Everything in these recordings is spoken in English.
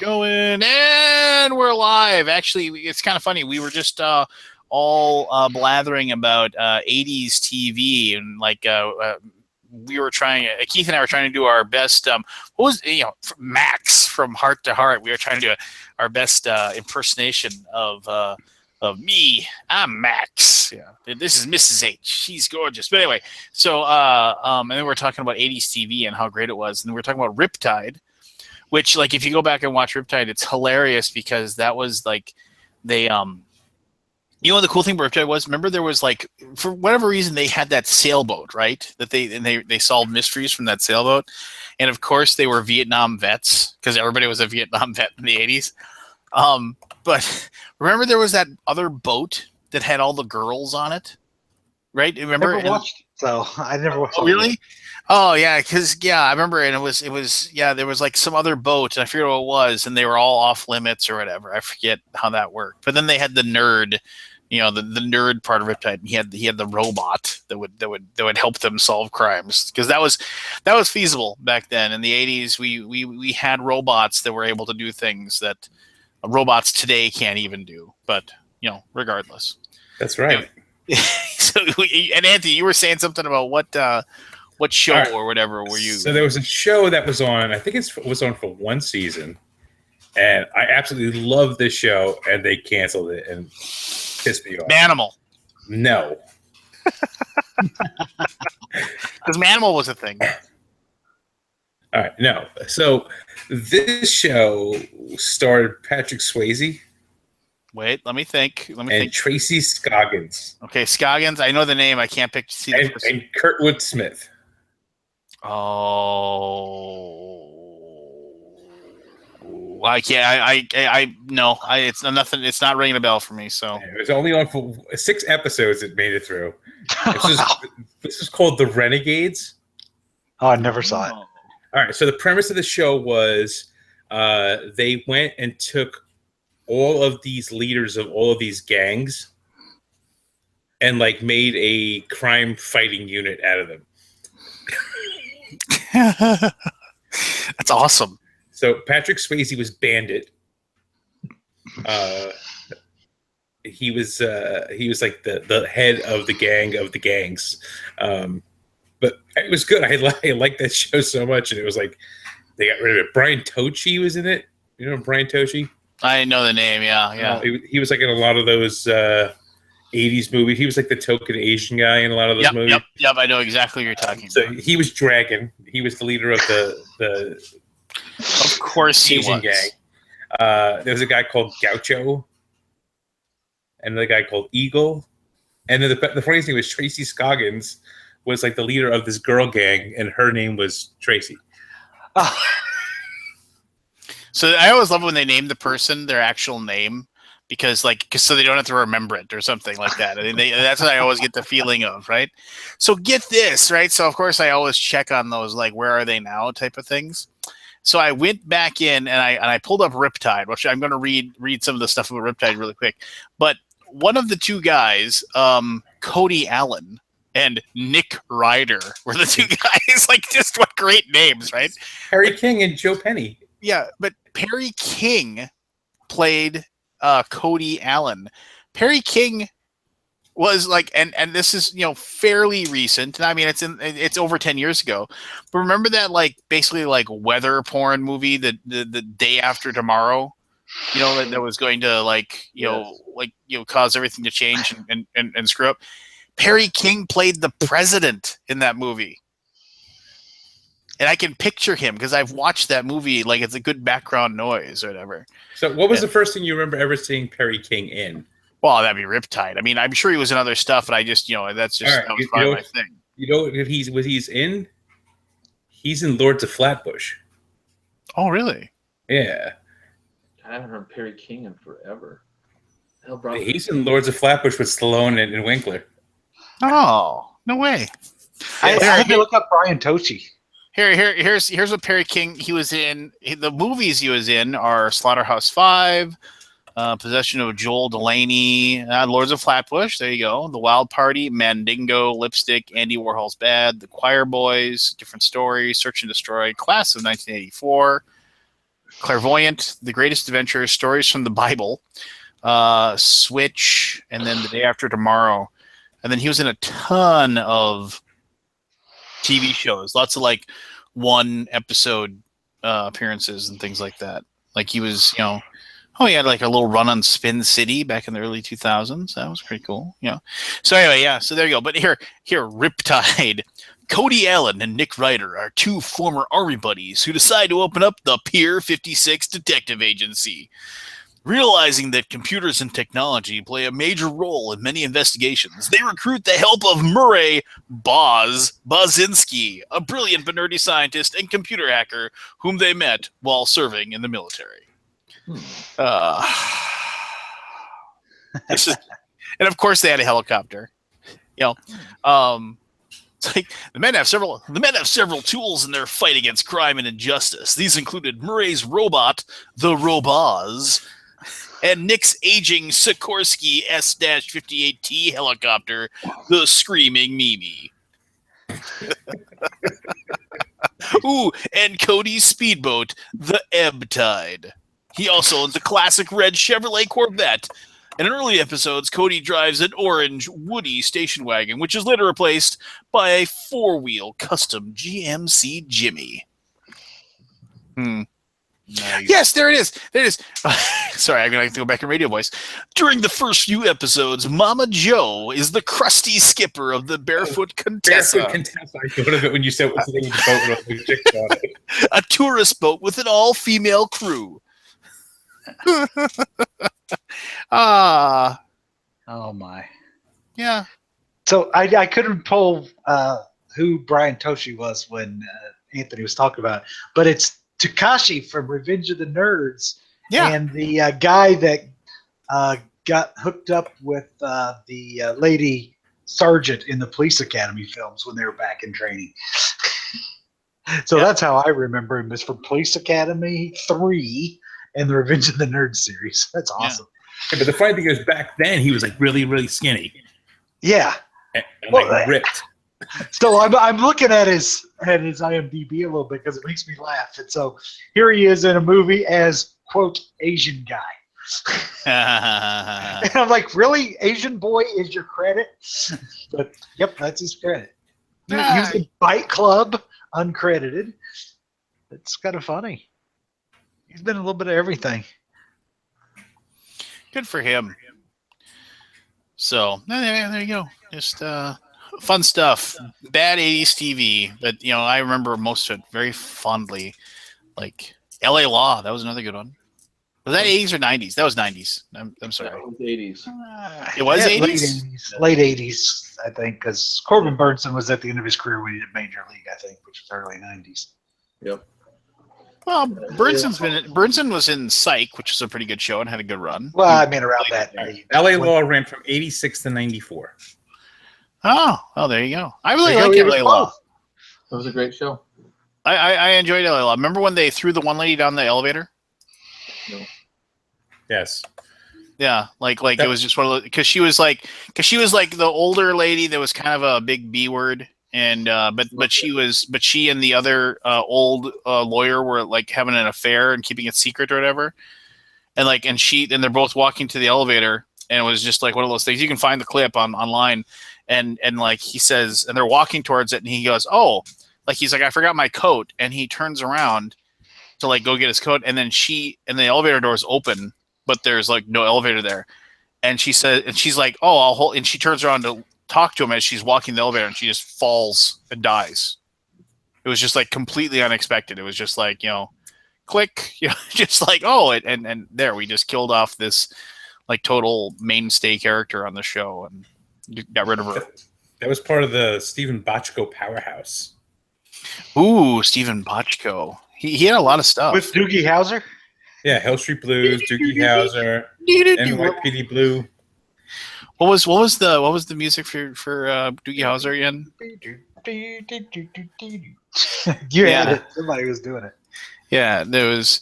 going, and we're live. Actually, it's kind of funny. We were just all blathering about 80s TV, and we were trying. Keith and I were trying to do our best. What was Max from Heart to Heart? We were trying to do our best impersonation of me. I'm Max. Yeah, this is Mrs. H. She's gorgeous. But anyway, so and then we're talking about 80s TV and how great it was, and then we're talking about Riptide. Which, like, if you go back and watch Riptide, it's hilarious because that was like they, the cool thing about Riptide was, remember there was like, for whatever reason, they had that sailboat, right? That they solved mysteries from that sailboat, and of course they were Vietnam vets because everybody was a Vietnam vet in the 80s. But remember there was that other boat that had all the girls on it, right? Remember? Never watched it, so I never watched. Oh, really? Oh yeah, because I remember, and it was there was like some other boat, and I forget what it was, and they were all off limits or whatever. I forget how that worked. But then they had the nerd, the nerd part of Riptide. And he had the robot that would help them solve crimes, because that was feasible back then in the 80s. We had robots that were able to do things that robots today can't even do. But regardless, that's right. So, and Anthony, you were saying something about what show or whatever were you? So there was a show that was on. I think it was on for one season, and I absolutely loved this show, and they canceled it and pissed me off. Manimal. No, because Manimal was a thing. All right, no. So this show starred Patrick Swayze. Wait, let me think. And Tracy Scoggins. Okay, Scoggins. I know the name. I can't see the person. And Kurtwood Smith. Oh, I can't. No. It's nothing. It's not ringing a bell for me. So it was only on for 6 episodes. It made it through. This is called The Renegades. Oh, I never saw it. All right. So the premise of the show was they went and took all of these leaders of all of these gangs and made a crime fighting unit out of them. That's awesome. So Patrick Swayze was Bandit. He was like the head of the gang of the gangs. But it was good. I liked that show so much, and it was like they got rid of it. Brian Tochi was in it. You know Brian Tochi? I know the name. Yeah. He was like in a lot of those 80s movies. He was like the token Asian guy in a lot of those movies. Yep. I know exactly what you're talking about. So he was Dragon. He was the leader of the of course he Asian was. gang. There was a guy called Gaucho, and another guy called Eagle. And then the funniest thing was Tracy Scoggins was like the leader of this girl gang, and her name was Tracy. So I always love when they name the person their actual name, because so they don't have to remember it or something like that. I mean, that's what I always get the feeling of, right? So get this, right? So of course I always check on those, like, where are they now type of things. So I went back in and I pulled up Riptide, which I'm going to read some of the stuff about Riptide really quick. But one of the two guys, Cody Allen and Nick Ryder, were the two guys. Like, just what great names, right? Harry King and Joe Penny. Yeah, but Perry King played Cody Allen. Perry King was like, and this is fairly recent. I mean, it's over 10 years ago. But remember that basically weather porn movie, the Day After Tomorrow, that was going to cause everything to change and screw up. Perry King played the president in that movie. And I can picture him because I've watched that movie. Like, it's a good background noise or whatever. So what was the first thing you remember ever seeing Perry King in? Well, that'd be Riptide. I mean, I'm sure he was in other stuff, but I just, that's just, that was part of my thing. You know what he's in? He's in Lords of Flatbush. Oh, really? Yeah. I haven't heard Perry King in forever. He's in Lords of Flatbush with Stallone and Winkler. Oh, no way. I had to look up Brian Tochi. Here's what Perry King he was in. The movies he was in are Slaughterhouse-5, Possession of Joel Delaney, Lords of Flatbush. There you go. The Wild Party, Mandingo, Lipstick, Andy Warhol's Bad, The Choir Boys, Different Story, Search and Destroy, Class of 1984, Clairvoyant, The Greatest Adventure, Stories from the Bible, Switch, and then The Day After Tomorrow. And then he was in a ton of TV shows, lots of like one episode appearances and things like that. Like he was, he had like a little run on Spin City back in the early 2000s. That was pretty cool. So anyway, yeah. So there you go. But here, Riptide. Cody Allen and Nick Ryder are two former Army buddies who decide to open up the Pier 56 Detective Agency. Realizing that computers and technology play a major role in many investigations, they recruit the help of Murray Bozinski, a brilliant but nerdy scientist and computer hacker whom they met while serving in the military. And of course they had a helicopter. It's like the men have several tools in their fight against crime and injustice. These included Murray's robot, the Robaz, and Nick's aging Sikorsky S-58T helicopter, the Screaming Mimi. Ooh, and Cody's speedboat, the Ebb Tide. He also owns a classic red Chevrolet Corvette. And in early episodes, Cody drives an orange Woody station wagon, which is later replaced by a four-wheel custom GMC Jimmy. Nice. Yes, there it is. Sorry, I'm going to have to go back in radio voice. During the first few episodes, Mama Joe is the crusty skipper of the Barefoot Contessa. Barefoot Contessa. I thought of it when you said what's the name of the boat with all the chicks on it. A tourist boat with an all-female crew. Oh my. Yeah. So I couldn't pull who Brian Toshi was when Anthony was talking about it, but it's Takashi from Revenge of the Nerds. Yeah. And the guy that got hooked up with the lady sergeant in the Police Academy films when they were back in training. So that's how I remember him, is from Police Academy 3 and the Revenge of the Nerds series. That's awesome. Yeah, but the funny thing is, back then he was like really, really skinny. Yeah. And like ripped. So I'm looking at his IMDb a little bit because it makes me laugh. And so here he is in a movie as, quote, Asian guy. And I'm like, really? Asian boy is your credit? But yep, that's his credit. He was in Fight Club, uncredited. It's kind of funny. He's been a little bit of everything. Good for him. So there you go. Just fun stuff. Bad 80s TV, but I remember most of it very fondly. Like LA Law, that was another good one. Was that 80s or 90s? That was 90s. I'm sorry. It was 80s. It was 80s? Late 80s, I think, because Corbin Burnson was at the end of his career when he did Major League, I think, which was early 90s. Yep. Well, Burnson was in Psych, which was a pretty good show and had a good run. Well, I mean, around that. LA Law ran from 86 to 94. Oh, well, there you go. I really like LA Law. It was a great show. I enjoyed LA Law. Remember when they threw the one lady down the elevator? No. Yes. Yeah, like it was just one of those, because she was like the older lady that was kind of a big B word. And but she and the other old lawyer were like having an affair and keeping it secret or whatever, and they're both walking to the elevator, and it was just like one of those things. You can find the clip online, and like he says, and they're walking towards it, and he goes, oh, like he's like, I forgot my coat, and he turns around to like go get his coat, and then the elevator doors open, but there's like no elevator there, and she said, and she's like, oh, I'll hold, and she turns around to talk to him as she's walking the elevator, and she just falls and dies. It was just like completely unexpected. It was just like, click, just like, oh, and there we just killed off this like total mainstay character on the show and got rid of her. That was part of the Stephen Bochco powerhouse. Ooh, Stephen Bochco. He had a lot of stuff with Doogie Howser. Yeah, Hill Street Blues, Doogie Howser, NYPD Blue. What was the music for Doogie Howser again? You had it. Somebody was doing it. Yeah, there was.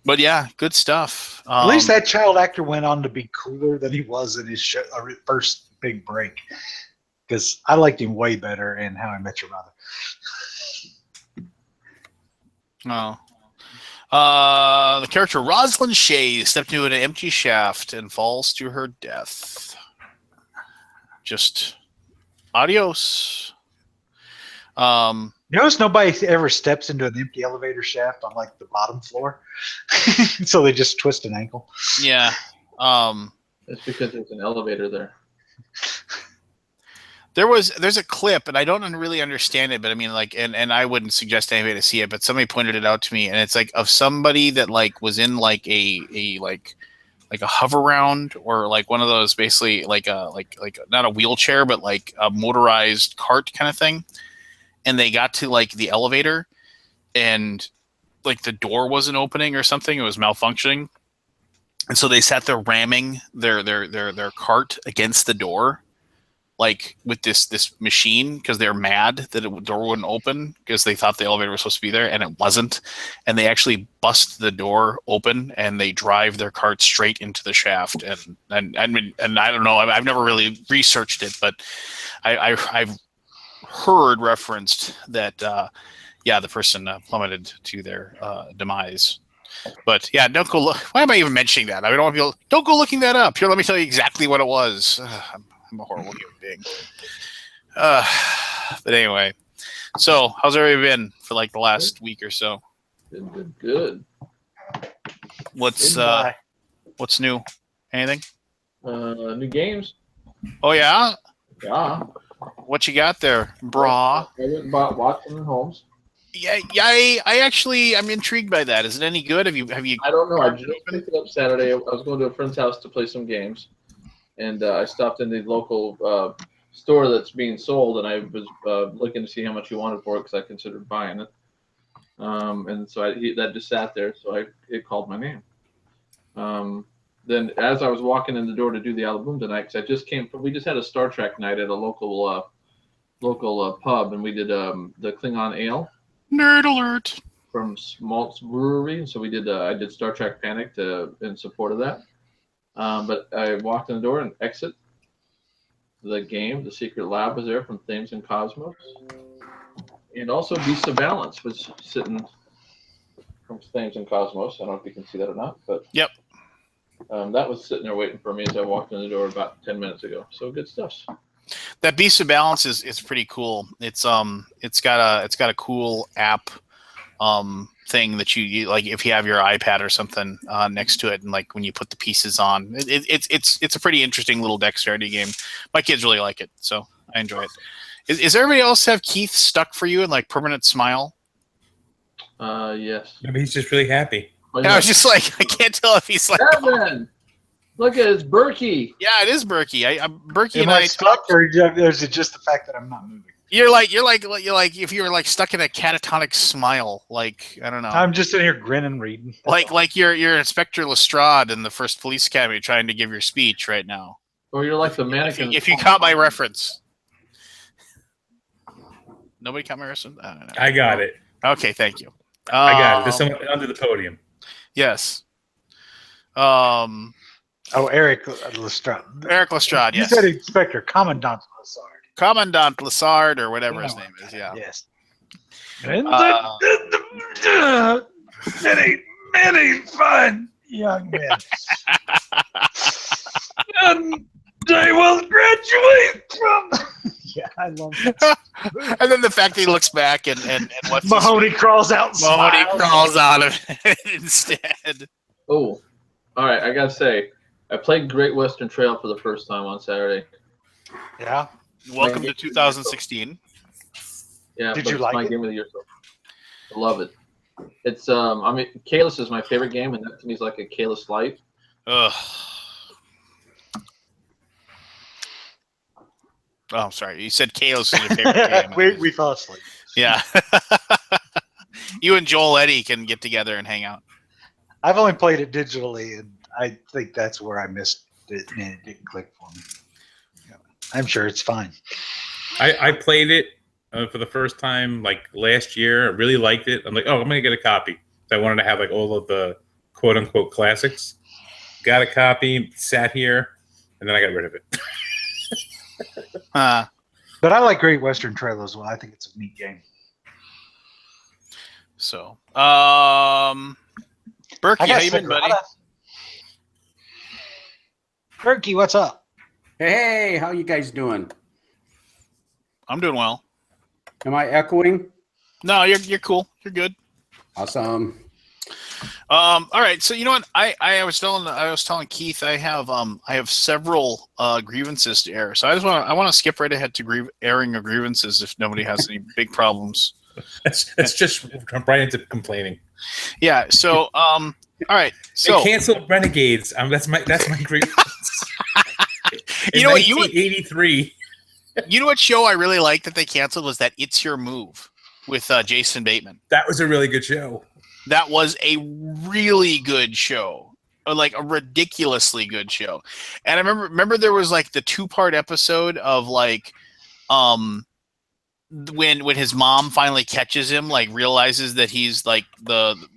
But yeah, good stuff. At least that child actor went on to be cooler than he was in his first big break. Because I liked him way better in How I Met Your Mother. Oh. The character Rosalind Shay stepped into an empty shaft and falls to her death. Just adios. Notice nobody ever steps into an empty elevator shaft on like the bottom floor, so they just twist an ankle. Yeah. It's because there's an elevator there. There's a clip, and I don't really understand it, but I mean, like, and I wouldn't suggest anybody to see it, but somebody pointed it out to me, and it's like of somebody that like was in like a hover round or like one of those basically like not a wheelchair but like a motorized cart kind of thing, and they got to like the elevator, and like the door wasn't opening or something, it was malfunctioning, and so they sat there ramming their cart against the door, like with this machine, because they're mad that the door wouldn't open because they thought the elevator was supposed to be there and it wasn't, and they actually bust the door open and they drive their cart straight into the shaft, and I mean, and I don't know, I've never really researched it, but I've heard referenced that the person plummeted to their demise. But yeah, don't go look. Why am I even mentioning that? I don't want people. Don't go looking that up. Here, let me tell you exactly what it was. I'm a horrible human being. But anyway, so how's everybody been for like the last week or so? Good. What's new? Anything? New games. Oh yeah. Yeah. What you got there, brah? I went and bought Watson and Holmes. Yeah. I'm intrigued by that. Is it any good? Have you? I don't know. I just picked it up Saturday. I was going to a friend's house to play some games, and I stopped in the local store that's being sold, and I was looking to see how much he wanted for it because I considered buying it. And so that just sat there, so it called my name. Then as I was walking in the door to do the Alaboom tonight, because we just had a Star Trek night at a local pub, and we did the Klingon Ale. Nerd alert. From Maltz Brewery, so I did Star Trek Panic in support of that. But I walked in the door and exit the game. The Secret Lab was there from Thames and Cosmos, and also Beasts of Balance was sitting from Thames and Cosmos. I don't know if you can see that or not, but yep. That was sitting there waiting for me as I walked in the door about 10 minutes ago. So good stuff. That Beast of Balance is pretty cool. It's got a cool app thing that you like if you have your iPad or something next to it, and like when you put the pieces on, it's a pretty interesting little dexterity game. My kids really like it, so I enjoy it. Is everybody else have Keith stuck for you in like permanent smile? Yes. Maybe he's just really happy. Yeah, I was just like, I can't tell if he's like. Evan! Look at it, it's Berkey. Yeah, it is Berkey. Berkey and I stuck, or is it just the fact that I'm not moving? You're like if you were like stuck in a catatonic smile, like I don't know. I'm just sitting here grinning, reading. Like you're Inspector Lestrade in the first Police Academy trying to give your speech right now. Or you're like the mannequin. If you caught my reference. Nobody caught my reference? I don't know. I got it. Okay, thank you. I got it. There's someone under the podium. Yes. Eric Lestrade. Eric Lestrade, yes. You said Inspector Commandant Lestrade. Commandant Lestrade, or whatever his name is, yeah. Yes. And many fun young men. And they will graduate from. Yeah, I love that. And then the fact that he looks back and what's Mahoney crawls out. Mahoney crawls out of it instead. Oh, all right. I gotta say, I played Great Western Trail for the first time on Saturday. Yeah. Welcome to 2016. Yeah. Did you like my it? game of the year. I love it. It's Kalis is my favorite game, and that to me is like a Kalis Light. Ugh. Oh, sorry. You said Kalis is your favorite game. we fell asleep. Yeah. You and Joel Eddy can get together and hang out. I've only played it digitally, and I think that's where I missed it, and it didn't click for me. Yeah. I'm sure it's fine. I played it for the first time like last year. I really liked it. I'm like, oh, I'm going to get a copy. So I wanted to have like all of the quote-unquote classics. Got a copy, sat here, and then I got rid of it. But I like Great Western Trail as well. I think it's a neat game. So, Berkey, how you been, buddy? Berkey, what's up? Hey, how you guys doing? I'm doing well. Am I echoing? No, you're cool. You're good. Awesome. All right. So you know what? I was telling Keith I have several grievances to air. So I want to skip right ahead to airing of grievances if nobody has any big problems. Let's just jump right into complaining. Yeah. So all right. So they canceled Renegades. That's my grievance. You know what? 1983. You know what show I really liked that they canceled was that It's Your Move with Jason Bateman. That was a really good show. That was a really good show, like a ridiculously good show. And I remember there was like the 2-part episode of like, when his mom finally catches him, like realizes that he's like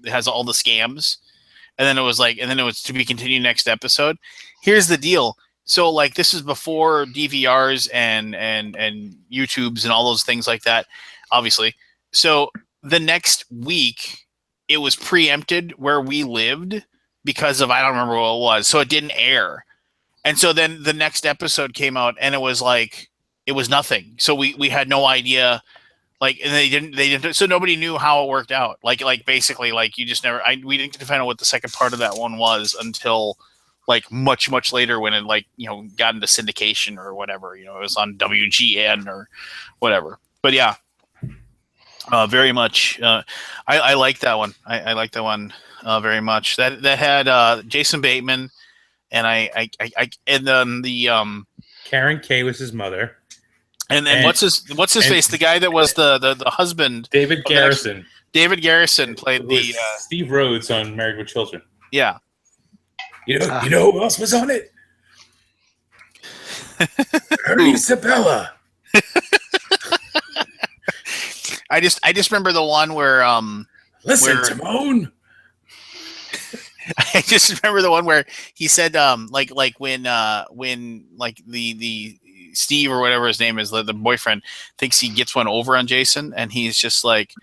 has all the scams, and then it was to be continued next episode. Here's the deal. So like this is before DVRs and YouTubes and all those things like that, obviously. So the next week it was preempted where we lived because of I don't remember what it was. So it didn't air. And so then the next episode came out and it was like it was nothing. So we had no idea, like, and they didn't so nobody knew how it worked out. Like basically like you just never we didn't get to find out what the second part of that one was until like much later when it like, you know, got into syndication or whatever, you know, it was on WGN or whatever. But yeah, very much. I like that one. I like that one very much. That had Jason Bateman and I and then the Karen Kay was his mother. And then what's his face? The guy that was the husband. David Garrison. David Garrison played the Steve Rhodes on Married with Children. Yeah. You know who else was on it? Ernie Isabella. I just remember the one where Listen, Timon. I just remember the one where he said like when like the Steve or whatever his name is, the boyfriend thinks he gets one over on Jason, and he's just like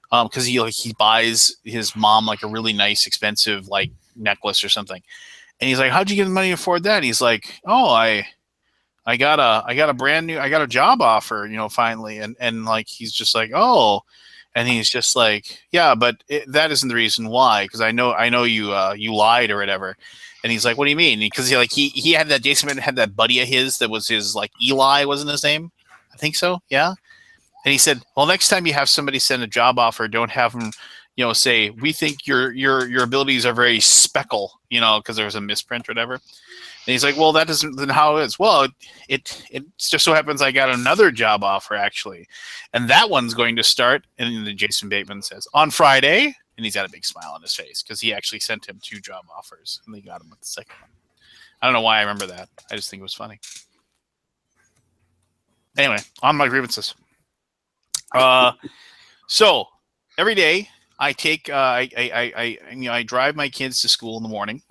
because he buys his mom like a really nice expensive like necklace or something. And he's like, how'd you get the money to afford that? He's like, oh, I got a job offer, you know, finally. And like, he's just like, oh, and he's just like, yeah, but that isn't the reason why. Cause I know you lied or whatever. And he's like, what do you mean? Because he had that Jason had that buddy of his that was his like Eli wasn't his name. I think so. Yeah. And he said, well, next time you have somebody send a job offer, don't have them, you know, say, we think your abilities are very speckle, you know, because there was a misprint or whatever. And he's like, well, that isn't then how it is. Well, it just so happens I got another job offer actually. And that one's going to start. And then Jason Bateman says on Friday. And he's got a big smile on his face because he actually sent him 2 job offers and they got him with the second one. I don't know why I remember that. I just think it was funny. Anyway, on my grievances. So every day I take I drive my kids to school in the morning,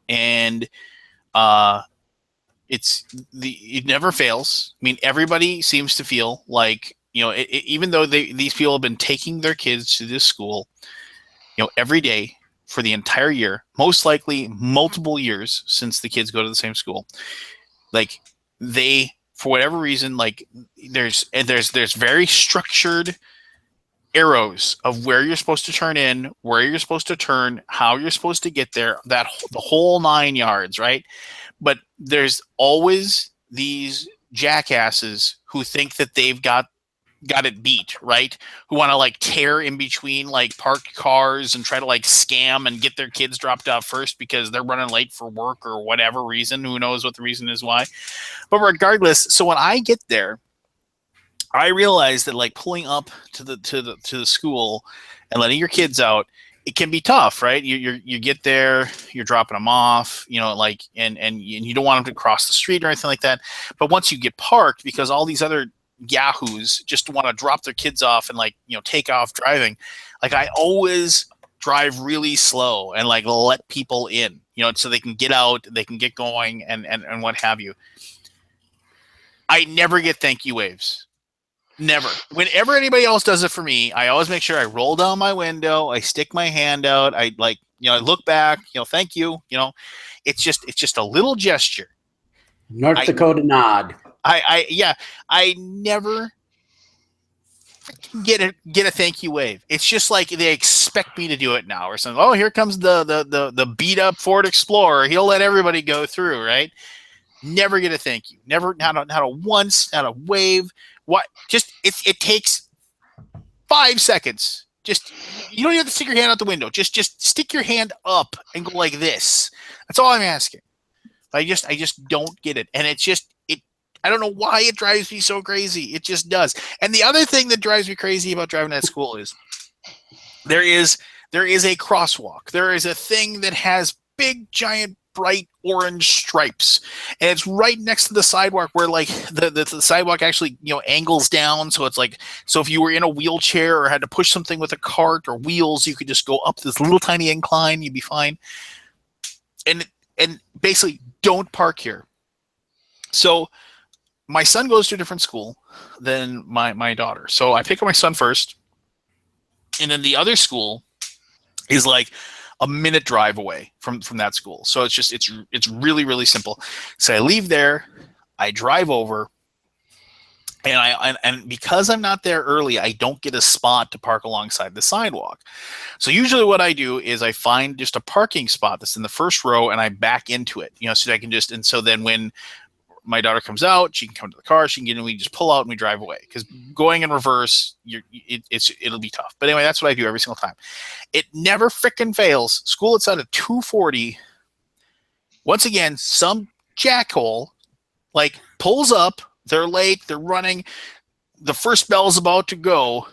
and it never fails. I mean, everybody seems to feel like, you know, even though these people have been taking their kids to this school, you know, every day for the entire year, most likely multiple years since the kids go to the same school, like they, for whatever reason, like there's very structured arrows of where you're supposed to turn in, where you're supposed to turn, how you're supposed to get there, the whole 9 yards, right? But there's always these jackasses who think that they've got it beat, right? Who want to like tear in between like parked cars and try to like scam and get their kids dropped off first because they're running late for work or whatever reason. Who knows what the reason is why. But regardless, so when I get there, I realize that like pulling up to the school and letting your kids out, it can be tough, right? You get there, you're dropping them off, you know, like and you don't want them to cross the street or anything like that. But once you get parked, because all these other yahoos just want to drop their kids off and like, you know, take off driving, like I always drive really slow and like let people in, you know, so they can get out, they can get going and what have you. I never get thank you waves. Never. Whenever anybody else does it for me, I always make sure I roll down my window, I stick my hand out, I like I look back, thank you. It's just a little gesture. North Dakota nod. I never get a thank you wave. It's just like they expect me to do it now or something. Oh, here comes the beat up Ford Explorer. He'll let everybody go through, right? Never get a thank you. Never, not a once, not a wave. What? Just it takes 5 seconds. Just you don't even have to stick your hand out the window. Just stick your hand up and go like this. That's all I'm asking. I just don't get it, and it. I don't know why it drives me so crazy. It just does. And the other thing that drives me crazy about driving at school is there is a crosswalk. There is a thing that has big, giant, bright orange stripes, and it's right next to the sidewalk where like the sidewalk actually angles down. So it's like if you were in a wheelchair or had to push something with a cart or wheels, you could just go up this little tiny incline. You'd be fine. And basically, don't park here. So my son goes to a different school than my daughter. So I pick up my son first. And then the other school is like a minute drive away from that school. So it's really, really simple. So I leave there, I drive over, and because I'm not there early, I don't get a spot to park alongside the sidewalk. So usually what I do is I find just a parking spot that's in the first row and I back into it, so that I can and so then when my daughter comes out, she can come to the car, she can get in, we just pull out and we drive away. Because going in reverse, it'll be tough. But anyway, that's what I do every single time. It never frickin' fails. School it's out at 2:40. Once again, some jackhole like pulls up, they're late, they're running, the first bell's about to go.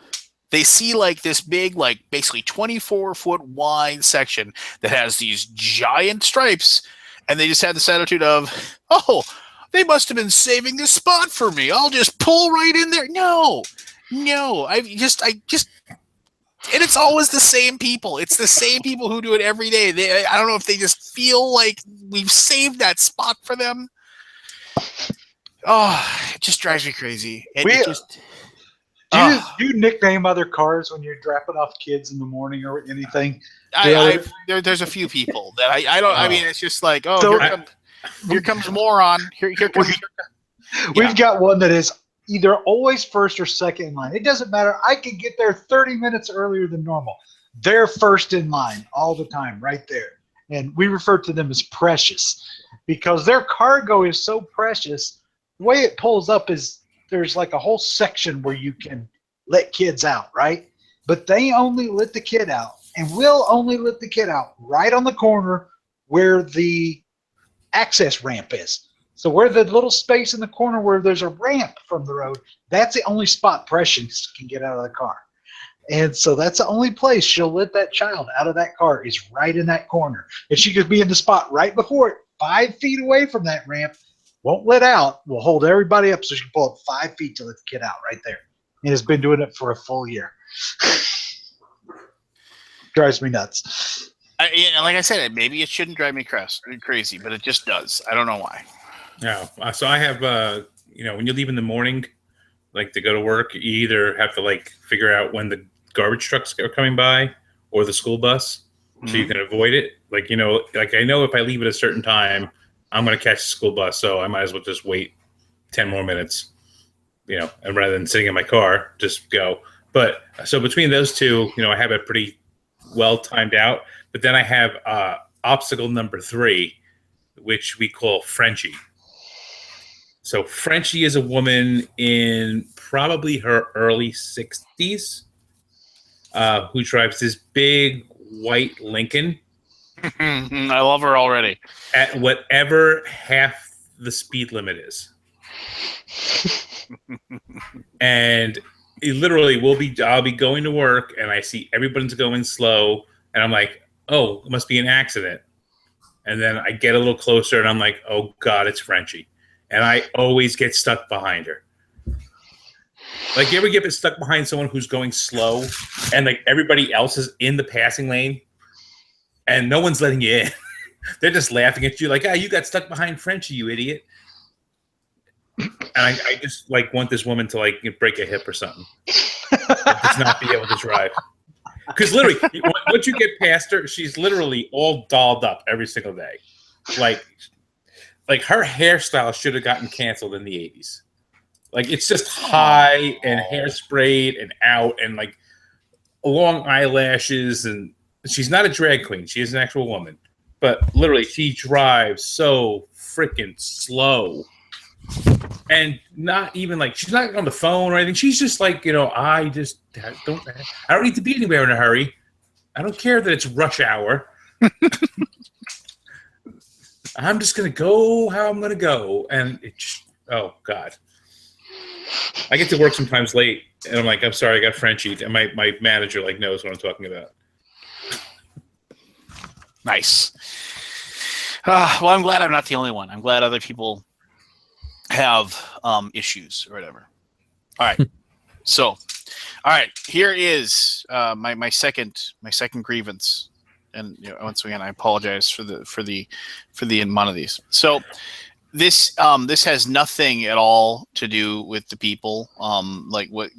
They see like this big, like basically 24-foot wide section that has these giant stripes, and they just had this attitude of, oh, they must have been saving this spot for me. I'll just pull right in there. No, I just, and it's always the same people. It's the same people who do it every day. I don't know if they just feel like we've saved that spot for them. Oh, it just drives me crazy. Do you nickname other cars when you're dropping off kids in the morning or anything? There's a few people that I don't. I mean, it's just like, oh, so, here comes moron. Here comes. We've got one that is either always first or second in line. It doesn't matter. I can get there 30 minutes earlier than normal. They're first in line all the time, right there. And we refer to them as precious because their cargo is so precious. The way it pulls up is there's like a whole section where you can let kids out, right? But they only let the kid out, and will only let the kid out right on the corner where the access ramp is. So where the little space in the corner where there's a ramp from the road, that's the only spot Precious can get out of the car. And so that's the only place she'll let that child out of that car is right in that corner. If she could be in the spot right before it, 5 feet away from that ramp, won't let out, will hold everybody up so she can pull up 5 feet to let the kid out right there. And has been doing it for a full year. Drives me nuts. Like I said, maybe it shouldn't drive me crazy, but it just does. I don't know why. No, so I have, when you leave in the morning, like to go to work, you either have to like figure out when the garbage trucks are coming by or the school bus, so you can avoid it. Like I know if I leave at a certain time, I'm going to catch the school bus, so I might as well just wait 10 more minutes, and rather than sitting in my car, just go. But so between those two, I have it pretty well timed out. But then I have obstacle number 3, which we call Frenchie. So Frenchie is a woman in probably her early 60s who drives this big white Lincoln. I love her already. At whatever half the speed limit is. And it literally I'll be going to work and I see everybody's going slow and I'm like, oh, it must be an accident. And then I get a little closer and I'm like, oh God, it's Frenchie. And I always get stuck behind her. Like, you ever get stuck behind someone who's going slow and like everybody else is in the passing lane and no one's letting you in? They're just laughing at you like, you got stuck behind Frenchie, you idiot. And I just like want this woman to like break a hip or something. Just not be able to drive. Because literally, once you get past her, she's literally all dolled up every single day. Like her hairstyle should have gotten canceled in the 80s. Like, it's just high and hairsprayed and out and like long eyelashes. And she's not a drag queen. She is an actual woman. But literally, she drives so freaking slow. And not even like, she's not on the phone or anything. She's just like, I don't need to be anywhere in a hurry. I don't care that it's rush hour. I'm just going to go how I'm going to go. And it just, oh God. I get to work sometimes late and I'm like, I'm sorry, I got Frenchie. And my manager like knows what I'm talking about. Nice. Well, I'm glad I'm not the only one. I'm glad other people have issues or whatever. All right. So, all right, here is my second grievance. And once again, I apologize for the amount of these. So this has nothing at all to do with the people, like with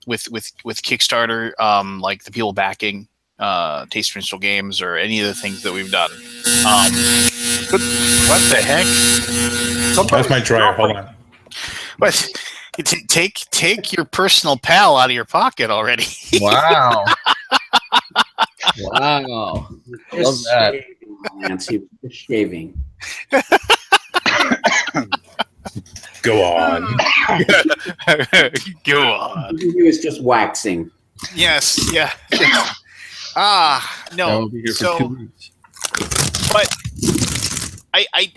Kickstarter, like the people backing Taste Minstrel Games or any of the things that we've done. What the heck? That's my dryer. Hold on. What? Take your personal pal out of your pocket already. Wow. Wow. I love that. Nancy, just shaving. Go on. Go on. He was just waxing. Yes. Yeah. No. I'll be here for 2 weeks. But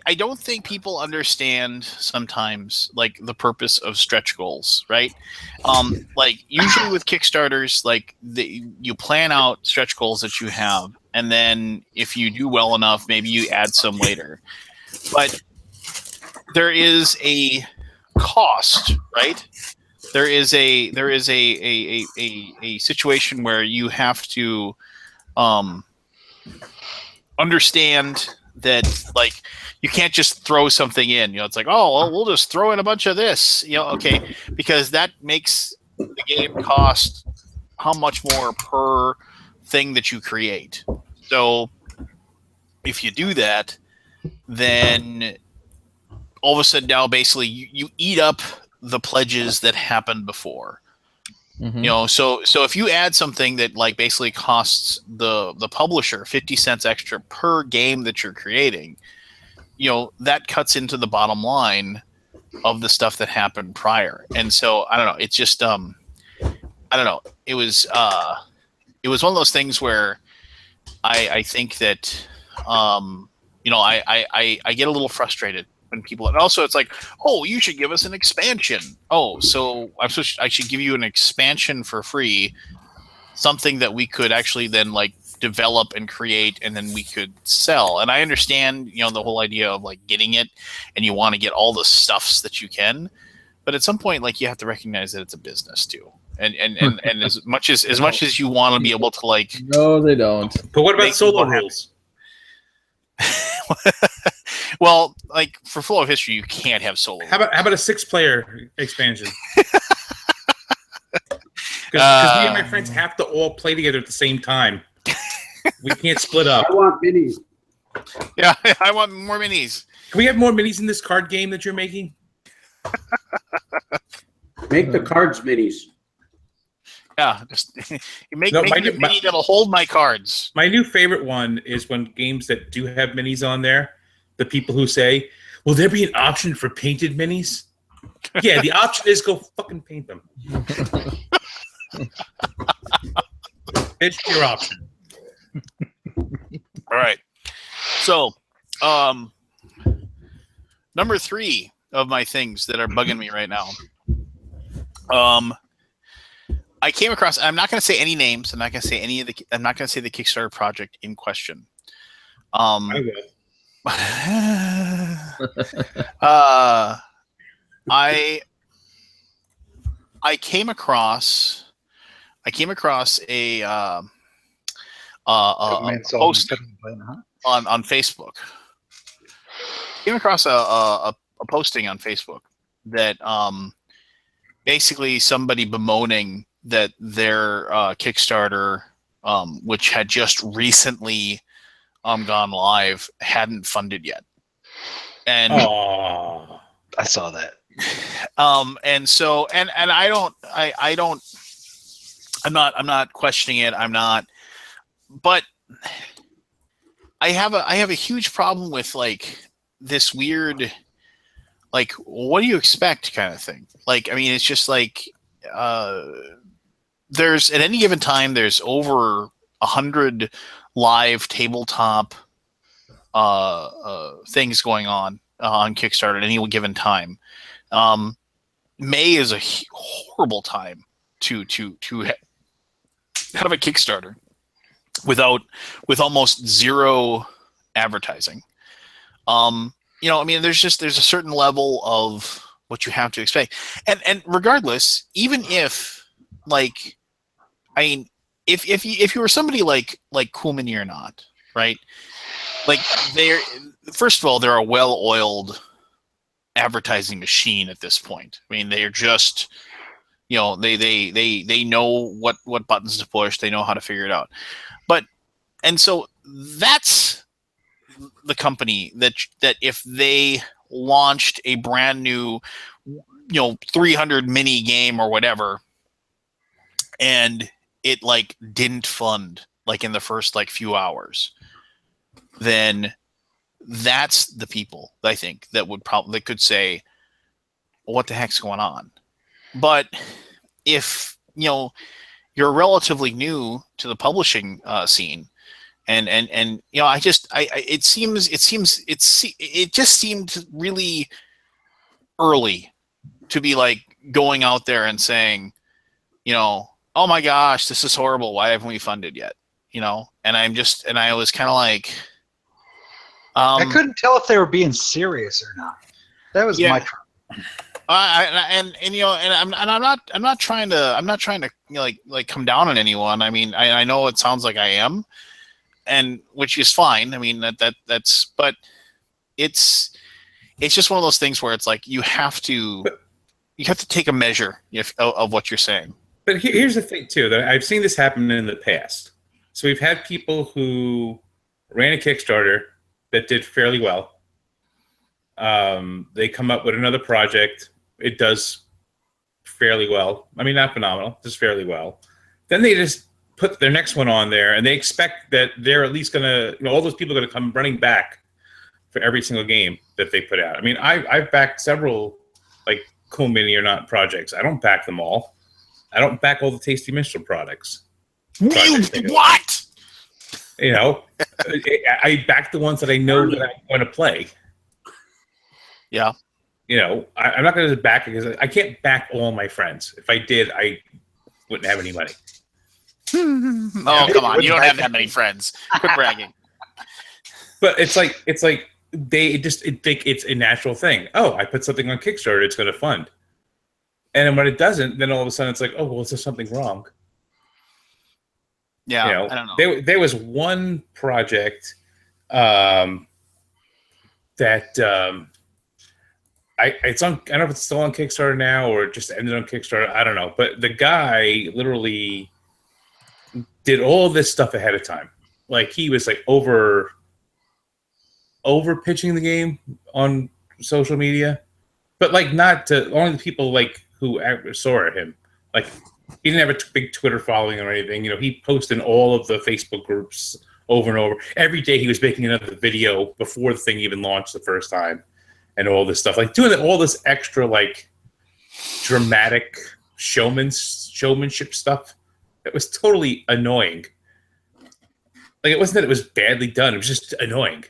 I don't think people understand sometimes like the purpose of stretch goals, right? Like usually with Kickstarters, like you plan out stretch goals that you have, and then if you do well enough, maybe you add some later. But there is a cost, right? There is a situation where you have to understand that, like, you can't just throw something in. It's like, oh, well, we'll just throw in a bunch of this. Okay, because that makes the game cost how much more per thing that you create. So if you do that, then all of a sudden now basically you eat up the pledges that happened before. Mm-hmm. So if you add something that like basically costs the publisher 50 cents extra per game that you're creating, that cuts into the bottom line of the stuff that happened prior. And so I don't know, it's just I don't know. It was one of those things where I think that I get a little frustrated when people, and also it's like, oh, you should give us an expansion. Oh, so I should give you an expansion for free, something that we could actually then like develop and create, and then we could sell. And I understand, the whole idea of like getting it, and you want to get all the stuffs that you can, but at some point, like you have to recognize that it's a business too. And as much as you want to be able to like, no, they don't. But what about solo rules? Well, like for Flow of History, you can't have solo. How about a 6-player expansion? Because me and my friends have to all play together at the same time. We can't split up. I want minis. Yeah, I want more minis. Can we have more minis in this card game that you're making? Make the cards minis. Yeah, just make a mini that'll hold my cards. My new favorite one is when games that do have minis on there, the people who say, will there be an option for painted minis? Yeah, the option is go fucking paint them. It's your option. All right. So, number 3 of my things that are bugging me right now. I came across. I'm not going to say any names. I'm not going to say I'm not going to say the Kickstarter project in question. I came across a post on Facebook. Came across a posting on Facebook that basically somebody bemoaning that their Kickstarter, which had just recently gone live, hadn't funded yet. And I saw that. And so I'm not questioning it. I'm not, but I have a huge problem with like this weird, like, what do you expect kind of thing. Like, I mean, it's just like, there's at any given time, there's over 100 live tabletop things going on Kickstarter at any given time. May is a horrible time to have a Kickstarter with almost zero advertising. You know, I mean, there's a certain level of what you have to expect, and regardless, even if, like, I mean, if you were somebody like Cool Mini or not, right? Like, first of all, they're a well-oiled advertising machine at this point. I mean, they're just, you know, they know what buttons to push. They know how to figure it out. And so that's the company that if they launched a brand new, you know, 300 mini game or whatever, and it like didn't fund like in the first like few hours, then that's the people I think that could say, well, what the heck's going on? But if, you know, you're relatively new to the publishing scene, and you know, it just seemed really early to be like going out there and saying, you know, oh my gosh, this is horrible. Why haven't we funded yet? You know, and I was kind of like, I couldn't tell if they were being serious or not. That was my problem. And you know, and I'm not trying to you know, like come down on anyone. I mean, I know it sounds like I am, and which is fine. I mean, that's but it's just one of those things where it's like you have to take a measure of what you're saying. But here's the thing too, that I've seen this happen in the past. So we've had people who ran a Kickstarter that did fairly well. They come up with another project. It does fairly well. I mean, not phenomenal, just fairly well. Then they just put their next one on there, and they expect that they're at least gonna, you know, all those people are gonna come running back for every single game that they put out. I mean, I've backed several like Cool Mini or not projects. I don't back them all. I don't back all the Tasty Minstrel products. What? You know, I back the ones that I know that I'm going to play. Yeah. You know, I'm not going to back it because I can't back all my friends. If I did, I wouldn't have any money. Oh, come on. You don't have that many friends. Quit bragging. But it's like they just think it's a natural thing. Oh, I put something on Kickstarter, it's going to fund. And then when it doesn't, then all of a sudden it's like, oh, well, is there something wrong? Yeah, you know, I don't know. There was one project that it's on. I don't know if it's still on Kickstarter now or it just ended on Kickstarter. I don't know. But the guy literally did all this stuff ahead of time. Like he was like over pitching the game on social media, but like not to only the people like who saw him. Like he didn't have a big Twitter following or anything. You know, he posted in all of the Facebook groups over and over. Every day he was making another video before the thing even launched the first time, and all this stuff. Like doing all this extra like dramatic showmanship stuff. It was totally annoying. Like it wasn't that it was badly done. It was just annoying.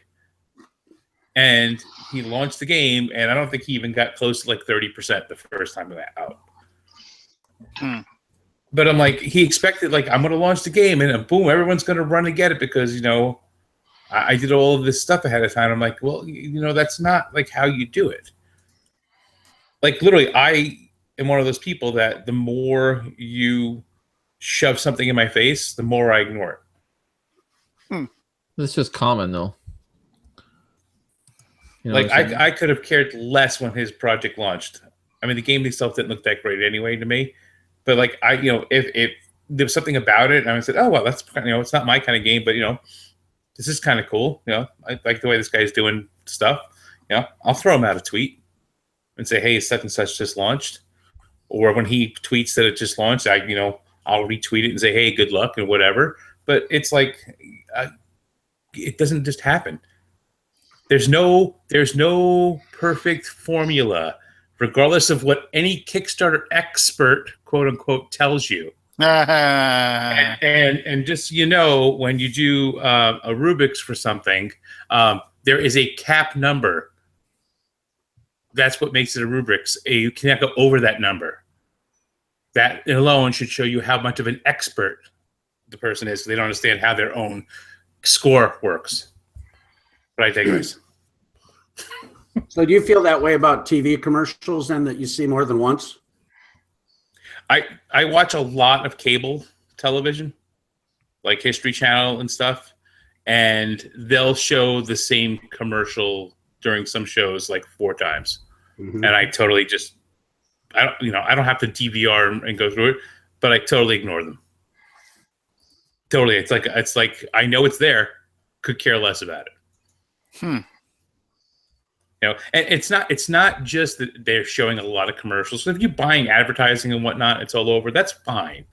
And he launched the game, and I don't think he even got close to like 30% the first time of that out. But I'm like, he expected like I'm going to launch the game, and boom, everyone's going to run and get it because you know I did all of this stuff ahead of time. I'm like, well, you know, that's not like how you do it. Like literally, I am one of those people that the more you shove something in my face, the more I ignore it. That's just common, though. You know like I could have cared less when his project launched. I mean, the game itself didn't look that great anyway to me, But like if there was something about it, and I said, oh well, that's it's not my kind of game, but this is kind of cool. I like the way this guy's doing stuff. I'll throw him out a tweet and say, hey, such and such just launched. Or when he tweets that it just launched, I'll retweet it and say, hey, good luck and whatever. But it's like it doesn't just happen. There's no perfect formula, regardless of what any Kickstarter expert, quote unquote, tells you. and just when you do a Rubik's for something, there is a cap number. That's what makes it a Rubik's. You cannot go over that number. That alone should show you how much of an expert the person is. They don't understand how their own score works. But I digress. So do you feel that way about TV commercials then, that you see more than once? I watch a lot of cable television, like History Channel and stuff, and they'll show the same commercial during some shows like 4 times. Mm-hmm. And I totally I don't have to DVR and go through it, but I totally ignore them. Totally. It's like I know it's there, could care less about it. And it's not just that they're showing a lot of commercials. So if you're buying advertising and whatnot, it's all over. That's fine.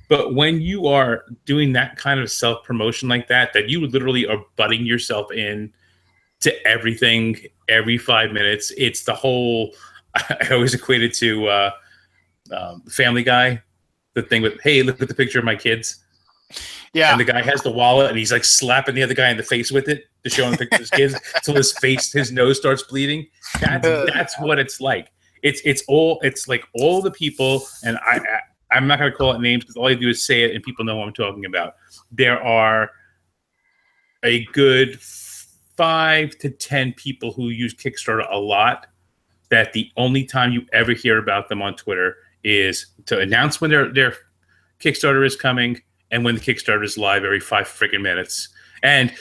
But when you are doing that kind of self-promotion like that you literally are butting yourself in to everything every 5 minutes, it's the whole. I always equate it to Family Guy, the thing with, hey, look at the picture of my kids. Yeah. And the guy has the wallet and he's like slapping the other guy in the face with it to show him the picture of his kids until his nose starts bleeding. That's what it's like. It's like all the people, and I'm not going to call it names because all I do is say it and people know what I'm talking about. There are a good 5 to 10 people who use Kickstarter a lot, that the only time you ever hear about them on Twitter is to announce when their Kickstarter is coming and when the Kickstarter is live every 5 freaking minutes. And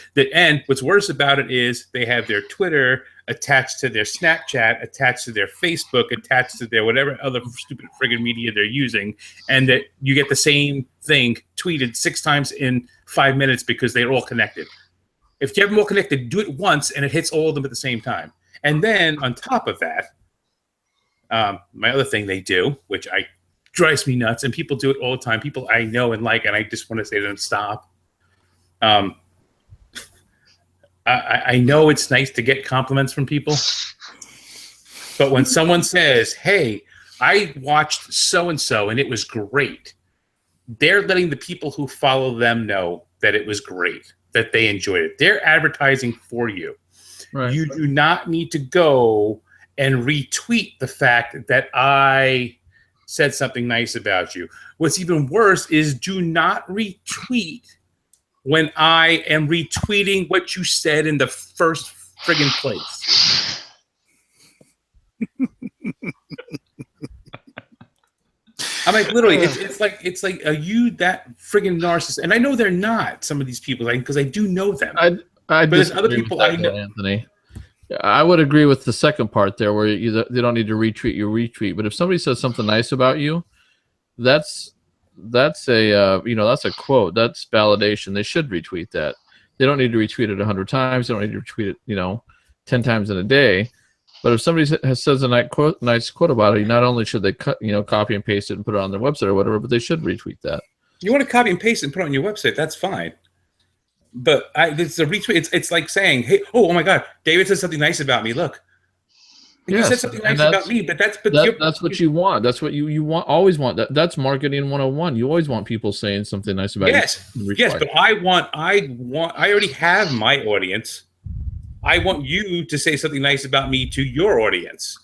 what's worse about it is they have their Twitter attached to their Snapchat, attached to their Facebook, attached to their whatever other stupid friggin' media they're using, and that you get the same thing tweeted 6 times in 5 minutes because they're all connected. If you have them all connected, do it once and it hits all of them at the same time. And then on top of that, my other thing they do, which drives me nuts, and people do it all the time, people I know and like, and I just want to say to them, stop. I know it's nice to get compliments from people, but when someone says, hey, I watched so-and-so and it was great, they're letting the people who follow them know that it was great, that they enjoyed it. They're advertising for you. Right. You do not need to go and retweet the fact that I said something nice about you. What's even worse is do not retweet when I am retweeting what you said in the first friggin' place. I'm like, literally, it's like, are you that friggin' narcissist? And I know they're not, some of these people, because I do know them. But there's other people I know. Anthony, I would agree with the second part there, where they don't need to retweet your retweet. But if somebody says something nice about you, that's a quote. That's validation. They should retweet that. They don't need to retweet it 100 times. They don't need to retweet it, 10 times in a day. But if somebody says a nice quote about it, not only should they copy and paste it and put it on their website or whatever, but they should retweet that. You want to copy and paste it and put it on your website, that's fine. But it's a retweet. It's like saying, "Hey, oh my God, David said something nice about me. Look, you said something nice about me." But that's what you want. That's what you want. Always want that. That's marketing 101. You always want people saying something nice about you. Yes, but I already have my audience. I want you to say something nice about me to your audience,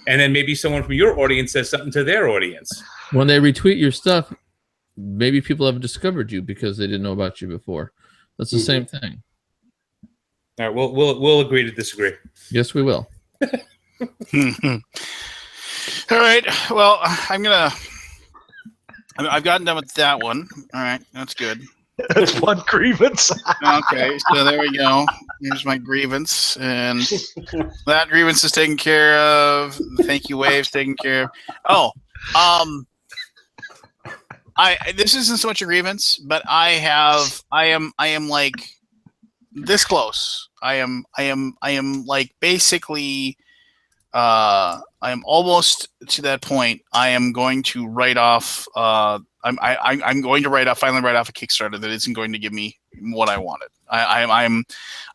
and then maybe someone from your audience says something to their audience. When they retweet your stuff, maybe people have discovered you because they didn't know about you before. That's the same thing. All right, we'll agree to disagree. Yes, we will. All right. Well, I've gotten done with that one. All right, that's good. That's one grievance. Okay, so there we go. Here's my grievance, and that grievance is taken care of. The thank you wave's taken care of. Oh, This isn't so much a grievance, but I am like this close. I am like basically I am almost to that point. I am going to write off I'm going to finally write off a Kickstarter that isn't going to give me what I wanted. I'm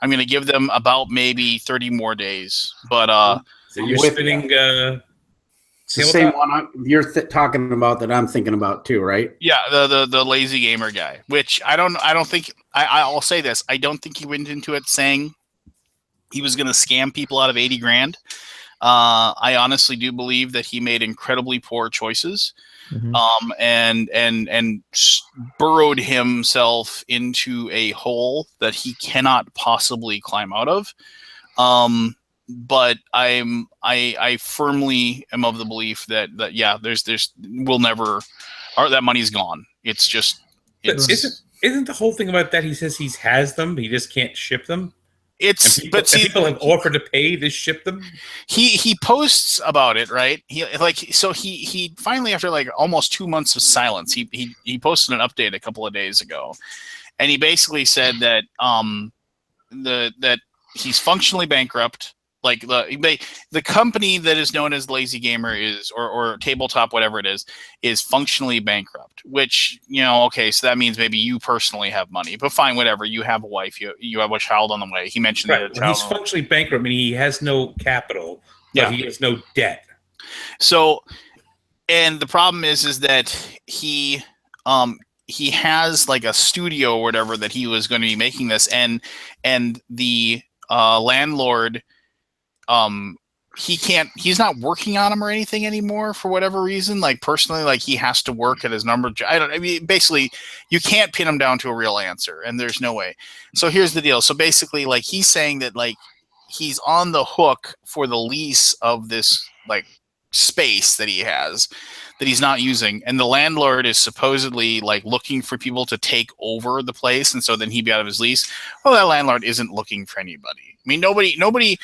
going to give them about maybe 30 more days, but so you're spinning it's the same one you're talking about that I'm thinking about too, right? Yeah, the lazy gamer guy, which I don't think I'll say this. I don't think he went into it saying he was going to scam people out of 80 grand. I honestly do believe that he made incredibly poor choices, and burrowed himself into a hole that he cannot possibly climb out of. But I firmly am of the belief that yeah, we'll never, or that money's gone. It's just isn't the whole thing about that? He says he has them, he just can't ship them. People have offered to pay to ship them. He posts about it, right? He finally, after like almost 2 months of silence, he posted an update a couple of days ago, and he basically said that that he's functionally bankrupt. Like the company that is known as Lazy Gamer or Tabletop, whatever it is functionally bankrupt. Which, okay, so that means maybe you personally have money, but fine, whatever. You have a wife, you have a child on the way. He mentioned that he's functionally bankrupt, meaning he has no capital, but he has no debt. So, and the problem is that he has like a studio or whatever that he was going to be making this, and the landlord. He's not working on them or anything anymore for whatever reason. Like personally, like he has to work at his number. Basically you can't pin him down to a real answer, and there's no way. So here's the deal. So basically, like, he's saying that like he's on the hook for the lease of this like space that he has that he's not using, and the landlord is supposedly like looking for people to take over the place, and so then he'd be out of his lease. Well, that landlord isn't looking for anybody. I mean, nobody,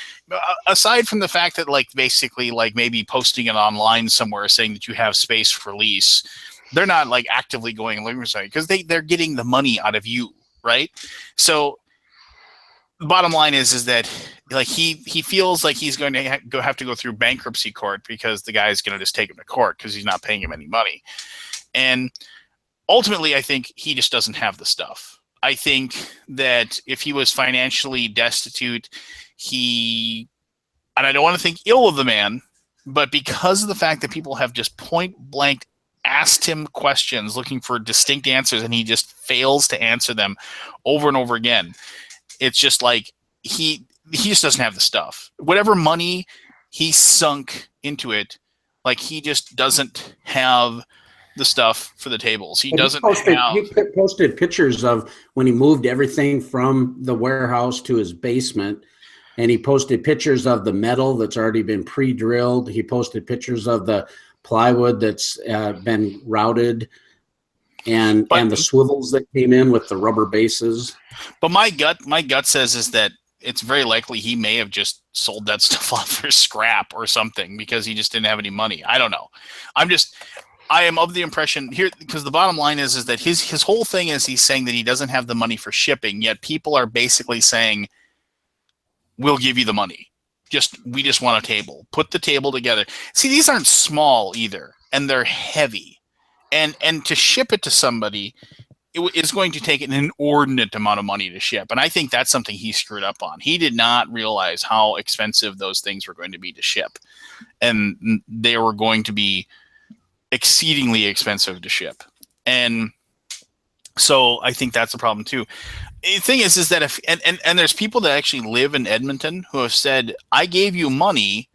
aside from the fact that like basically like maybe posting it online somewhere saying that you have space for lease, they're not like actively going looking for something because they're getting the money out of you, right? So the bottom line is that like he feels like he's going to have to go through bankruptcy court because the guy's going to just take him to court because he's not paying him any money, and ultimately I think he just doesn't have the stuff. I think that if he was financially destitute, and I don't want to think ill of the man, but because of the fact that people have just point blank asked him questions looking for distinct answers and he just fails to answer them over and over again, it's just like he just doesn't have the stuff. Whatever money he sunk into it, like he just doesn't have the stuff for the tables. He posted pictures of when he moved everything from the warehouse to his basement, and he posted pictures of the metal that's already been pre-drilled. He posted pictures of the plywood that's been routed, and the swivels that came in with the rubber bases. But my gut says is that it's very likely he may have just sold that stuff off for scrap or something because he just didn't have any money. I don't know. I am of the impression here, because the bottom line is that his whole thing is he's saying that he doesn't have the money for shipping, yet people are basically saying, we'll give you the money. We just want a table. Put the table together. See, these aren't small either, and they're heavy. And to ship it to somebody, it's going to take an inordinate amount of money to ship. And I think that's something he screwed up on. He did not realize how expensive those things were going to be to ship. And they were going to be exceedingly expensive to ship, and so I think that's a problem too. The thing is that if and there's people that actually live in Edmonton who have said, I gave you money,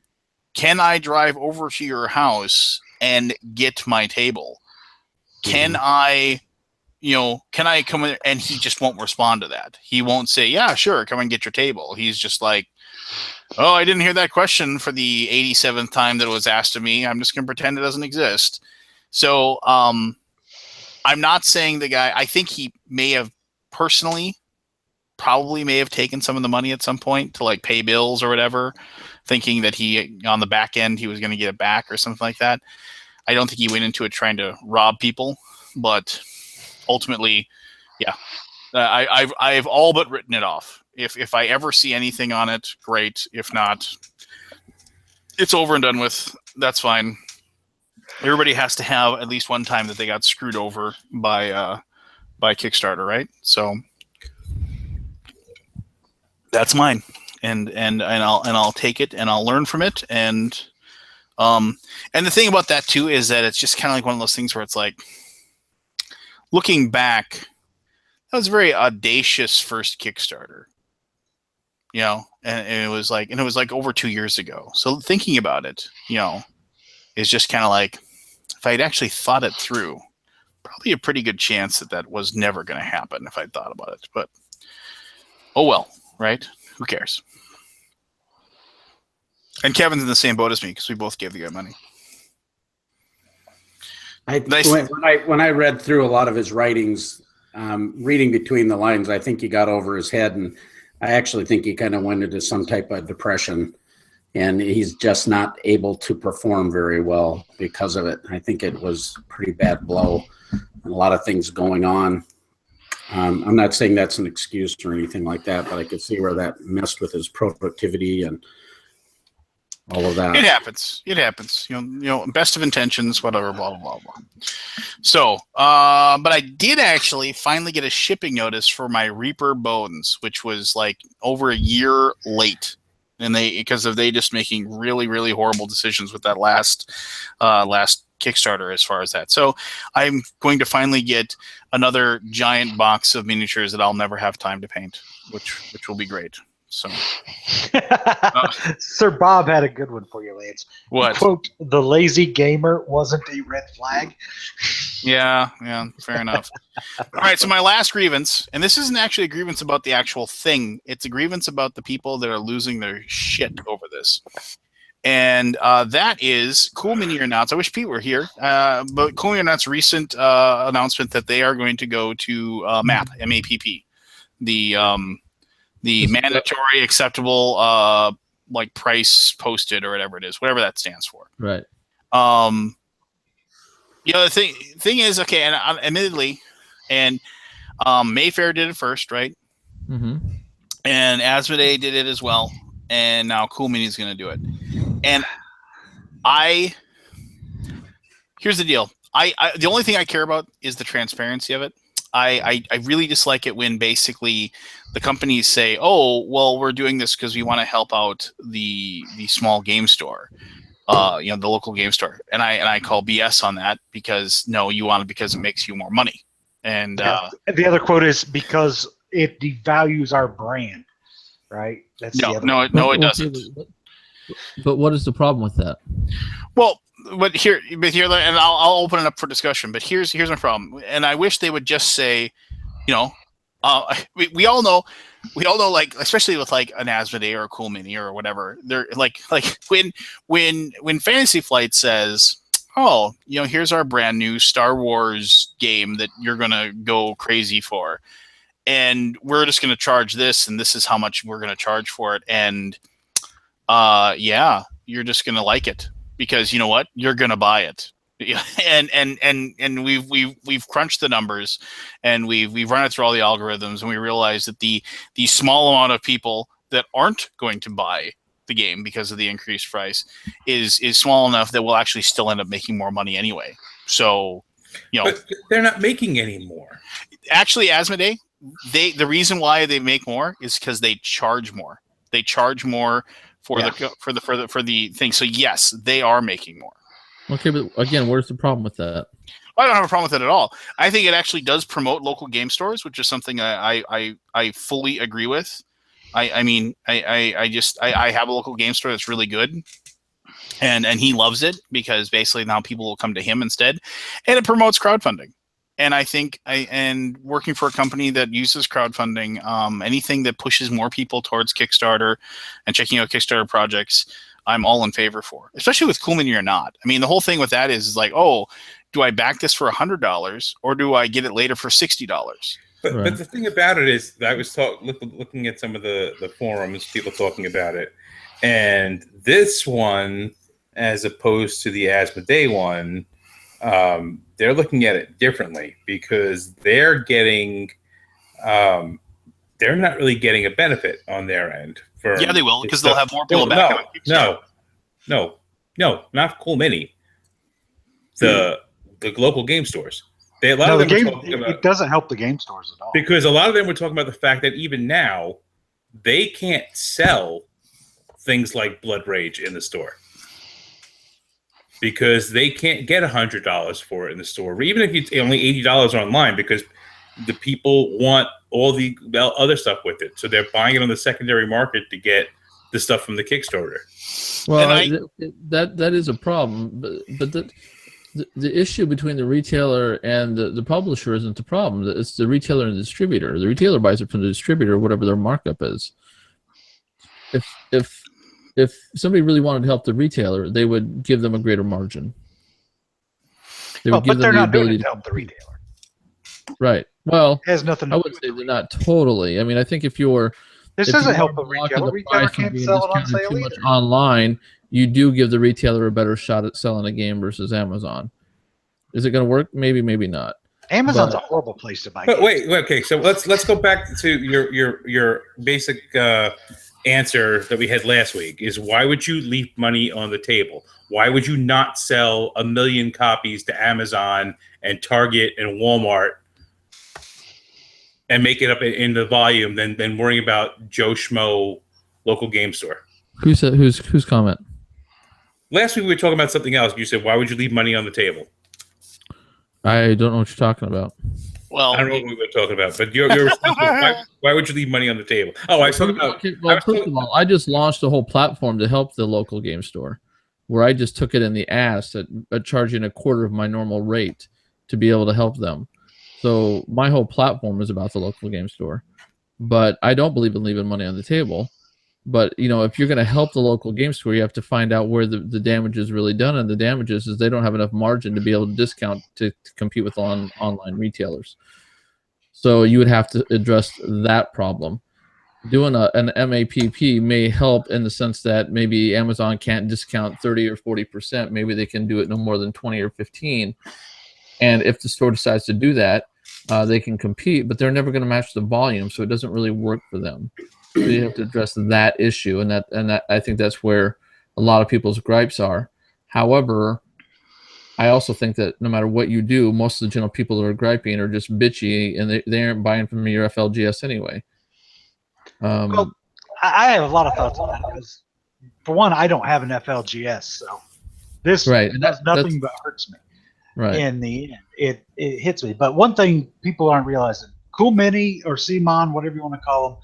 can I drive over to your house and get my table? Can I come in? And he just won't respond to that. He won't say, yeah, sure, come and get your table. He's just like, oh, I didn't hear that question for the 87th time that it was asked of me. I'm just going to pretend it doesn't exist. So I'm not saying the guy, I think he may have probably may have taken some of the money at some point to like pay bills or whatever, thinking that he, on the back end, he was going to get it back or something like that. I don't think he went into it trying to rob people, but ultimately, yeah, I've all but written it off. If I ever see anything on it, great. If not, it's over and done with. That's fine. Everybody has to have at least one time that they got screwed over by Kickstarter, right? So that's mine, and I'll take it and I'll learn from it. And the thing about that too is that it's just kind of like one of those things where it's like, looking back, that was a very audacious first Kickstarter. And it was like over 2 years ago. So thinking about it, is just kind of like, if I'd actually thought it through, probably a pretty good chance that was never going to happen if I'd thought about it. But oh well, right? Who cares? And Kevin's in the same boat as me because we both gave the guy money. When I read through a lot of his writings, reading between the lines, I think he got over his head, and I actually think he kind of went into some type of depression, and he's just not able to perform very well because of it. I think it was a pretty bad blow, and a lot of things going on. I'm not saying that's an excuse or anything like that, but I could see where that messed with his productivity and all of that. It happens. Best of intentions, whatever, blah, blah, blah, blah. So, but I did actually finally get a shipping notice for my Reaper Bones, which was like over a year late. And because they just making really, really horrible decisions with that last Kickstarter as far as that. So I'm going to finally get another giant box of miniatures that I'll never have time to paint, which will be great. So, Sir Bob had a good one for you, Lance. What? Quote, "The lazy gamer wasn't a red flag." Yeah, fair enough. All right, so my last grievance, and this isn't actually a grievance about the actual thing. It's a grievance about the people that are losing their shit over this. And that is Cool Mini or Not's. I wish Pete were here. But Cool Mini or Not's recent announcement that they are going to go to MAP, M-A-P-P, the mandatory acceptable like price posted or whatever it is, whatever that stands for. Right. The thing is, okay, and admittedly, and Mayfair did it first, right? Mm-hmm. And Asmodee did it as well, and now Cool Mini is going to do it. And here's the deal. The only thing I care about is the transparency of it. I really dislike it when basically the companies say, "Oh, well, we're doing this because we want to help out the small game store, the local game store," and I call BS on that because no, you want it because it makes you more money. And the other quote is because it devalues our brand, right? That's no, it doesn't. But what is the problem with that? Well, but here, and I'll open it up for discussion. But here's my problem, and I wish they would just say, we all know, like, especially with like an Asmodee or a Cool Mini or whatever, they're like when Fantasy Flight says, "Oh, here's our brand new Star Wars game that you're gonna go crazy for, and we're just gonna charge this, and this is how much we're gonna charge for it," and you're just gonna like it. Because you know what, you're gonna buy it, and we've crunched the numbers, and we've run it through all the algorithms, and we realize that the small amount of people that aren't going to buy the game because of the increased price is small enough that we'll actually still end up making more money anyway. So, but they're not making any more. Actually, Asmodee, the reason why they make more is because they charge more. They charge more for the thing. So yes, they are making more. Okay, but again, where's the problem with that? I don't have a problem with it at all. I think it actually does promote local game stores, which is something I fully agree with. I have a local game store that's really good, and he loves it because basically now people will come to him instead, and it promotes crowdfunding. And I think and working for a company that uses crowdfunding, anything that pushes more people towards Kickstarter and checking out Kickstarter projects, I'm all in favor for, especially with Cool Mini or Not. I mean, the whole thing with that is like, oh, do I back this for $100 or do I get it later for $60? But the thing about it is, I was looking at some of the forums, people talking about it, and this one, as opposed to the Asmodee one, they're looking at it differently because they're getting, they're not really getting a benefit on their end. Yeah, they will because they'll have more people back on Kickstarter. No, not Cool Mini. The local game stores. It doesn't help the game stores at all. Because a lot of them were talking about the fact that even now, they can't sell things like Blood Rage in the store. Because they can't get $100 for it in the store. Even if it's only $80 online, because the people want all the other stuff with it. So they're buying it on the secondary market to get the stuff from the Kickstarter. Well, that is a problem. But the issue between the retailer and the publisher isn't the problem. It's the retailer and the distributor. The retailer buys it from the distributor, whatever their markup is. If somebody really wanted to help the retailer, they would give them a greater margin. But they're not doing it to help the retailer. Right. Well, it has nothing. I would say they're not totally. I mean, I think if this doesn't help the retailer. Retailer can't sell it on sale too much online, you do give the retailer a better shot at selling a game versus Amazon. Is it going to work? Maybe, maybe not. Amazon's a horrible place to buy. But wait, okay. So let's go back to your basic answer that we had last week. Is why would you leave money on the table? Why would you not sell 1 million copies to Amazon and Target and Walmart and make it up in the volume than worrying about Joe Schmo local game store? Who's comment? Last week we were talking about something else. You said, why would you leave money on the table? I don't know what you're talking about. Well, I don't know what we were talking about, but you're why would you leave money on the table? Oh, I was talking about. Okay, well, first of all, I just launched a whole platform to help the local game store, where I just took it in the ass at charging a quarter of my normal rate to be able to help them. So my whole platform is about the local game store, but I don't believe in leaving money on the table. But if you're going to help the local game store, you have to find out where the damage is really done, and the damage is they don't have enough margin to be able to discount to compete with online retailers. So you would have to address that problem. Doing an MAPP may help in the sense that maybe Amazon can't discount 30 or 40%. Maybe they can do it no more than 20 or 15. And if the store decides to do that, they can compete, but they're never going to match the volume, so it doesn't really work for them. So you have to address that issue, and that I think that's where a lot of people's gripes are. However, I also think that no matter what you do, most of the general people that are griping are just bitchy, and they aren't buying from your FLGS anyway. Well, I have a lot of thoughts on that because, for one, I don't have an FLGS, so this does nothing but hurts me. Right. In the end, it hits me. But one thing people aren't realizing: Cool Mini or CMON, whatever you want to call them,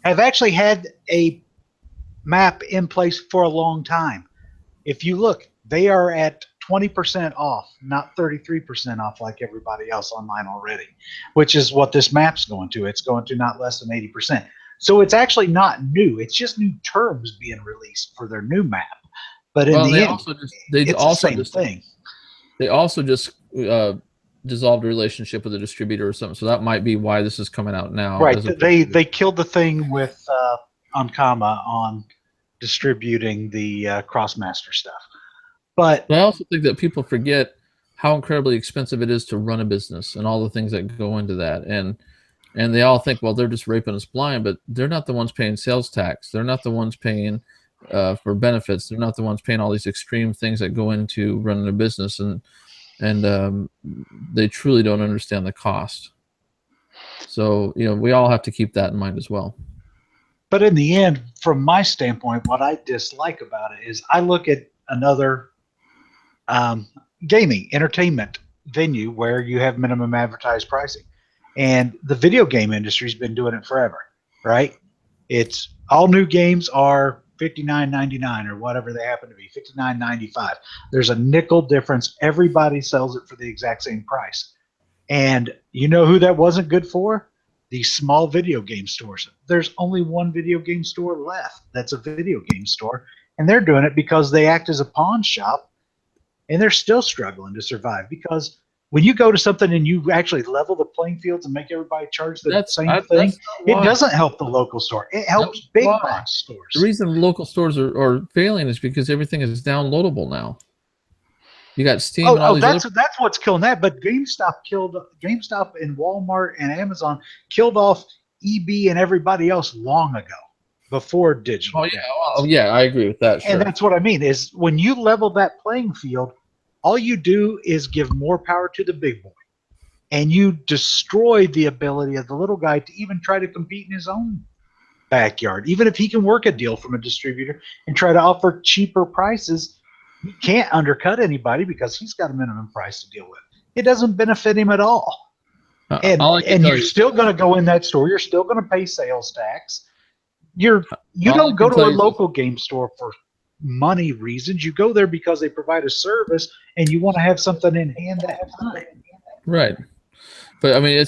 have actually had a map in place for a long time. If you look, they are at 20% off, not 33% off like everybody else online already, which is what this map's going to. It's going to not less than 80%. So it's actually not new. It's just new terms being released for their new map. But in the end, it's the same thing. They also just dissolved a relationship with a distributor or something, so that might be why this is coming out now. Right. They killed the thing with Ankama on distributing the Crossmaster stuff. But I also think that people forget how incredibly expensive it is to run a business and all the things that go into that. And they all think, well, they're just raping us blind, but they're not the ones paying sales tax. They're not the ones paying for benefits. They're not the ones paying all these extreme things that go into running a business, and they truly don't understand the cost. So we all have to keep that in mind as well. But in the end, from my standpoint, what I dislike about it is I look at another gaming entertainment venue where you have minimum advertised pricing, and the video game industry's been doing it forever, right? It's all new games are $59.99 or whatever they happen to be, $59.95. There's a nickel difference. Everybody sells it for the exact same price. And you know who that wasn't good for? These small video game stores. There's only one video game store left that's a video game store, and they're doing it because they act as a pawn shop, and they're still struggling to survive because when you go to something and you actually level the playing fields and make everybody charge the same thing, it doesn't help the local store. It helps big box stores. The reason local stores are failing is because everything is downloadable now. You got Steam and all these that's what's killing that. But GameStop and Walmart and Amazon killed off EB and everybody else long ago, before digital. Yeah, I agree with that. Sure. And that's what I mean is when you level that playing field, all you do is give more power to the big boy, and you destroy the ability of the little guy to even try to compete in his own backyard. Even if he can work a deal from a distributor and try to offer cheaper prices, he can't undercut anybody because he's got a minimum price to deal with. It doesn't benefit him at all. And you're still going to go in that store. You're still going to pay sales tax. You don't go to a local game store for money reasons. You go there because they provide a service and you want to have something in hand that time. Right. But I mean,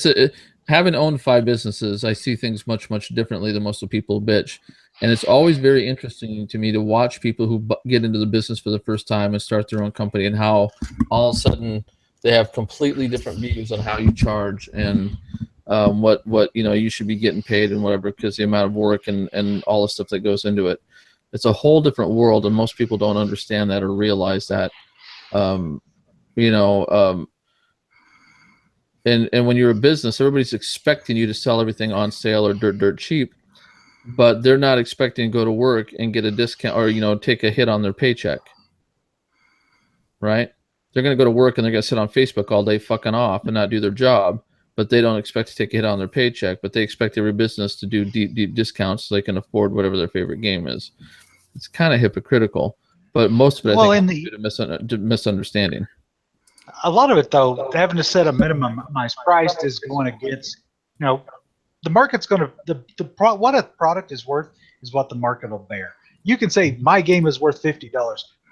having owned 5 businesses, I see things much, much differently than most of the people bitch. And it's always very interesting to me to watch people who get into the business for the first time and start their own company, and how all of a sudden they have completely different views on how you charge and what you should be getting paid and whatever, because the amount of work and all the stuff that goes into it. It's a whole different world, and most people don't understand that or realize that. And when you're a business, everybody's expecting you to sell everything on sale or dirt cheap, but they're not expecting to go to work and get a discount or take a hit on their paycheck. Right? They're going to go to work and they're going to sit on Facebook all day fucking off and not do their job, but they don't expect to take a hit on their paycheck, but they expect every business to do deep discounts so they can afford whatever their favorite game is. It's kind of hypocritical, but most of it I think is due to misunderstanding. A lot of it, though, having to set a minimum price is going against, the market's going to, what a product is worth is what the market will bear. You can say, my game is worth $50.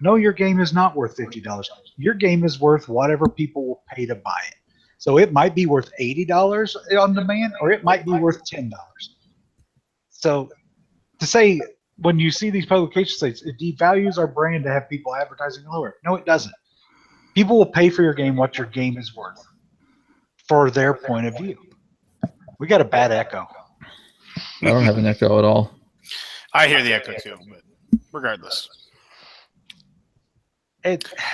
No, your game is not worth $50. Your game is worth whatever people will pay to buy it. So it might be worth $80 on demand, or it might be worth $10. So to say, when you see these publications say it devalues our brand to have people advertising lower. No, it doesn't. People will pay for your game what your game is worth for their point of view. We got a bad echo. I don't have an echo at all. I hear the echo too, but regardless.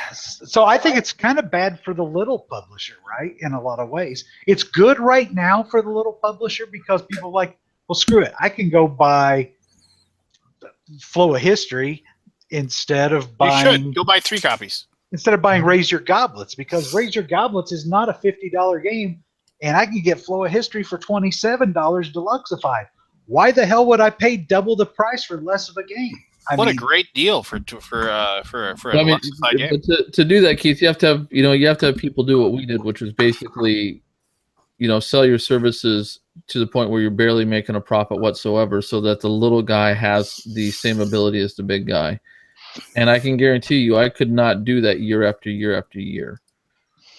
So I think it's kind of bad for the little publisher, right? In a lot of ways. It's good right now for the little publisher because people are like, well, screw it. I can go buy Flow of History instead of buying. You should. Go buy 3 copies. Instead of buying Raise Your Goblets, because Raise Your Goblets is not a $50 game, and I can get Flow of History for $27 deluxeified. Why the hell would I pay double the price for less of a game? A great deal for a deluxeified game. But to do that, Keith, you have to have people do what we did, which was basically, sell your services to the point where you're barely making a profit whatsoever, so that the little guy has the same ability as the big guy. And I can guarantee you, I could not do that year after year after year.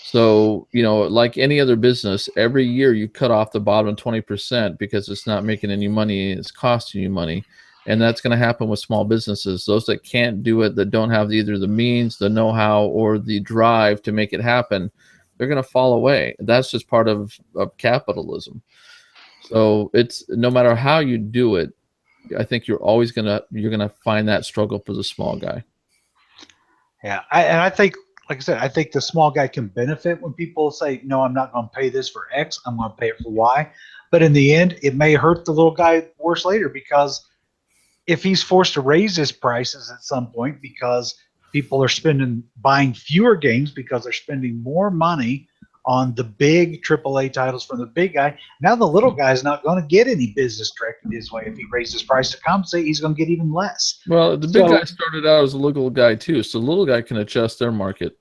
So, like any other business, every year you cut off the bottom 20% because it's not making any money and it's costing you money. And that's going to happen with small businesses. Those that can't do it, that don't have either the means, the know-how, or the drive to make it happen, they're going to fall away. That's just part of capitalism. So it's no matter how you do it, I think you're gonna find that struggle for the small guy. Yeah, I think, like I said, I think the small guy can benefit when people say, no, I'm not going to pay this for X, I'm going to pay it for Y. But in the end, it may hurt the little guy worse later, because if he's forced to raise his prices at some point because people are buying fewer games because they're spending more money on the big AAA titles from the big guy. Now the little guy is not going to get any business directed his way. If he raises price to compensate, he's going to get even less. Well, the big guy started out as a little guy too, so the little guy can adjust their market.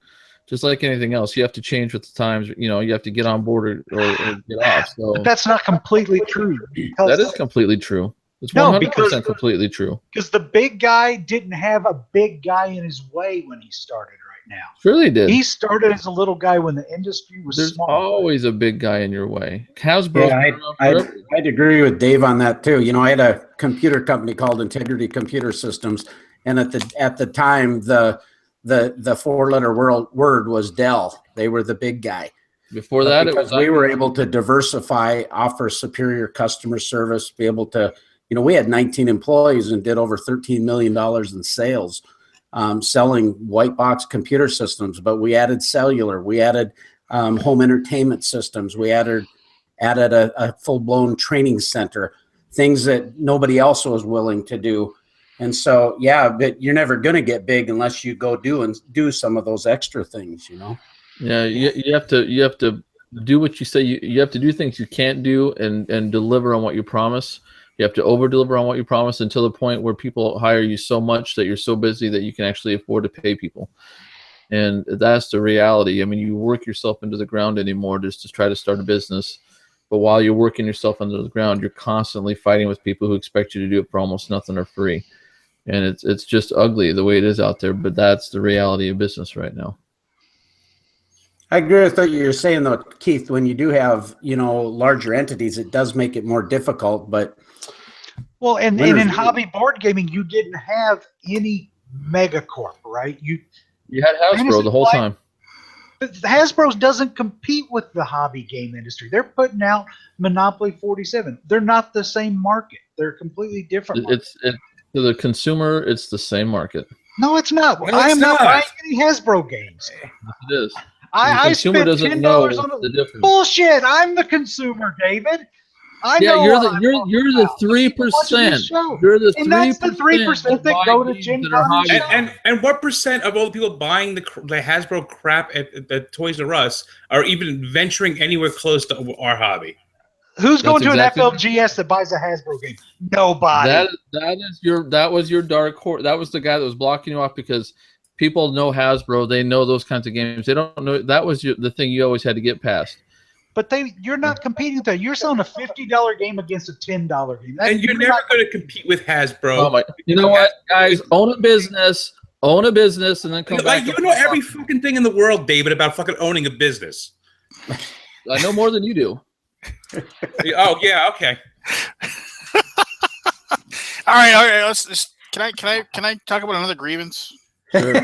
Just like anything else, you have to change with the times. You have to get on board or get off. So but that's not completely true. That is completely true. It's 100% completely true. Because the big guy didn't have a big guy in his way when he started. Now, sure they did. He started as a little guy when the industry was There's small. always a big guy in your way. Hasbro. Yeah, I'd agree with Dave on that too. I had a computer company called Integrity Computer Systems, and at the time the 4-letter word was Dell. They were the big guy. Before that, we were able to diversify, offer superior customer service, be able to. We had 19 employees and did over $13 million in sales. selling white box computer systems, but we added cellular, we added home entertainment systems, we added a full-blown training center, things that nobody else was willing to do. And so, yeah, but you're never going to get big unless you go do some of those extra things, you know? Yeah, you have to do what you say. You have to do things you can't do and deliver on what you promise. You have to over deliver on what you promise until the point where people hire you so much that you're so busy that you can actually afford to pay people. And that's the reality. I mean, you work yourself into the ground anymore just to try to start a business. But while you're working yourself under the ground, you're constantly fighting with people who expect you to do it for almost nothing or free. And it's just ugly the way it is out there. But that's the reality of business right now. I agree with what you're saying, though, Keith. When you do have, larger entities, it does make it more difficult. But and in hobby board gaming, you didn't have any megacorp, right? You had Hasbro the whole time. But Hasbro doesn't compete with the hobby game industry. They're putting out Monopoly 47. They're not the same market. They're completely different. It's to the consumer, it's the same market. No, it's not. No, I am not not buying any Hasbro games. Yes, it is. I spent doesn't $10 know on the difference. Bullshit. I'm the consumer, David. You're the 3%. You're the 3%. And that's the 3% that go to Gen Con. And what percent of all the people buying the Hasbro crap at the Toys R Us are even venturing anywhere close to our hobby? Who's going to an FLGS that buys a Hasbro game? Nobody. That was your dark horse. That was the guy that was blocking you off because people know Hasbro. They know those kinds of games. They don't know. That was the thing you always had to get past. But you're not competing with that. You're selling a $50 game against a $10 game. And you're never going to compete with Hasbro. You know what, guys? Own a business, and then come back. You know every fucking thing in the world, David, about fucking owning a business. I know more than you do. Oh yeah, okay. All right. Let's just. Can I talk about another grievance? Sure.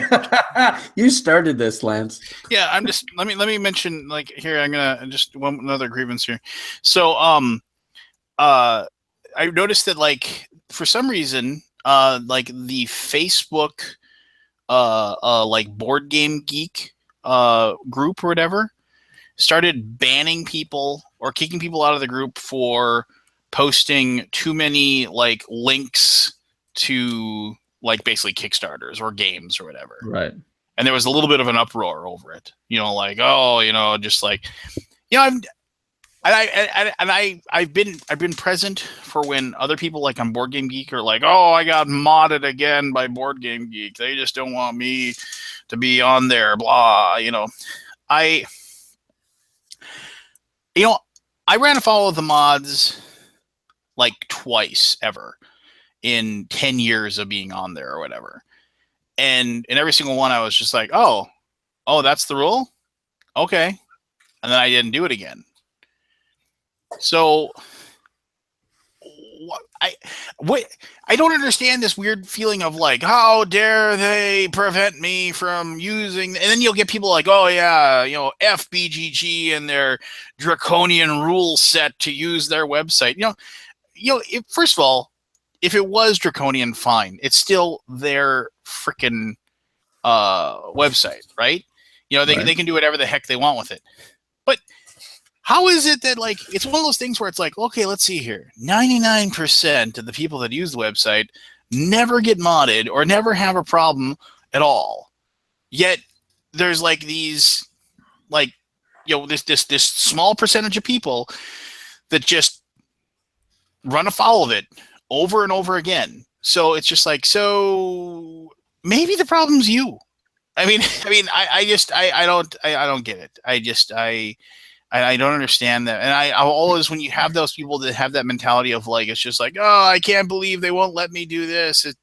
You started this, Lance. Yeah, I'm just. Let me mention here. I'm gonna just another grievance here. So I noticed that for some reason the Facebook board game geek group or whatever started banning people or kicking people out of the group for posting too many links to basically Kickstarters or games or whatever. Right. And there was a little bit of an uproar over it. I've been present for when other people on Board Game Geek are I got modded again by Board Game Geek. They just don't want me to be on there, blah, I ran afoul of the mods twice ever in 10 years of being on there or whatever. And in every single one, I was just oh, that's the rule? Okay. And then I didn't do it again. So I don't understand this weird feeling of how dare they prevent me from using, and then you'll get people oh yeah, FBGG and their draconian rule set to use their website. First of all, if it was draconian, fine. It's still their freaking website, right? They can do whatever the heck they want with it. But how is it that it's one of those things where it's okay, let's see here. 99% of the people that use the website never get modded or never have a problem at all. Yet there's these this small percentage of people that just run afoul of it over and over again. So it's just so maybe the problem's you. I don't get it. I don't understand that. And I always, when you have those people that have that mentality of it's just oh, I can't believe they won't let me do this. Then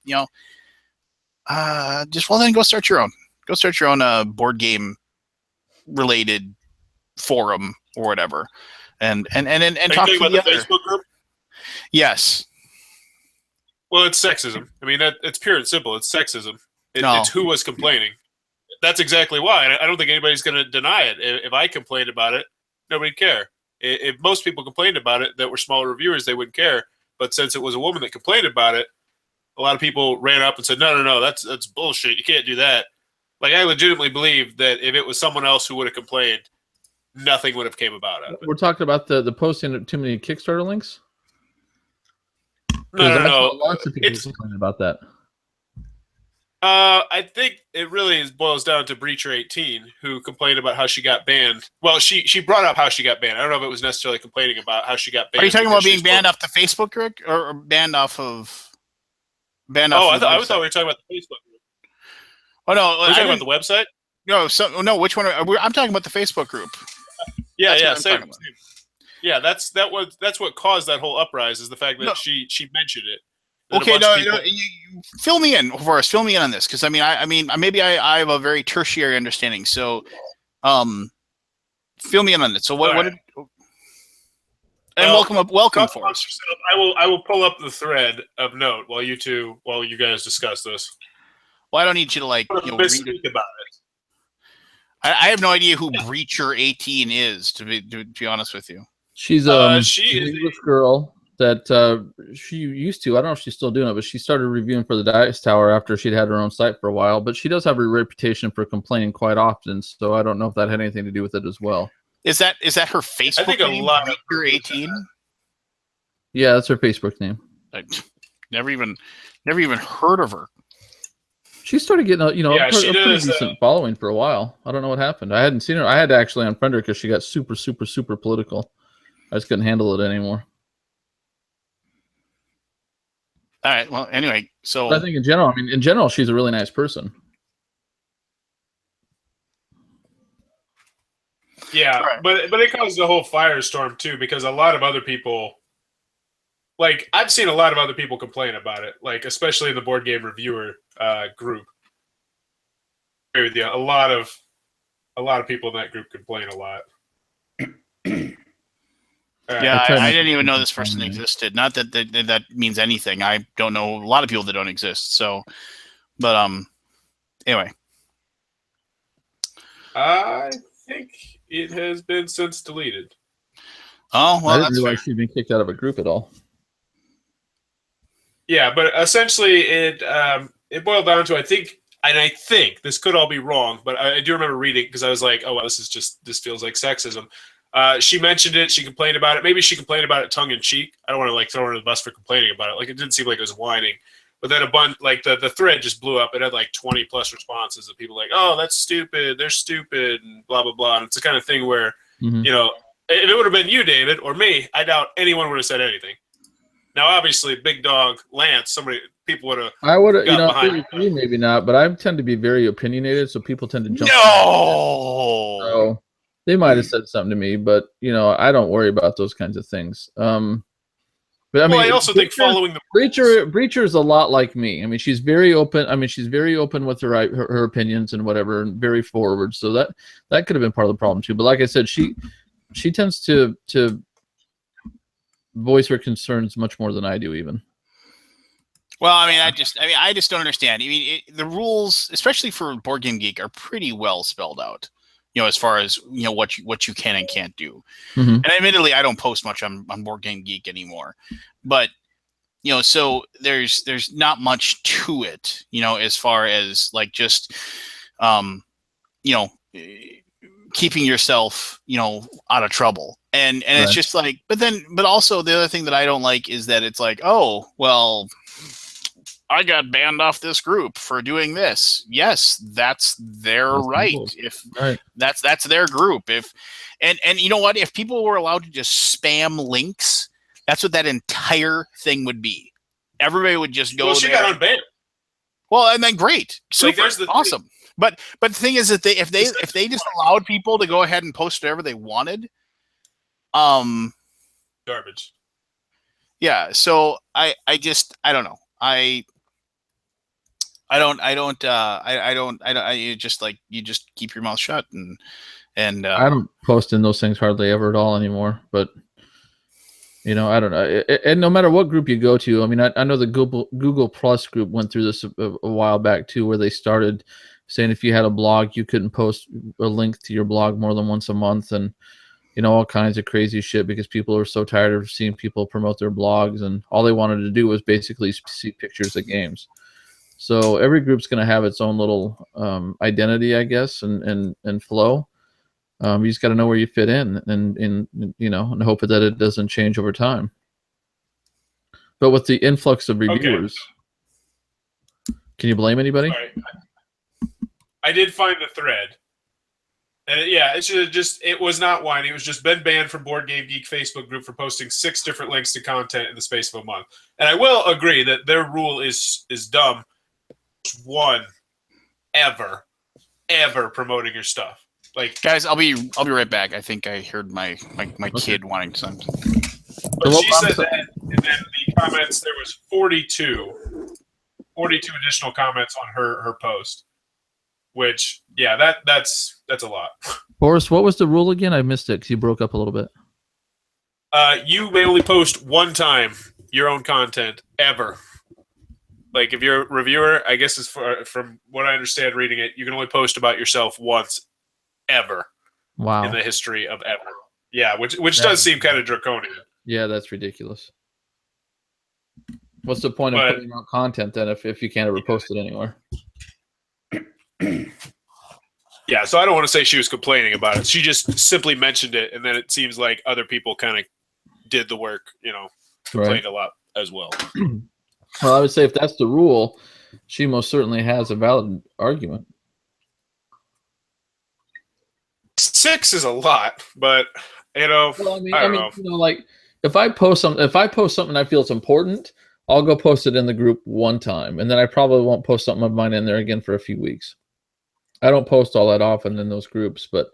go start your own. Go start your own board game related forum or whatever. And talk to about the Facebook group. Yes. Well, it's sexism. It's pure and simple. It's sexism. It's who was complaining. That's exactly why. I don't think anybody's going to deny it. If I complained about it, nobody'd care. If most people complained about it that were smaller reviewers, they wouldn't care. But since it was a woman that complained about it, a lot of people ran up and said, no, that's bullshit. You can't do that. Like, I legitimately believe that if it was someone else who would have complained, nothing would have came about it. We're talking about the posting of too many Kickstarter links? No. Lots of people complaining about that. I think it really boils down to Breacher18, who complained about how she got banned. Well, she brought up how she got banned. I don't know if it was necessarily complaining about how she got banned. Are you talking about being banned off the Facebook, Rick, or banned off of? I thought we were talking about the Facebook group. Oh no, we're talking about the website. No, which one? I'm talking about the Facebook group. Same. Yeah, that's what caused that whole uprise is the fact that she mentioned it. Okay, you fill me in for us. Fill me in on this, because I mean, maybe I have a very tertiary understanding. So, fill me in on it. So what? Right. Welcome for us. I will pull up the thread of note while you guys discuss this. Well, I don't need you to read it. About it. I have no idea who Breacher18 is, to be honest with you. She's she is this girl that she used to. I don't know if she's still doing it, but she started reviewing for the Dice Tower after she'd had her own site for a while. But she does have a reputation for complaining quite often, so I don't know if that had anything to do with it as well. Is that her Facebook? I think name? A lot of Breacher18. Yeah, that's her Facebook name. I never even heard of her. She started getting a pretty decent following for a while. I don't know what happened. I hadn't seen her. I had to actually unfriend her because she got super, super, super political. I just couldn't handle it anymore. All right. Well, anyway, so but I think in general, she's a really nice person. Yeah, right. but it caused a whole firestorm too, because a lot of other people, like I've seen a lot of other people complain about it, like especially in the board game reviewer group. I agree with you. A lot of people in that group complain a lot. Yeah, I didn't even know this person existed. Not that means anything. I don't know a lot of people that don't exist. So, but anyway, I think it has been since deleted. Oh well, I didn't realize she'd been kicked out of a group at all. Yeah, but essentially it boiled down to I think this could all be wrong, but I do remember reading because I was like, oh well, this feels like sexism. She mentioned it. She complained about it. Maybe she complained about it tongue in cheek. I don't want to throw her under the bus for complaining about it. Like it didn't seem like it was whining. But then the thread just blew up. It had like 20 plus responses of people like, oh, that's stupid. They're stupid and blah, blah, blah. And it's the kind of thing where, if it would have been you, David, or me, I doubt anyone would have said anything. Now, obviously, Big Dog, Lance, people would have. I would have, maybe not, but I tend to be very opinionated, so people tend to jump. No! So they might have said something to me, but, I don't worry about those kinds of things. But I also think following the Breacher is a lot like me. I mean, she's very open. She's very open with her opinions and whatever, and very forward. So that could have been part of the problem too. But like I said, she tends to voice her concerns much more than I do, even. Well, I just don't understand. The rules, especially for Board Game Geek, are pretty well spelled out. As far as what you can and can't do. Mm-hmm. And admittedly, I don't post much on Board Game Geek anymore, but so there's not much to it, as far as like just keeping yourself out of trouble, and right. It's just like, but also the other thing that I don't like is that it's like, oh well, I got banned off this group for doing this. Yes, that's their right. If that's their group. And you know what? If people were allowed to just spam links, that's what that entire thing would be. Everybody would just go. Well, she got unbanned. Well, and then great, super, awesome. But the thing is that if they just allowed people to go ahead and post whatever they wanted, garbage. Yeah. So I don't know. You just keep your mouth shut and I don't post in those things hardly ever at all anymore, but I don't know. And no matter what group you go to, I know the Google Plus group went through this a while back too, where they started saying if you had a blog, you couldn't post a link to your blog more than once a month. And all kinds of crazy shit because people are so tired of seeing people promote their blogs, and all they wanted to do was basically see pictures of games. So every group's going to have its own little identity, I guess, and flow. You just got to know where you fit in, and hope that it doesn't change over time. But with the influx of reviewers, can you blame anybody? Sorry. I did find the thread. And it was not whiny. It was just been banned from Board Game Geek Facebook group for posting 6 different links to content in the space of a month. And I will agree that their rule is dumb. One ever promoting your stuff. Like, guys, I'll be right back. I think I heard my kid wanting something. But she said that, and then the comments, there was 42 additional comments on her post. Which, yeah, that's a lot. Boris, what was the rule again? I missed it because you broke up a little bit. You may only post one time your own content ever. Like, if you're a reviewer, I guess from what I understand reading it, you can only post about yourself once ever. Wow. In the history of ever. Yeah, which does seem kind of draconian. Yeah, that's ridiculous. What's the point of putting out content then if you can't ever post it anywhere? Yeah, so I don't want to say she was complaining about it. She just simply mentioned it, and then it seems like other people kind of did the work, complained a lot as well. Well, I would say if that's the rule, she most certainly has a valid argument. 6 is a lot, but Well, I mean, like if I post something I feel it's important, I'll go post it in the group one time, and then I probably won't post something of mine in there again for a few weeks. I don't post all that often in those groups, but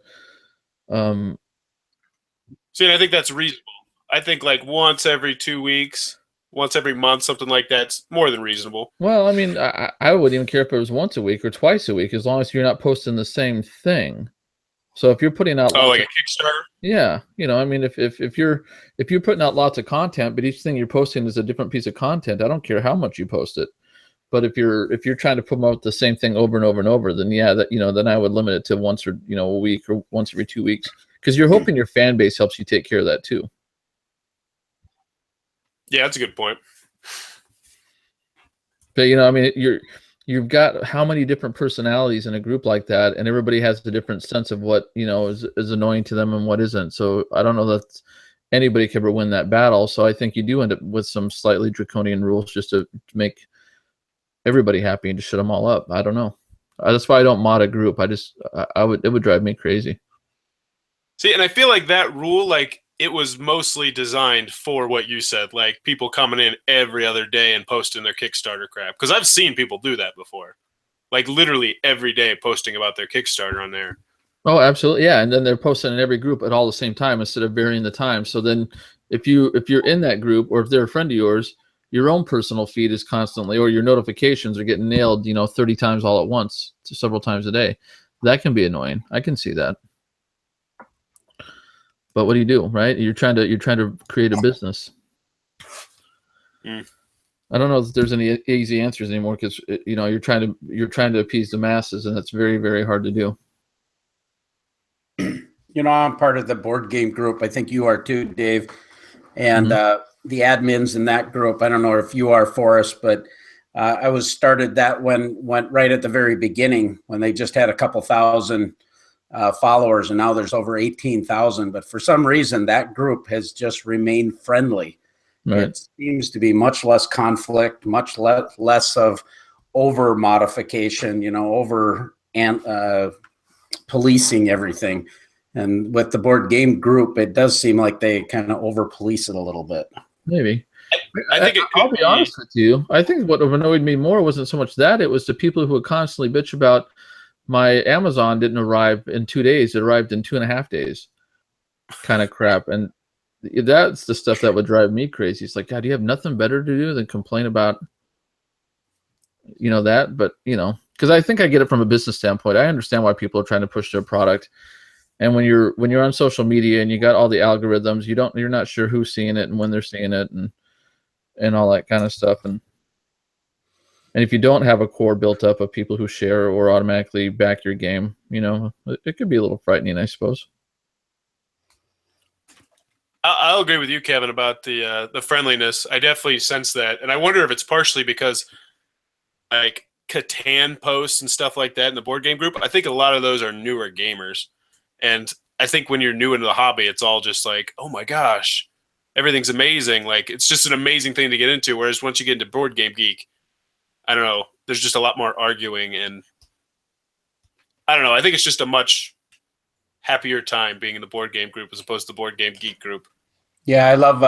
see, I think that's reasonable. I think like once every 2 weeks, once every month, something like that's more than reasonable. Well, I mean, I wouldn't even care if it was once a week or twice a week, as long as you're not posting the same thing. So if you're putting out like a Kickstarter, yeah, I mean, if you're putting out lots of content, but each thing you're posting is a different piece of content, I don't care how much you post it. But if you're trying to promote the same thing over and over and over, then then I would limit it to once or a week or once every 2 weeks, because you're hoping your fan base helps you take care of that too. Yeah, that's a good point. But I mean, you've got how many different personalities in a group like that, and everybody has a different sense of what is annoying to them and what isn't. So I don't know that anybody can ever win that battle. So I think you do end up with some slightly draconian rules just to make everybody happy and just shut them all up. I don't know. That's why I don't mod a group. It would drive me crazy. See, and I feel like that rule, like, it was mostly designed for what you said, like people coming in every other day and posting their Kickstarter crap. Because I've seen people do that before, like literally every day posting about their Kickstarter on there. Oh, absolutely, yeah. And then they're posting in every group at all the same time instead of varying the time. So then, if you're in that group, or if they're a friend of yours, your own personal feed is constantly, or your notifications are getting nailed, 30 times all at once, several times a day. That can be annoying. I can see that. But what do you do, right? You're trying to create a business. I don't know if there's any easy answers anymore, because you're trying to appease the masses, and that's very, very hard to do. I'm part of the board game group. I think you are too, Dave. And the admins in that group, I don't know if you are, Forrest, but I was started that went right at the very beginning when they just had a couple thousand followers, and now there's over 18,000. But for some reason, that group has just remained friendly. Right. It seems to be much less conflict, much less of over modification, over policing everything. And with the board game group, it does seem like they kind of over police it a little bit. Maybe. I think I'll be honest with you. I think what annoyed me more wasn't so much that, it was the people who would constantly bitch about my Amazon didn't arrive in 2 days. It arrived in 2.5 days, kind of crap. And that's the stuff that would drive me crazy. It's like, God, do you have nothing better to do than complain about, that? But, because I think I get it from a business standpoint. I understand why people are trying to push their product. And when you're on social media and you got all the algorithms, you're not sure who's seeing it and when they're seeing it and all that kind of stuff. And if you don't have a core built up of people who share or automatically back your game, it could be a little frightening, I suppose. I'll agree with you, Kevin, about the friendliness. I definitely sense that, and I wonder if it's partially because like Catan posts and stuff like that in the board game group. I think a lot of those are newer gamers, and I think when you're new into the hobby, it's all just like, oh my gosh, everything's amazing. Like it's just an amazing thing to get into. Whereas once you get into Board Game Geek, I don't know, there's just a lot more arguing, and I don't know. I think it's just a much happier time being in the board game group as opposed to the Board Game Geek group. Yeah, I love,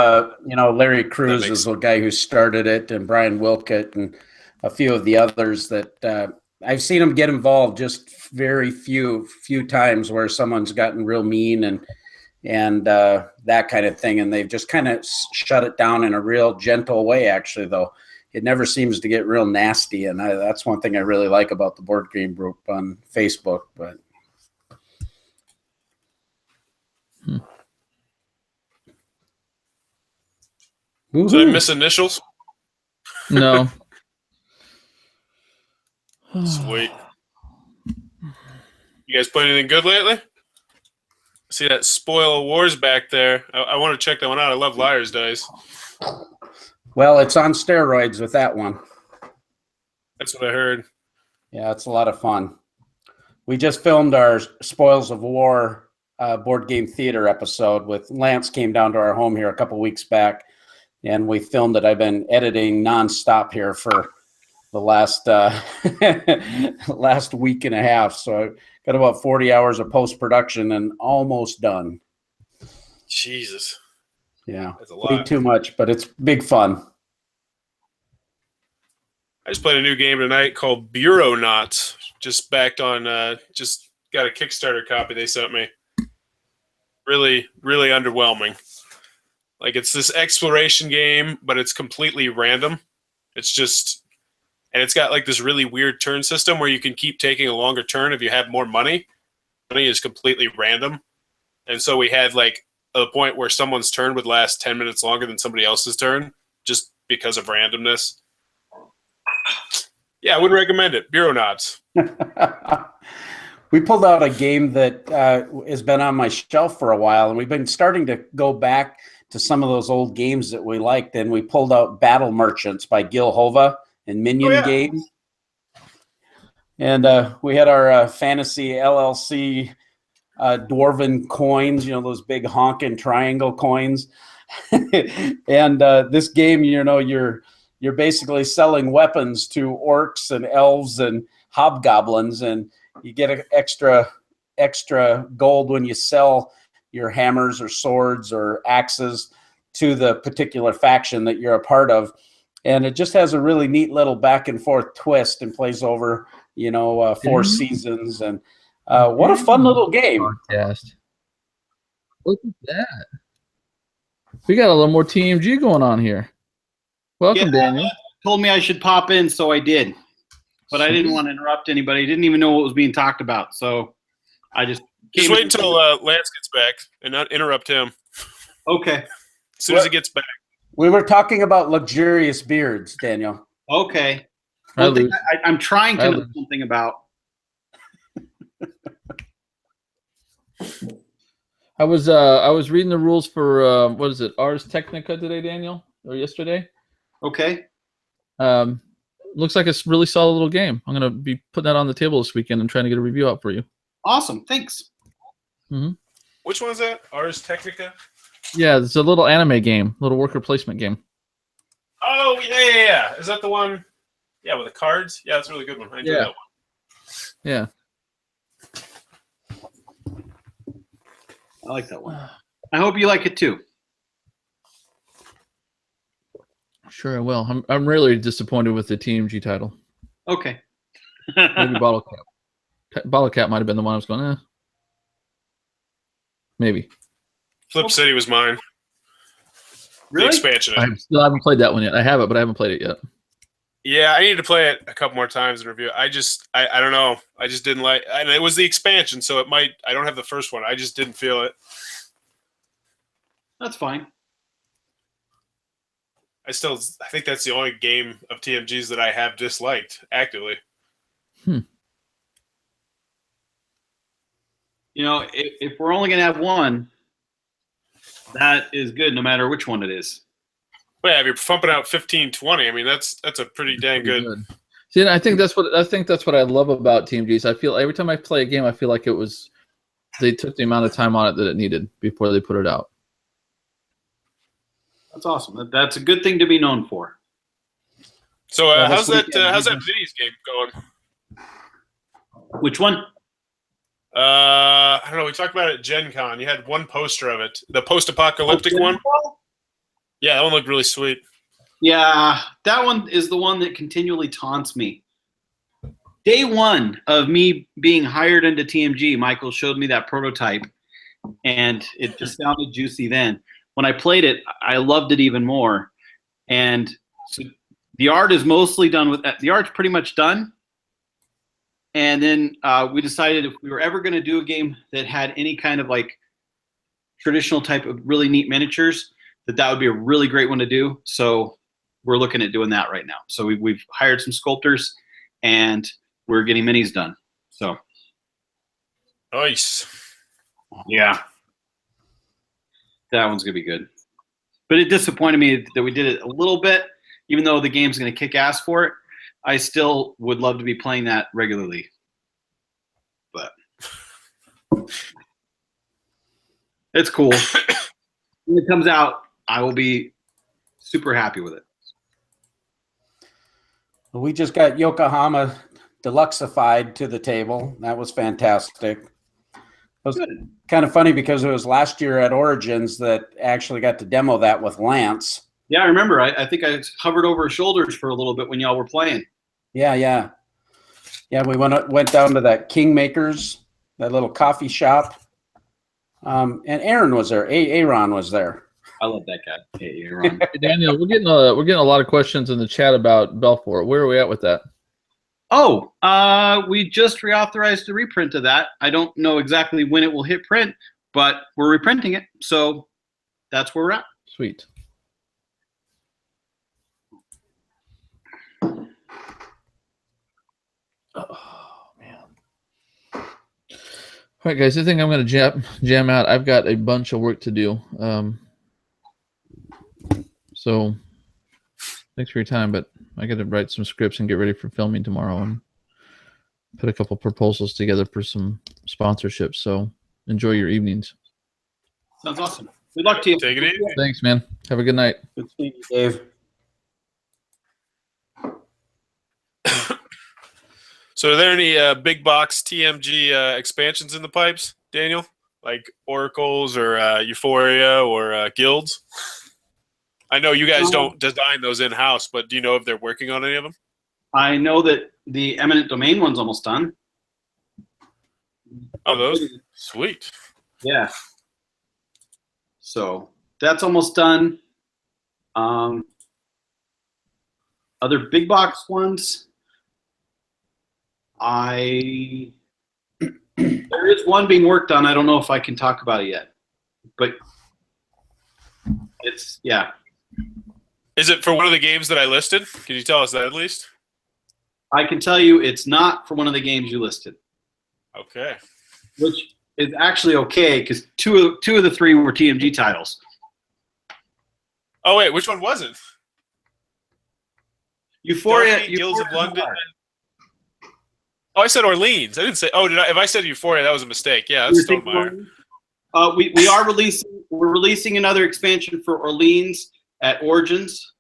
Larry Cruz is the guy who started it, and Brian Wilkett, and a few of the others that I've seen them get involved just very few times where someone's gotten real mean and that kind of thing. And they've just kind of shut it down in a real gentle way, actually, though. It never seems to get real nasty. And that's one thing I really like about the board game group on Facebook. But Did I miss initials? No. Sweet. You guys play anything good lately? See that Spoil of Wars back there. I want to check that one out. I love Liar's Dice. Well, it's on steroids with that one. That's what I heard. Yeah, it's a lot of fun. We just filmed our Spoils of War board game theater episode with Lance. Came down to our home here a couple weeks back, and we filmed it. I've been editing nonstop here for the last last week and a half. So I got about 40 hours of post-production and almost done. Jesus. Yeah. That's a lot. Way too much, but it's big fun. I just played a new game tonight called Bureau Knots. Just backed on, just got a Kickstarter copy they sent me. Really, really underwhelming. Like it's this exploration game, but it's completely random. It's just... And it's got like this really weird turn system where you can keep taking a longer turn if you have more money. Money is completely random. And so we had like a point where someone's turn would last 10 minutes longer than somebody else's turn just because of randomness. Yeah, I wouldn't recommend it. Bureau Knots. We pulled out a game that has been on my shelf for a while, and we've been starting to go back to some of those old games that we liked, and we pulled out Battle Merchants by Gil Hova and Minion Game. And we had our Fantasy LLC Dwarven coins, those big honking triangle coins. And this game, you're basically selling weapons to orcs and elves and hobgoblins, and you get extra gold when you sell your hammers or swords or axes to the particular faction that you're a part of. And it just has a really neat little back and forth twist and plays over, 4 seasons. And what a fun little game. Podcast. Look at that. We got a little more TMG going on here. Welcome, Daniel. Told me I should pop in, so I did. But I didn't want to interrupt anybody. I didn't even know what was being talked about. So I just wait until Lance gets back and not interrupt him. Okay. As soon as he gets back. We were talking about luxurious beards, Daniel. Okay. I'm trying to know something about. I was reading the rules for what is it, Ars Technica today, Daniel, or yesterday. Okay. Looks like it's a really solid little game. I'm gonna be putting that on the table this weekend and trying to get a review out for you. Awesome. Thanks. Mm-hmm. Which one is that? Ars Technica? Yeah, it's a little anime game, little worker placement game. Oh, yeah. Is that the one? Yeah, with the cards? Yeah, that's a really good one. I enjoyed that one. Yeah. I like that one. I hope you like it too. Sure, I will. I'm really disappointed with the TMG title. Okay. Maybe Bottle Cap. Bottle Cap might have been the one I was going, Maybe. Flip City was mine. Really? The expansion. I still haven't played that one yet. I have it, but I haven't played it yet. Yeah, I need to play it a couple more times and review it. I don't know. I just didn't like, and it was the expansion, so it might. I don't have the first one. I just didn't feel it. That's fine. I think that's the only game of TMG's that I have disliked actively. If we're only gonna have one, That is good, no matter which one it is. Well, yeah, if you're pumping out 15, 20, I mean that's a pretty dang good. See, and I think that's what I love about TMGs. I feel every time I play a game, I feel like they took the amount of time on it that it needed before they put it out. That's awesome. That's a good thing to be known for. So how's that minis game going? Which one? I don't know. We talked about it at Gen Con. You had one poster of it, the post-apocalyptic one. Yeah, that one looked really sweet. Yeah, that one is the one that continually taunts me. Day one of me being hired into TMG, Michael showed me that prototype, and it just sounded juicy then. When I played it, I loved it even more. And so the art is mostly done with that. The art's pretty much done. And then we decided if we were ever going to do a game that had any kind of like traditional type of really neat miniatures, that would be a really great one to do. So we're looking at doing that right now. So we've hired some sculptors, and we're getting minis done. So nice. Yeah, that one's gonna be good. But it disappointed me that we did it a little bit, even though the game's gonna kick ass for it. I still would love to be playing that regularly. But it's cool. When it comes out, I will be super happy with it. We just got Yokohama Deluxeified to the table. That was fantastic. It was kind of funny because it was last year at Origins that actually got to demo that with Lance. Yeah, I remember. I think I hovered over his shoulders for a little bit when y'all were playing. Yeah. We went down to that Kingmakers, that little coffee shop, and Aaron was there. Aaron was there. I love that guy. Hey, Aaron. Daniel, we're getting a lot of questions in the chat about Belfort. Where are we at with that? Oh, we just reauthorized the reprint of that. I don't know exactly when it will hit print, but we're reprinting it, so that's where we're at. Sweet. Oh man! All right, guys. I think I'm going to jam out. I've got a bunch of work to do. So thanks for your time, but I got to write some scripts and get ready for filming tomorrow and put a couple proposals together for some sponsorships. So enjoy your evenings. Sounds awesome. Good luck to you. Take it easy. Thanks, man. Have a good night. Good seeing you, Dave. So are there any big box TMG expansions in the pipes, Daniel? Like Oracles or Euphoria or Guilds? I know you guys don't design those in-house, but do you know if they're working on any of them? I know that the Eminent Domain one's almost done. Oh, those? Sweet. Yeah. So that's almost done. Other big box ones, there is one being worked on. I don't know if I can talk about it yet, but it's, yeah. Is it for one of the games that I listed? Can you tell us that at least? I can tell you it's not for one of the games you listed. Okay. Which is actually okay, because two of the three were TMG titles. Oh, wait, which one was it? Euphoria. Guilds of London. Oh, I said Orleans. I didn't say. Oh, did I? If I said Euphoria, that was a mistake. Yeah, that's Stonemaier. We're releasing another expansion for Orleans at Origins.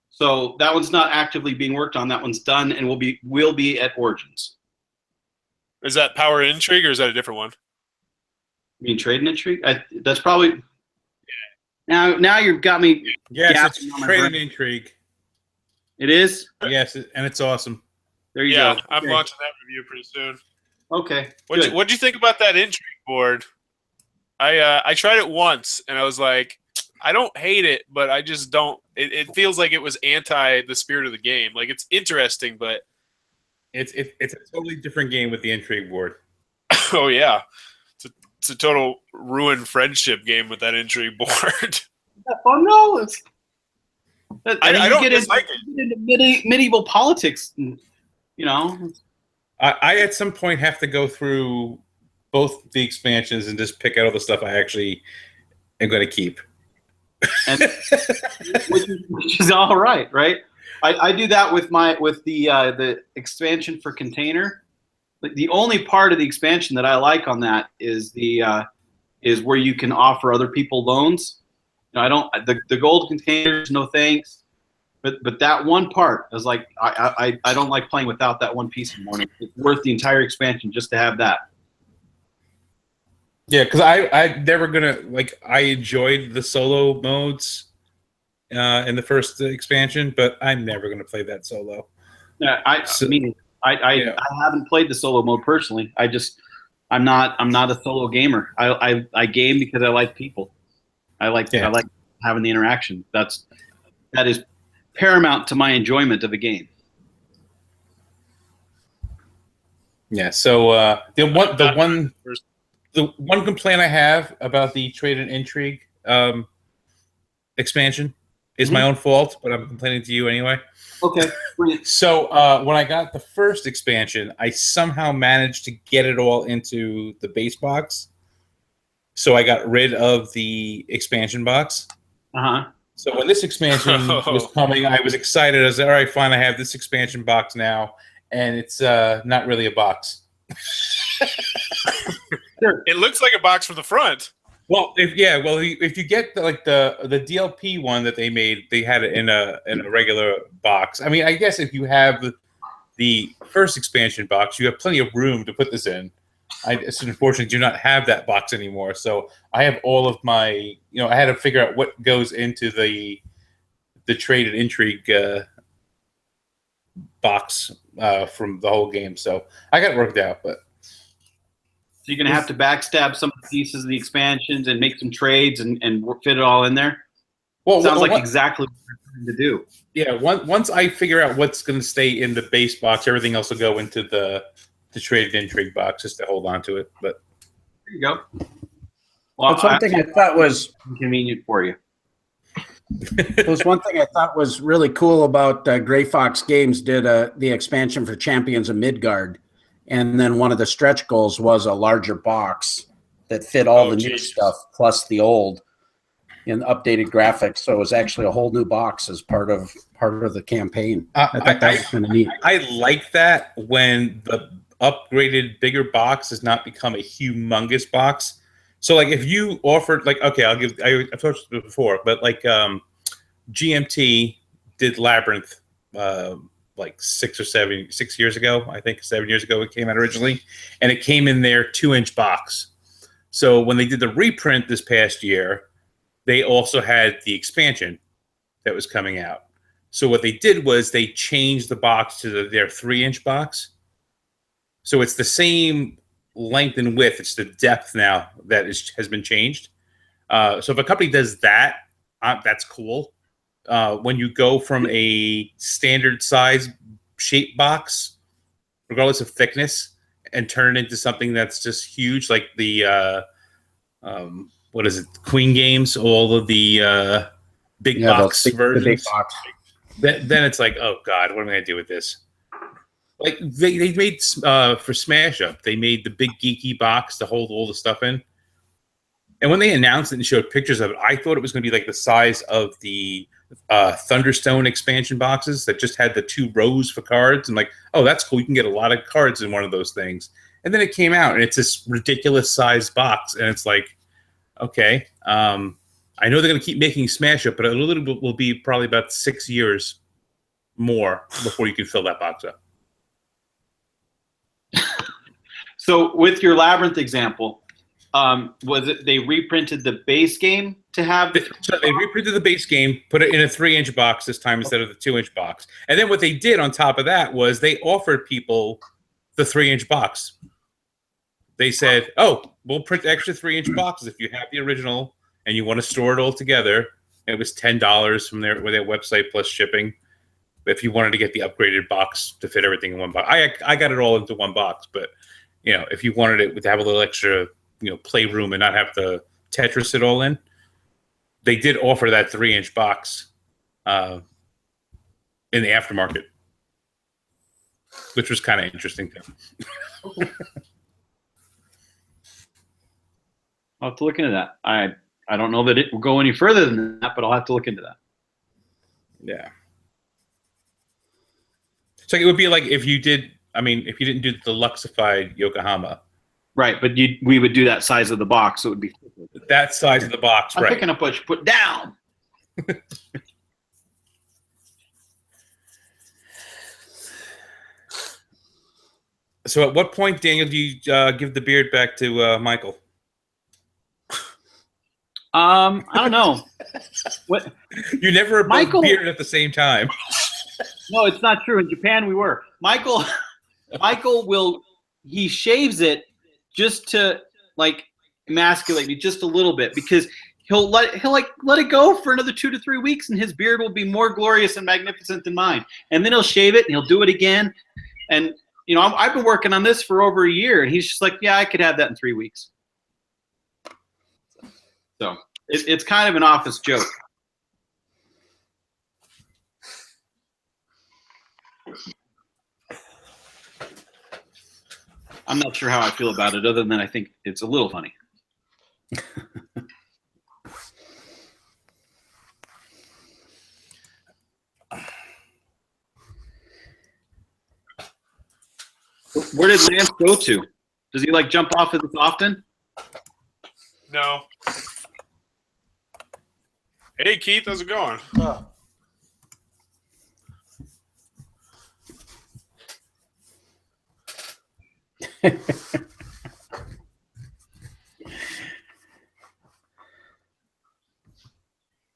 So that one's not actively being worked on. That one's done and will be at Origins. Is that Power and Intrigue or is that a different one? You mean Trade and Intrigue? That's probably. Now you've got me. Yes, it's Trade and Intrigue. It is? Yes, and it's awesome. There you go. I'm launching that review pretty soon. Okay. What'd you think about that Intrigue board? I tried it once and I was like, I don't hate it, but I just don't. It feels like it was anti the spirit of the game. Like it's interesting, but it's a totally different game with the Intrigue board. Oh yeah, it's a total ruined friendship game with that Intrigue board. Fun though. I don't dislike it. Into medieval politics, you know. I at some point have to go through both the expansions and just pick out all the stuff I actually am going to keep. And which is all right, right? I do that with the expansion for container. The only part of the expansion that I like on that is is where you can offer other people loans. I don't the gold containers, no thanks. But that one part is like I don't like playing without that one piece in the morning. It's worth the entire expansion just to have that. Yeah, because I never gonna I enjoyed the solo modes in the first expansion, but I'm never gonna play that solo. Yeah, I haven't played the solo mode personally. I'm not a solo gamer. I game because I like people. I like having the interaction. That is paramount to my enjoyment of a game. Yeah. So the one complaint I have about the Trade and Intrigue expansion is my own fault, but I'm complaining to you anyway. Okay. So when I got the first expansion, I somehow managed to get it all into the base box. So I got rid of the expansion box. So when this expansion was coming, I was excited. I was like, all right, fine, I have this expansion box now, and it's not really a box. Sure. It looks like a box from the front. Well, if you get the DLP one that they made, they had it in a regular box. I mean, I guess if you have the first expansion box, you have plenty of room to put this in. I unfortunately do not have that box anymore, so I have all of my. I had to figure out what goes into the Trade and Intrigue box from the whole game. So I got it worked out, but. So you're going to have to backstab some pieces of the expansions and make some trades and fit it all in there? Well, sounds like exactly what you're trying to do. Yeah, once I figure out what's going to stay in the base box, everything else will go into the Trade and Intrigue box just to hold on to it. But there you go. Well, that's one thing I thought was convenient for you. It was one thing I thought was really cool about Gray Fox Games did the expansion for Champions of Midgard. And then one of the stretch goals was a larger box that fit all the new stuff plus the old in updated graphics. So it was actually a whole new box as part of the campaign. I thought that was kind of neat. I like that when the upgraded bigger box has not become a humongous box. So like if you offered I've talked about it before, but GMT did Labyrinth 6 years ago, I think 7 years ago it came out originally, and it came in their 2-inch box. So when they did the reprint this past year, they also had the expansion that was coming out. So what they did was they changed the box to their 3-inch box. So it's the same length and width. It's the depth now that has been changed. So if a company does that, that's cool. When you go from a standard size shape box, regardless of thickness, and turn it into something that's just huge, like the what is it, Queen Games, all of the big box versions. The big box. Then it's like, oh god, what am I gonna do with this? Like they made for Smash Up, they made the big geeky box to hold all the stuff in. And when they announced it and showed pictures of it, I thought it was going to be like the size of the Thunderstone expansion boxes that just had the 2 rows for cards. And like, oh, that's cool. You can get a lot of cards in one of those things. And then it came out, and it's this ridiculous size box. And it's like, okay, I know they're going to keep making Smash Up, but a little bit will be probably about 6 years more before you can fill that box up. So with your Labyrinth example, was it they reprinted the base game to have? So they reprinted the base game, put it in a 3-inch box this time instead of the 2-inch box. And then what they did on top of that was they offered people the 3-inch box. They said, oh, we'll print extra 3-inch boxes if you have the original and you want to store it all together. And it was $10 from their website plus shipping if you wanted to get the upgraded box to fit everything in one box. I got it all into one box, but if you wanted it to have a little extra playroom and not have to Tetris it all in, they did offer that 3-inch box in the aftermarket, which was kind of interesting too. I'll have to look into that. I I don't know that it will go any further than that, but I'll have to look into that. Yeah. So it would be like if you didn't do the Luxified Yokohama. Right, but we would do that size of the box, so it would be that size of the box, I'm right? picking up what you put down. So at what point, Daniel, do you give the beard back to Michael? I don't know. What? You never were both bearded at the same time. No, it's not true. In Japan, we were. Michael he shaves it just to like emasculate me just a little bit, because he'll let it go for another 2 to 3 weeks, and his beard will be more glorious and magnificent than mine. And then he'll shave it and he'll do it again. And I've been working on this for over a year, and he's just like, yeah, I could have that in 3 weeks. So it's kind of an office joke. I'm not sure how I feel about it, other than I think it's a little funny. Where did Lance go to? Does he jump off as often? No. Hey, Keith, how's it going?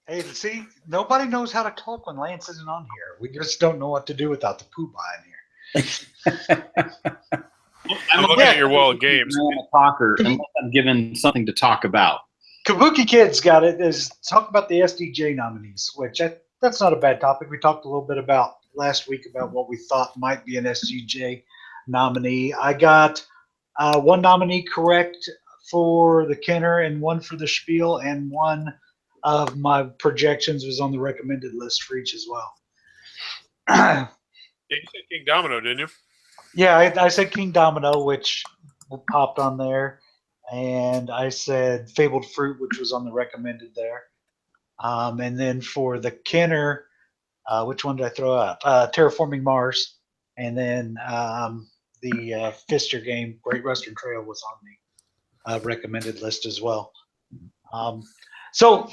Hey, see, nobody knows how to talk when Lance isn't on here. We just don't know what to do without the poobah in here. I'm looking at your wall of games. I'm a talker unless I'm given something to talk about. Kabuki Kid's got it. Is talk about the SDJ nominees, which that's not a bad topic. We talked a little bit about last week about what we thought might be an SDJ nominee. I got one nominee correct for the Kenner and one for the Spiel, and one of my projections was on the recommended list for each as well. Yeah, you said King Domino, didn't you? Yeah, I said King Domino, which popped on there. And I said Fabled Fruit, which was on the recommended there. And then for the Kenner, which one did I throw out? Terraforming Mars. And then the Pfister game, Great Western Trail, was on the recommended list as well. So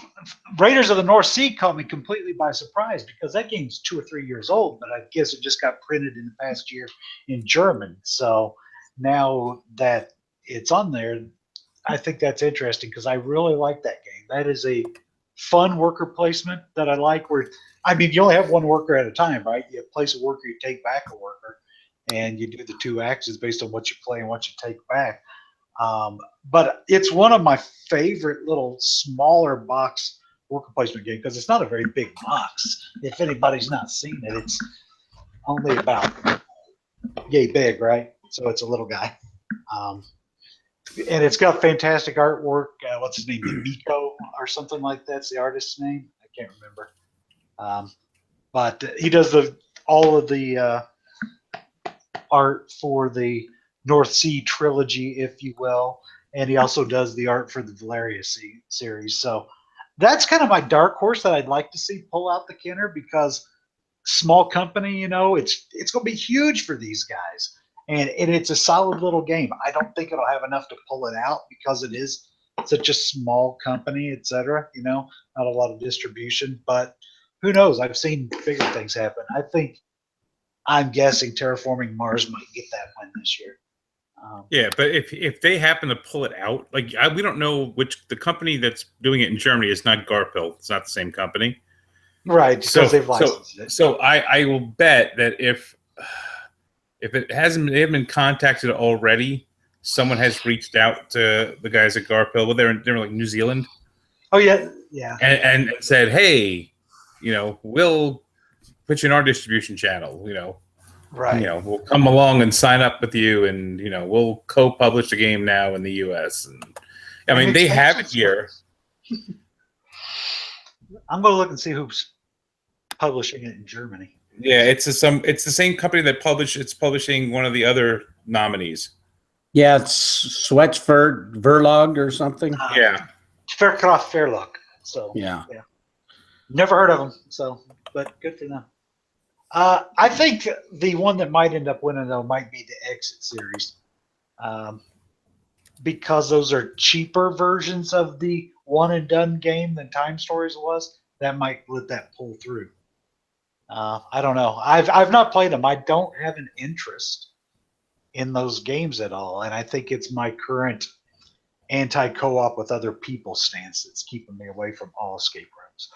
Raiders of the North Sea caught me completely by surprise, because that game's 2 or 3 years old, but I guess it just got printed in the past year in German. So now that it's on there, I think that's interesting, because I really like that game. That is a fun worker placement that I like, where, you only have one worker at a time, right? You place a worker, you take back a worker, and you do the 2 actions based on what you play and what you take back. But it's one of my favorite little smaller box worker placement game, because it's not a very big box. If anybody's not seen it, it's only about yay big, right? So it's a little guy. And it's got fantastic artwork. What's his name? Miko or something like that's the artist's name. I can't remember. But he does all of the art for the North Sea trilogy, if you will, and he also does the art for the Valeria series. So that's kind of my dark horse that I'd like to see pull out the Kenner, because small company, it's going to be huge for these guys. And it's a solid little game. I don't think it'll have enough to pull it out, because it is such a small company, et cetera, not a lot of distribution. But who knows? I've seen bigger things happen. I'm guessing Terraforming Mars might get that win this year. Yeah, but if they happen to pull it out, we don't know which the company that's doing it in Germany is not Garpil. It's not the same company, right? Because they've licensed it. So I will bet that if they haven't been contacted already, someone has reached out to the guys at Garpil. Well, they're like New Zealand. Oh yeah. And said, hey, we'll put you in our distribution channel. Right. We'll come along and sign up with you, and we'll co-publish the game now in the U.S. And they have it here. I'm going to look and see who's publishing it in Germany. Yeah, it's the same company that it's publishing one of the other nominees. Yeah, it's Verlag or something. Yeah. Faircroft Fairlock. So Yeah. Never heard of them. So, but good for them. I think the one that might end up winning though might be the Exit series, because those are cheaper versions of the one and done game than Time Stories was. That might let that pull through. I don't know. I've not played them. I don't have an interest in those games at all, and I think it's my current anti-co-op with other people stance that's keeping me away from all escape rooms.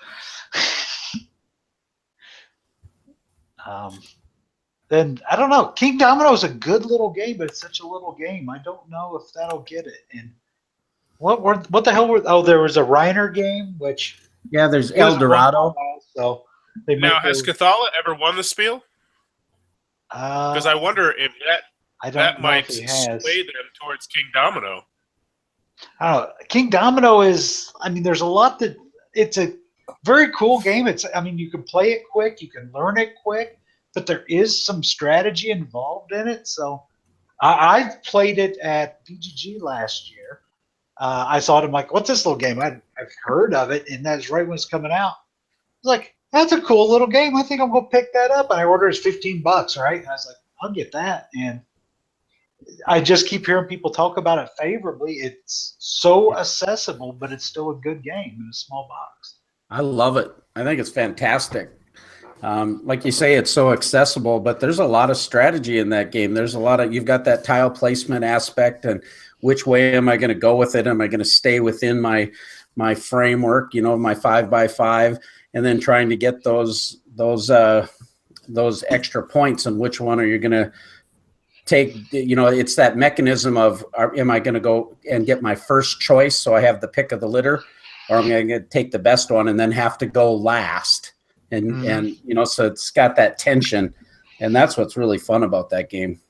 Then I don't know. King Domino is a good little game, but it's such a little game. I don't know if that'll get it. And what the hell were? Oh, there was a Reiner game, which there's El Dorado. So they now, has Cathala ever won the Spiel? Because I wonder if that might sway them towards King Domino. I don't know. King Domino is. I mean, there's a lot that. It's a very cool game. You can play it quick, you can learn it quick, but there is some strategy involved in it. So I've played it at BGG last year. I saw it. I'm like, what's this little game? I've heard of it, and that's right when it's coming out. I was like, that's a cool little game. I think I'm gonna pick that up. And I ordered it $15, right? And I was like, I'll get that. And I just keep hearing people talk about it favorably. It's so accessible, but it's still a good game in a small box. I love it. I think it's fantastic. Like you say, it's so accessible, but there's a lot of strategy in that game. You've got that tile placement aspect, and which way am I going to go with it? Am I going to stay within my framework, my 5x5, and then trying to get those extra points, and which one are you going to take? It's that mechanism of, am I going to go and get my first choice so I have the pick of the litter, or I'm going to take the best one and then have to go last? And so it's got that tension, and that's what's really fun about that game.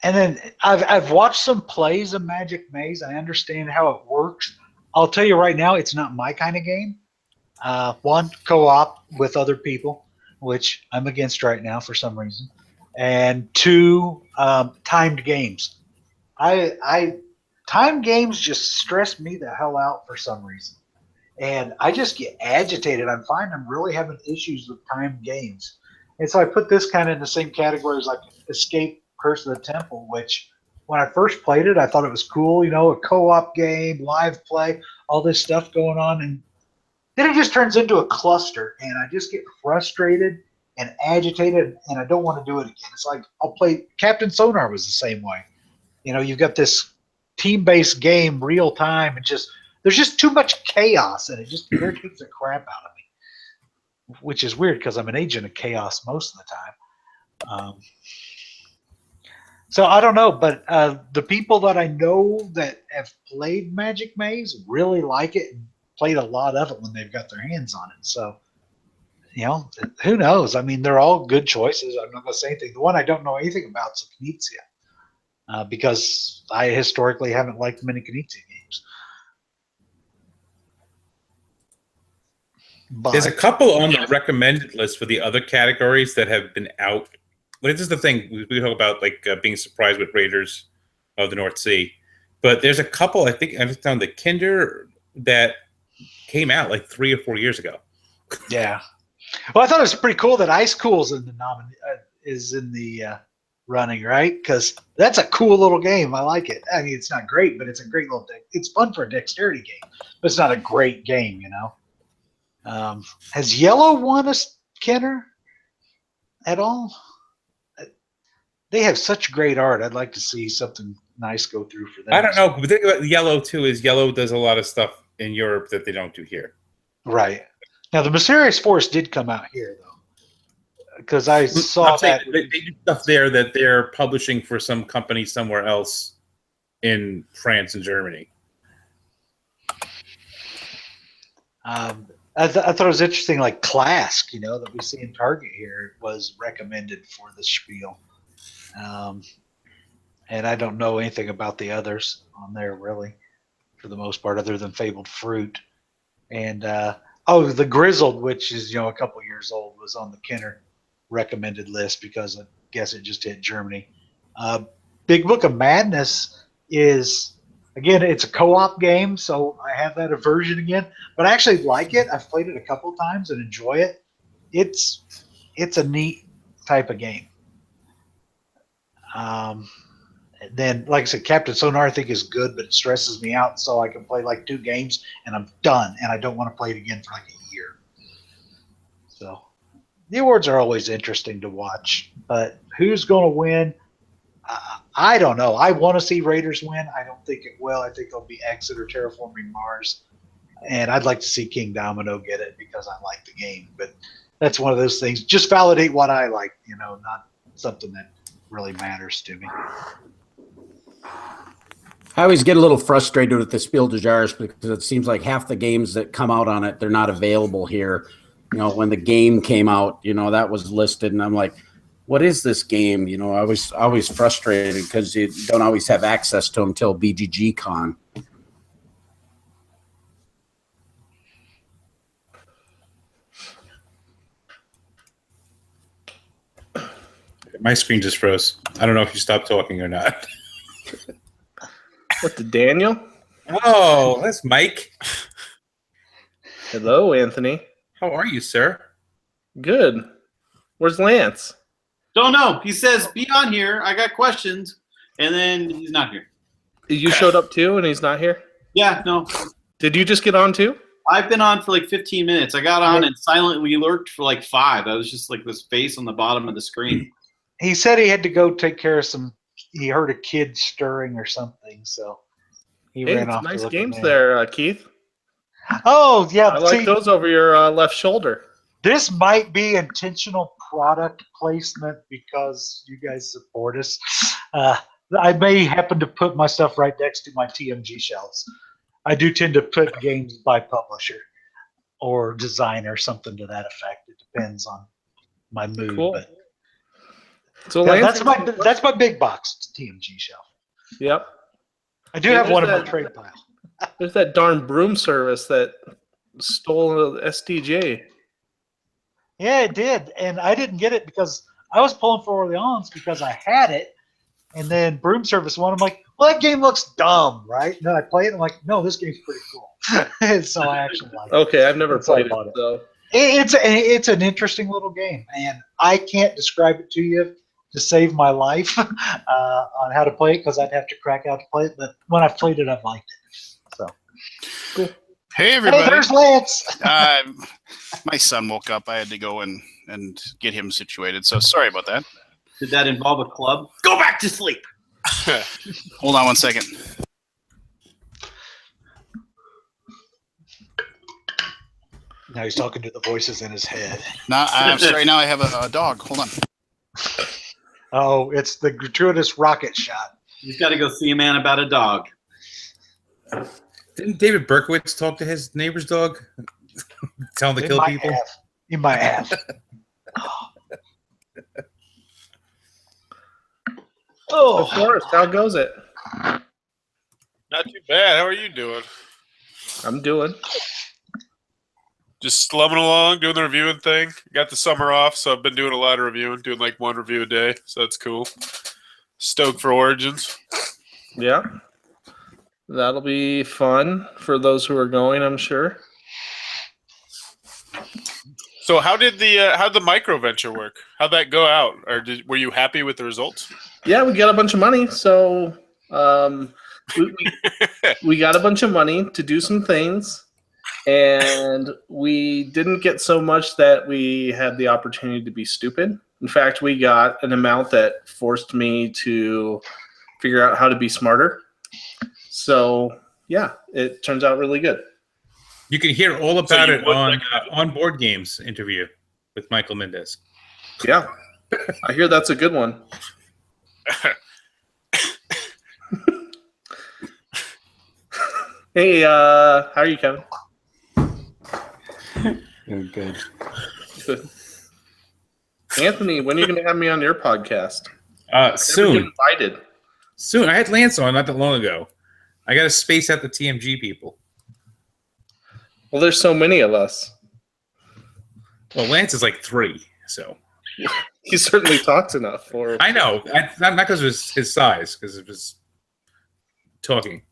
And then I've watched some plays of Magic Maze. I understand how it works. I'll tell you right now, it's not my kind of game. One, co-op with other people, which I'm against right now for some reason. And two, timed games. Timed games just stress me the hell out for some reason. And I just get agitated. I'm finding I'm really having issues with timed games. And so I put this kind of in the same category as like Escape Curse of the Temple, which when I first played it, I thought it was cool, a co-op game, live play, all this stuff going on. And then it just turns into a cluster, and I just get frustrated and agitated, and I don't want to do it again. It's like I'll play Captain Sonar was the same way. You've got this team-based game, real time, and there's just too much chaos, and it just irritates the crap out of me, which is weird because I'm an agent of chaos most of the time. So I don't know, but the people that I know that have played Magic Maze really like it and played a lot of it when they've got their hands on it. So, who knows? I mean, they're all good choices. I'm not going to say anything. The one I don't know anything about is Knizia, because I historically haven't liked many Knizia games. But there's a couple on the recommended list for the other categories that have been out. This is the thing we talk about, like being surprised with Raiders of the North Sea. But there's a couple, I think, I found the Kinder that came out like 3 or 4 years ago. Yeah. Well, I thought it was pretty cool that Ice Cool's in the running, right? Because that's a cool little game. I like it. I mean, it's not great, but it's a great little thing. It's fun for a dexterity game, but it's not a great game, Has Yellow won a Kenner at all? They have such great art. I'd like to see something nice go through for them. I don't know. But the thing about Yellow, too, is Yellow does a lot of stuff in Europe that they don't do here. Right. Now, the Mysterious Force did come out here, though, because I saw that. They do stuff there that they're publishing for some company somewhere else in France and Germany. I thought it was interesting, like Clask, that we see in Target here was recommended for the Spiel. And I don't know anything about the others on there, really, for the most part, other than Fabled Fruit. And, the Grizzled, which is, a couple years old, was on the Kenner recommended list because I guess it just hit Germany. Big Book of Madness is Again, it's a co-op game, so I have that aversion again. But I actually like it. I've played it a couple times and enjoy it. It's a neat type of game. Then, like I said, Captain Sonar I think is good, but it stresses me out. So I can play like 2 games and I'm done, and I don't want to play it again for like a year. So the awards are always interesting to watch, but who's going to win? I don't know. I want to see Raiders win. I don't think it will. I think it'll be Exit or Terraforming Mars. And I'd like to see King Domino get it because I like the game. But that's one of those things. Just validate what I like, not something that really matters to me. I always get a little frustrated with the Spiel des Jahres because it seems like half the games that come out on it, they're not available here. When the game came out, that was listed, and I'm like, what is this game? I was always frustrated because you don't always have access to them until BGG Con. My screen just froze. I don't know if you stopped talking or not. What, the Daniel? Oh, that's Mike. Hello, Anthony. How are you, sir? Good. Where's Lance? Don't know. He says, be on here. I got questions. And then he's not here. You showed up too and he's not here? Yeah, no. Did you just get on too? I've been on for like 15 minutes. I got on and silently lurked for like 5. I was just like this face on the bottom of the screen. He said he had to go take care of he heard a kid stirring or something, so he ran off. Nice games there, Keith. Oh, yeah. I like those over your left shoulder. This might be intentional product placement because you guys support us. I may happen to put my stuff right next to my TMG shelves. I do tend to put games by publisher or designer, something to that effect. It depends on my mood. Cool. But so that's my big box TMG shelf. Yep. I do have one in my trade pile. There's that darn broom service that stole the SDJ. Yeah, it did, and I didn't get it because I was pulling for Orleans because I had it, and then Broom Service won. I'm like, well, that game looks dumb, right? And then I play it, and I'm like, no, this game's pretty cool. And so I actually like it. Okay, I've never played it. So. It's an interesting little game, and I can't describe it to you to save my life on how to play it because I'd have to crack out to play it. But when I've played it, I've liked it. So cool. Hey, everybody. Hey, there's Lance. My son woke up. I had to go and get him situated. So sorry about that. Did that involve a club? Go back to sleep. Hold on one second. Now he's talking to the voices in his head. No, I'm sorry. Now I have a dog. Hold on. Oh, it's the gratuitous rocket shot. You've got to go see a man about a dog. Didn't David Berkowitz talk to his neighbor's dog? Tell him to kill people? He might have. Oh, Forrest, how goes it? Not too bad. How are you doing? I'm doing. Just slumming along, doing the reviewing thing. Got the summer off, so I've been doing a lot of reviewing, doing like 1 review a day, so that's cool. Stoked for Origins. Yeah. That'll be fun for those who are going, I'm sure. So how'd the micro venture work? How'd that go out? Or were you happy with the results? Yeah, we got a bunch of money, so we got a bunch of money to do some things, and we didn't get so much that we had the opportunity to be stupid. In fact, we got an amount that forced me to figure out how to be smarter. So, yeah, it turns out really good. You can hear all about it on Board Games interview with Michael Mendez. Yeah, I hear that's a good one. Hey, how are you, Kevin? Good. Good. Anthony, when are you going to have me on your podcast? Soon. Invited. Soon. I had Lance on not that long ago. I got to space out the TMG people. Well, there's so many of us. Well, Lance is like 3, so. He certainly talks enough for. I know. Not because of his size, because of his talking.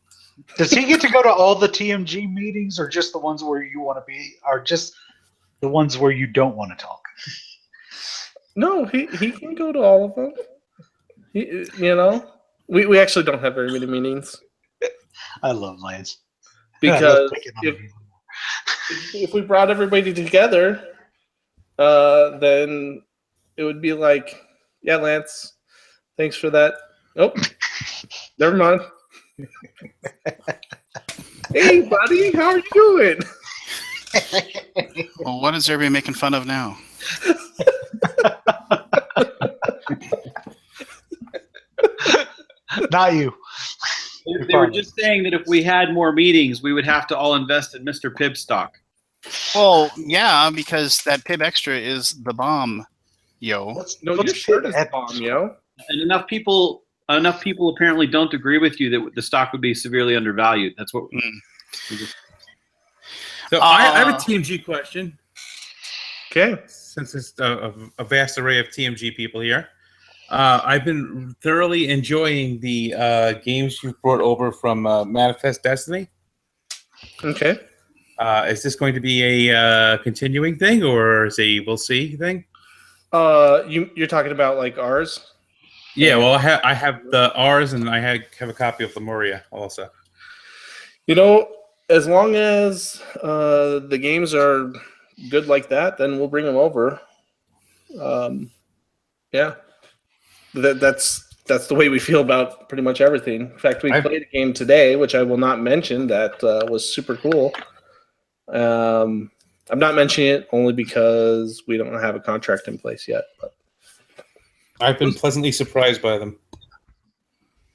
Does he get to go to all the TMG meetings, or just the ones where you want to be, or just the ones where you don't want to talk? No, he can go to all of them. We actually don't have very many meetings I love Lance. because if we brought everybody together, then it would be like, yeah, Lance, thanks for that. Oh, never mind. Hey, buddy, how are you doing? Well, what is everybody making fun of now? Not you. They were just saying that if we had more meetings, we would have to all invest in Mr. Pibb stock. Well, yeah, because that Pib Extra is the bomb, yo. No, your shirt is bomb, yo. And enough people apparently don't agree with you that the stock would be severely undervalued. That's what. So I have a TMG question. Okay. Since it's a vast array of TMG people here, I've been thoroughly enjoying the games you brought over from Manifest Destiny. Okay. Is this going to be a continuing thing, or is a we'll see thing? You're talking about like ours? Yeah, well, I have the R's, and I have a copy of Lemuria also. As long as the games are good like that, then we'll bring them over. Yeah, that's the way we feel about pretty much everything. In fact, we played a game today, which I will not mention, that was super cool. I'm not mentioning it only because we don't have a contract in place yet. But I've been pleasantly surprised by them.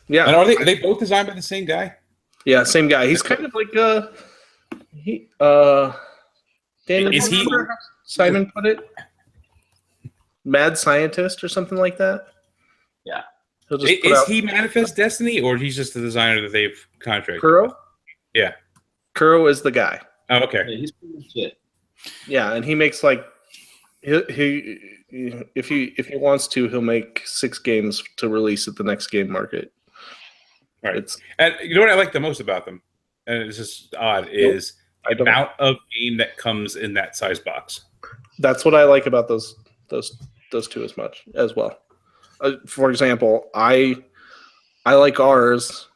Yeah, and are they both designed by the same guy? Yeah, same guy. He's kind of like Daniel, is he? Simon put it? Mad scientist or something like that. Yeah. Is he Manifest Destiny, or he's just the designer that they've contracted? Kuro? Yeah. Kuro is the guy. Oh, okay. Yeah, he's pretty much it. Yeah, and he makes like he if he wants to, he'll make 6 games to release at the next game market. All right. And you know what I like the most about them, and it's just odd, is the amount of game that comes in that size box. That's what I like about those two as well. For example, I like ours.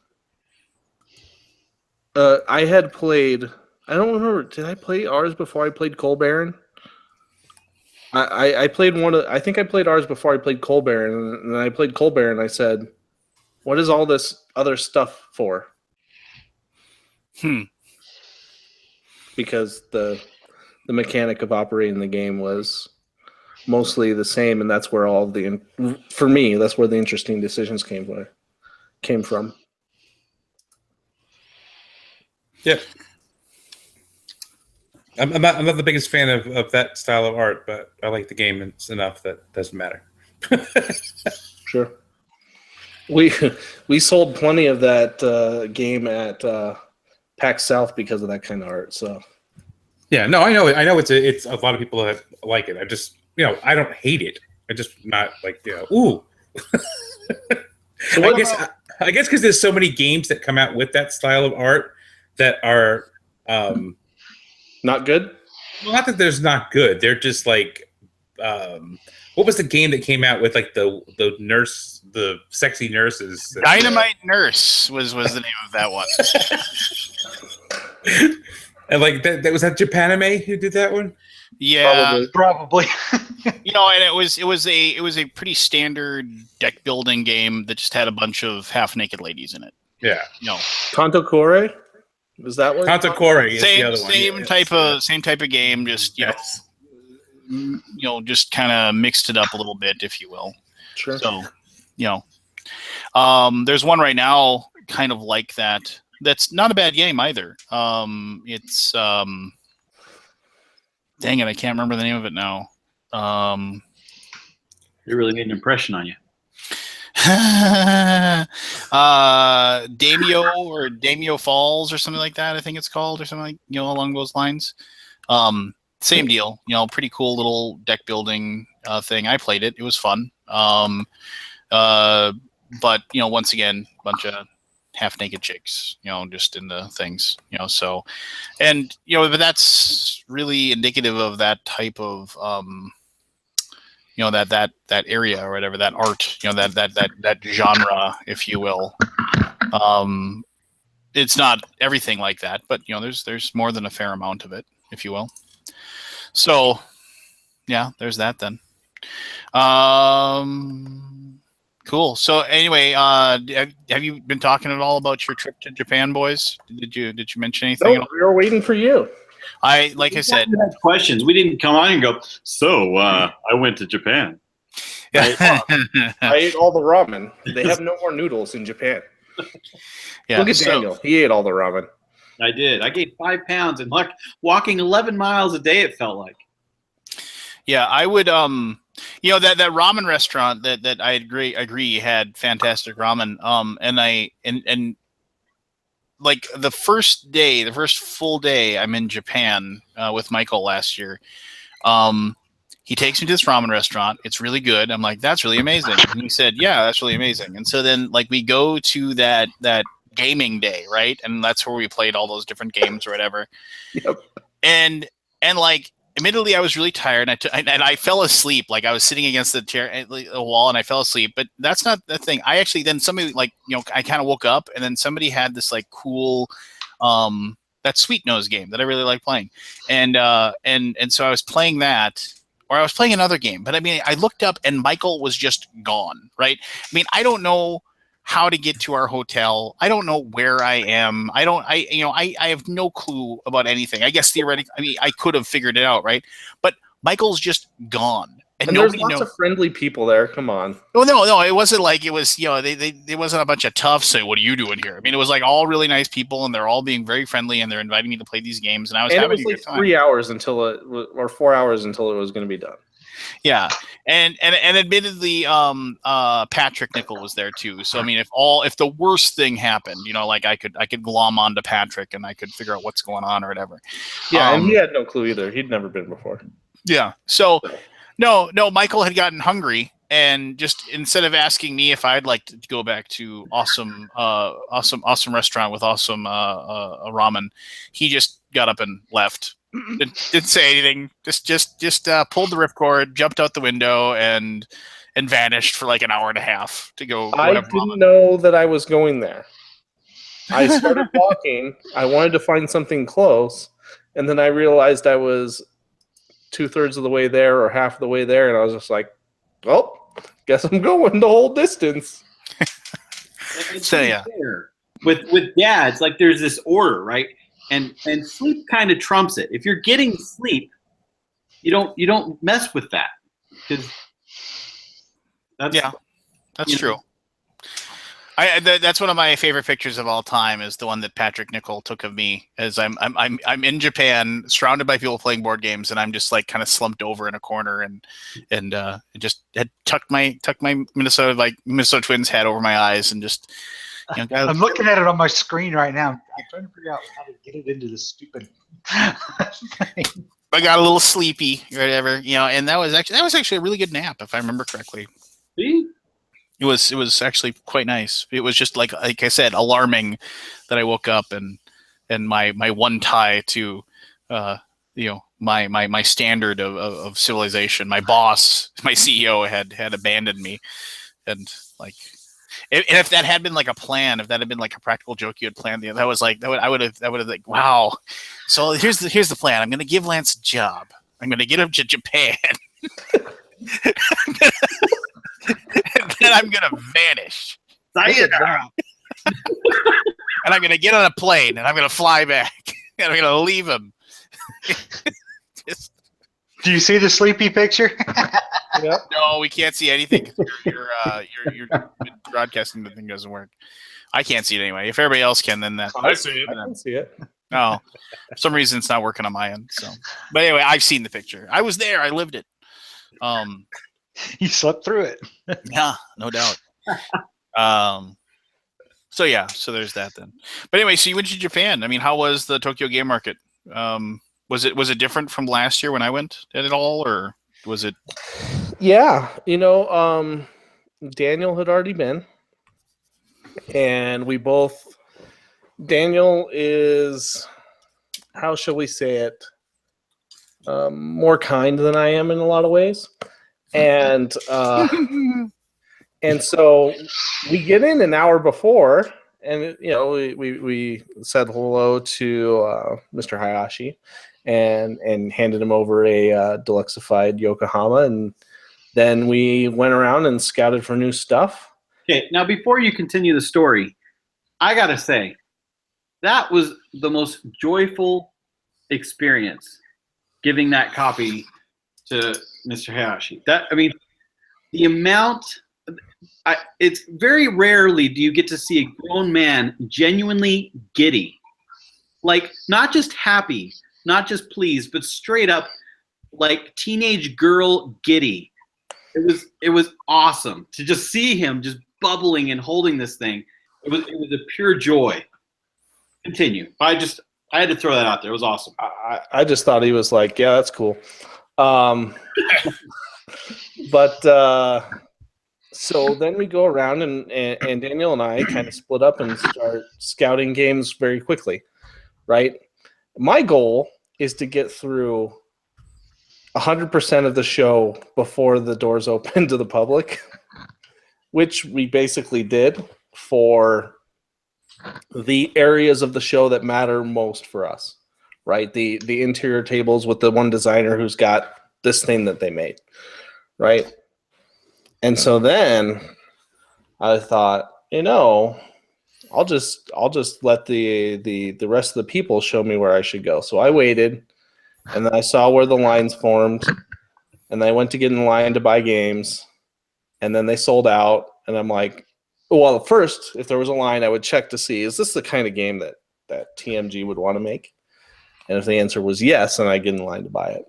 I had played. I don't remember. Did I play ours before I played Coal Baron? I played I think I played ours before I played Coal Baron, and then I played Coal Baron. And I said, "What is all this other stuff for?" Because the mechanic of operating the game was mostly the same, and that's where for me, that's where the interesting decisions came from. Yeah. I'm not the biggest fan of that style of art, but I like the game enough that it doesn't matter. Sure. We sold plenty of that game at PAX South because of that kind of art. So. Yeah, no, I know it's a lot of people that like it. I just I don't hate it. I just not like ooh. So I guess because there's so many games that come out with that style of art that are not good. Well, not that there's not good. They're just like what was the game that came out with like the sexy nurses? Dynamite Nurse was the name of that one. And like that was that Japanime who did that one? Yeah, probably. And it was a pretty standard deck building game that just had a bunch of half naked ladies in it. Yeah. Kanto Kore? Was that one? Kanto Kore is the other one. Same type of game, just just kind of mixed it up a little bit, if you will. Sure. So, there's one right now kind of like that. That's not a bad game either. It's dang it, I can't remember the name of it now. It really made an impression on you. Daimyo Falls or something like that, I think it's called, or something like along those lines. Same deal, pretty cool little deck building thing. I played it. It was fun. But once again, a bunch of half naked chicks, just in the things, so, and, but that's really indicative of that type of, that area or whatever, that art, that genre, if you will. It's not everything like that, but there's more than a fair amount of it, if you will. So, yeah, there's that then. Cool. So anyway, have you been talking at all about your trip to Japan, boys? Did you mention anything? No, we were waiting for you. Like I said, had questions. We didn't come on and go. So I went to Japan. I ate all the ramen. They have no more noodles in Japan. Yeah, look at Daniel. He ate all the ramen. I did. I gained 5 pounds and walking 11 miles a day. It felt like. Yeah, I would. That ramen restaurant that I agree had fantastic ramen. And like the first full day I'm in Japan with Michael last year. He takes me to this ramen restaurant. It's really good. I'm like, that's really amazing. And he said, yeah, that's really amazing. And so then like we go to that gaming day, right? And that's where we played all those different games or whatever. Yep. And like, admittedly, I was really tired, and I fell asleep. Like I was sitting against the wall, and I fell asleep. But that's not the thing. I actually then somebody I kind of woke up, and then somebody had this like cool, that Sweet Nose game that I really like playing, and so I was playing that, or I was playing another game. But I mean, I looked up, and Michael was just gone. Right? I mean, I don't know how to get to our hotel. I don't know where I am. I have no clue about anything. I guess theoretically, I mean, I could have figured it out, right? But Michael's just gone. And there's lots of friendly people there. Come on. Oh, no, it wasn't like it was, it wasn't a bunch of toughs saying, what are you doing here? I mean, it was like all really nice people, and they're all being very friendly, and they're inviting me to play these games, and I was having a good time. 3 hours or 4 hours until it was going to be done. Yeah, and admittedly, Patrick Nickel was there too. So I mean, if the worst thing happened, like I could glom onto Patrick and I could figure out what's going on or whatever. Yeah, and he had no clue either. He'd never been before. Yeah. So no, Michael had gotten hungry, and just instead of asking me if I'd like to go back to awesome restaurant with awesome ramen, he just got up and left. Didn't say anything. Just pulled the ripcord, jumped out the window, and vanished for like an hour and a half to go. I didn't know that I was going there. I started walking. I wanted to find something close, and then I realized I was 2/3 of the way there or half the way there, and I was just like, "Well, guess I'm going the whole distance." So yeah, with dads, like there's this order, right? And sleep kind of trumps it. If you're getting sleep, you don't mess with that, because that's true. That's one of my favorite pictures of all time, is the one that Patrick Nickel took of me as I'm in Japan, surrounded by people playing board games, and I'm just like kind of slumped over in a corner and just had tucked my Minnesota Twins hat over my eyes and just. I'm looking at it on my screen right now. I'm trying to figure out how to get it into this stupid thing. I got a little sleepy or whatever, and that was actually a really good nap, if I remember correctly. See? It was actually quite nice. It was just like I said, alarming that I woke up and my one tie to my standard of civilization. My boss, my CEO had abandoned me, and like. And if that had been like a plan, if that had been like a practical joke you had planned, I would have like, wow. So here's the plan. I'm going to give Lance a job. I'm going to get him to Japan, and then I'm going to vanish. And I'm going to get on a plane, and I'm going to fly back, and I'm going to leave him. Do you see the sleepy picture? Yep. No, we can't see anything. Your broadcasting, the thing doesn't work. I can't see it anyway. If everybody else can, then that. I see it. I can see it. No, for some reason it's not working on my end. So, but anyway, I've seen the picture. I was there. I lived it. You slept through it. Yeah, no doubt. So yeah, so there's that then. But anyway, so you went to Japan. I mean, how was the Tokyo game market? Was it different from last year when I went at all, or was it? Yeah, Daniel had already been. and we both. Daniel is, how shall we say it, more kind than I am in a lot of ways, and so we get in an hour before, and we said hello to Mr. Hayashi, and handed him over a deluxified Yokohama, and then we went around and scouted for new stuff. Okay, now before you continue the story, I gotta say, that was the most joyful experience giving that copy to Mr. Hayashi. The amount, it's very rarely do you get to see a grown man genuinely giddy. Like, not just happy, not just pleased, but straight up like teenage girl giddy. It was awesome to just see him just bubbling and holding this thing. It was a pure joy. Continue. I had to throw that out there. It was awesome. I just thought he was like, yeah, that's cool. But so then we go around and Daniel and I kind of split up and start scouting games very quickly, right? My goal is to get through 100% of the show before the doors open to the public, which we basically did for the areas of the show that matter most for us, right? The interior tables with the one designer who's got this thing that they made, right? And so then I thought, I'll just let the rest of the people show me where I should go. So I waited, and then I saw where the lines formed, and I went to get in line to buy games, and then they sold out, and I'm like, well, first, if there was a line, I would check to see, is this the kind of game that TMG would want to make? And if the answer was yes, then I get in line to buy it.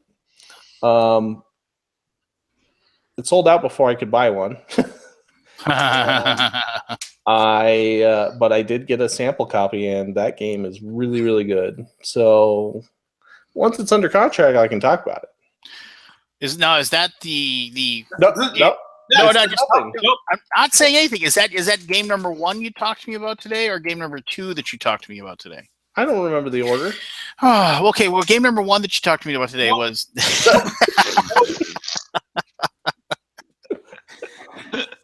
It sold out before I could buy one. But I did get a sample copy, and that game is really, really good. So once it's under contract, I can talk about it. Is that the No. No, I'm not saying anything. Is that game number 1 you talked to me about today, or game number 2 that you talked to me about today? I don't remember the order. Oh, okay. Well, game number 1 that you talked to me about today was.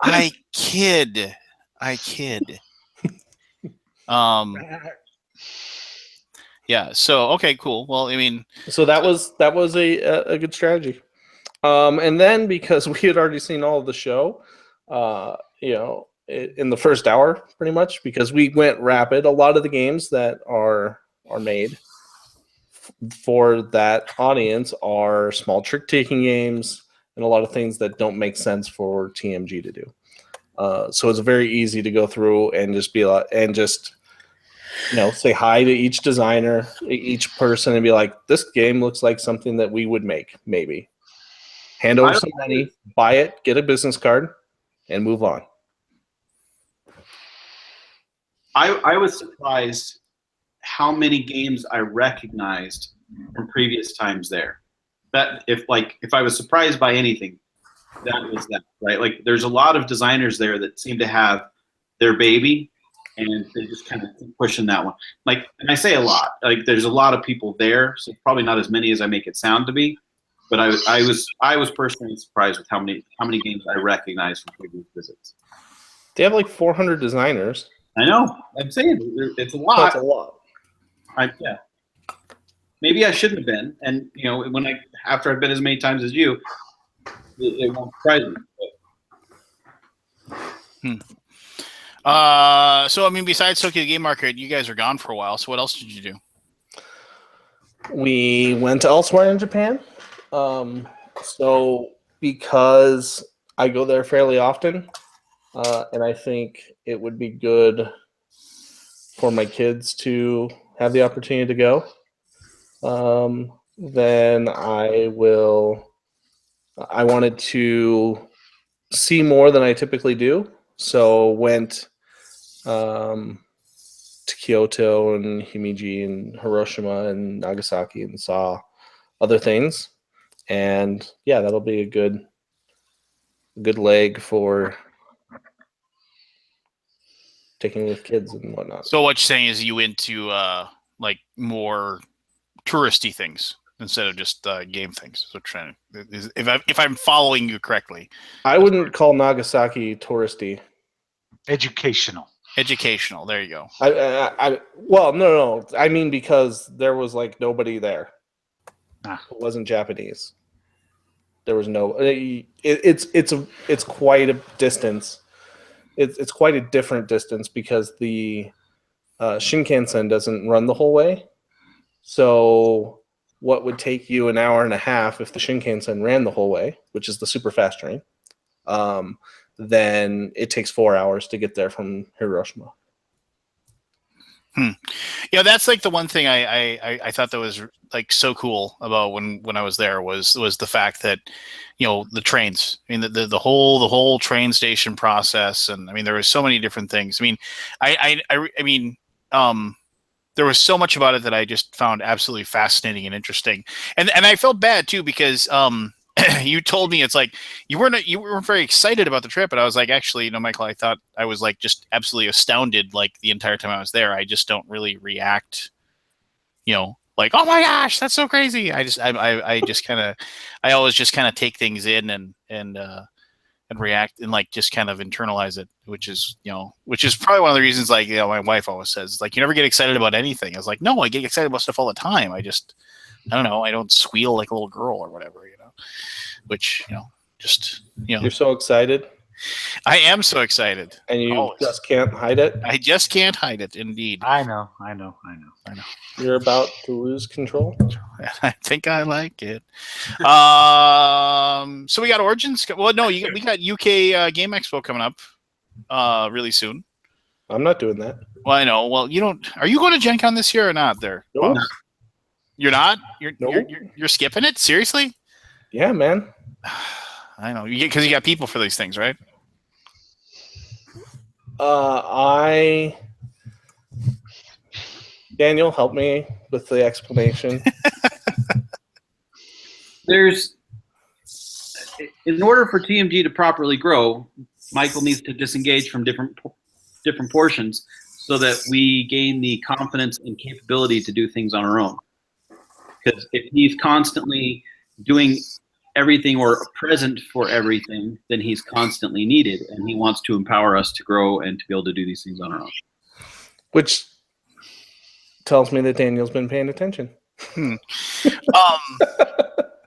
I kid. Yeah. So okay, cool. Well, I mean, so that was a good strategy. And then because we had already seen all of the show, in the first hour, pretty much, because we went rapid. A lot of the games that are made for that audience are small trick-taking games and a lot of things that don't make sense for TMG to do. So it's very easy to go through and just be like, and just say hi to each designer, each person, and be like, this game looks like something that we would make, maybe. Hand over some money, buy it, get a business card, and move on. I was surprised how many games I recognized from previous times there. That if I was surprised by anything, that was that, right? Like, there's a lot of designers there that seem to have their baby, and they just kind of keep pushing that one. Like, and I say a lot. Like, there's a lot of people there, so probably not as many as I make it sound to be. But I was personally surprised with how many games I recognized from previous visits. They have like 400 designers. I know. I'm saying it's a lot. That's a lot. Yeah. Maybe I shouldn't have been. And after I've been as many times as you, it won't surprise me. So I mean, besides Tokyo Game Market, you guys are gone for a while. So what else did you do? We went elsewhere in Japan. So because I go there fairly often, and I think it would be good for my kids to have the opportunity to go, then I wanted to see more than I typically do. So went to Kyoto and Himeji and Hiroshima and Nagasaki and saw other things. And yeah, that'll be a good leg for taking with kids and whatnot. So what you're saying is you into like more touristy things instead of just game things. So if I'm following you correctly, I wouldn't call Nagasaki touristy. Educational. Educational. There you go. Well, no. I mean, because there was like nobody there. Ah. It wasn't Japanese. There was no. It's quite a distance. It's quite a different distance because the Shinkansen doesn't run the whole way. So what would take you an hour and a half if the Shinkansen ran the whole way, which is the super fast train, then it takes 4 hours to get there from Hiroshima. Yeah, that's like the one thing I thought that was like so cool about when I was there was the fact that, you know, the trains. I mean, the whole train station process, and I mean there were so many different things. I mean, I mean, there was so much about it that I just found absolutely fascinating and interesting, and I felt bad too because you told me it's like you weren't very excited about the trip, and I was like, actually, you know, Michael, I thought I was like just absolutely astounded like the entire time I was there. I just don't really react, you know, like, oh my gosh, that's so crazy. I always just kind of take things in and react and like just kind of internalize it, which is probably one of the reasons, like, you know, my wife always says like, you never get excited about anything. I was like, no, I get excited about stuff all the time. I don't know. I don't squeal like a little girl or whatever, you know, which, you know, just, you know, You're so excited. I am so excited. And you always. just can't hide it. I just can't hide it. Indeed. I know. You're about to lose control. I think I like it. So we got Origins. Well, no, we got UK Game Expo coming up really soon. I'm not doing that. Well, I know. Well, you don't. Are you going to Gen Con this year or not? There. Nope. Boss? You're not. Nope. You're skipping it. Seriously? Yeah, man. I know. Because you got people for these things, right? Daniel, help me with the explanation. In order for TMG to properly grow, Michael needs to disengage from different portions so that we gain the confidence and capability to do things on our own. Because if he's constantly doing everything or present for everything, then he's constantly needed, and he wants to empower us to grow and to be able to do these things on our own. Which tells me that Daniel's been paying attention.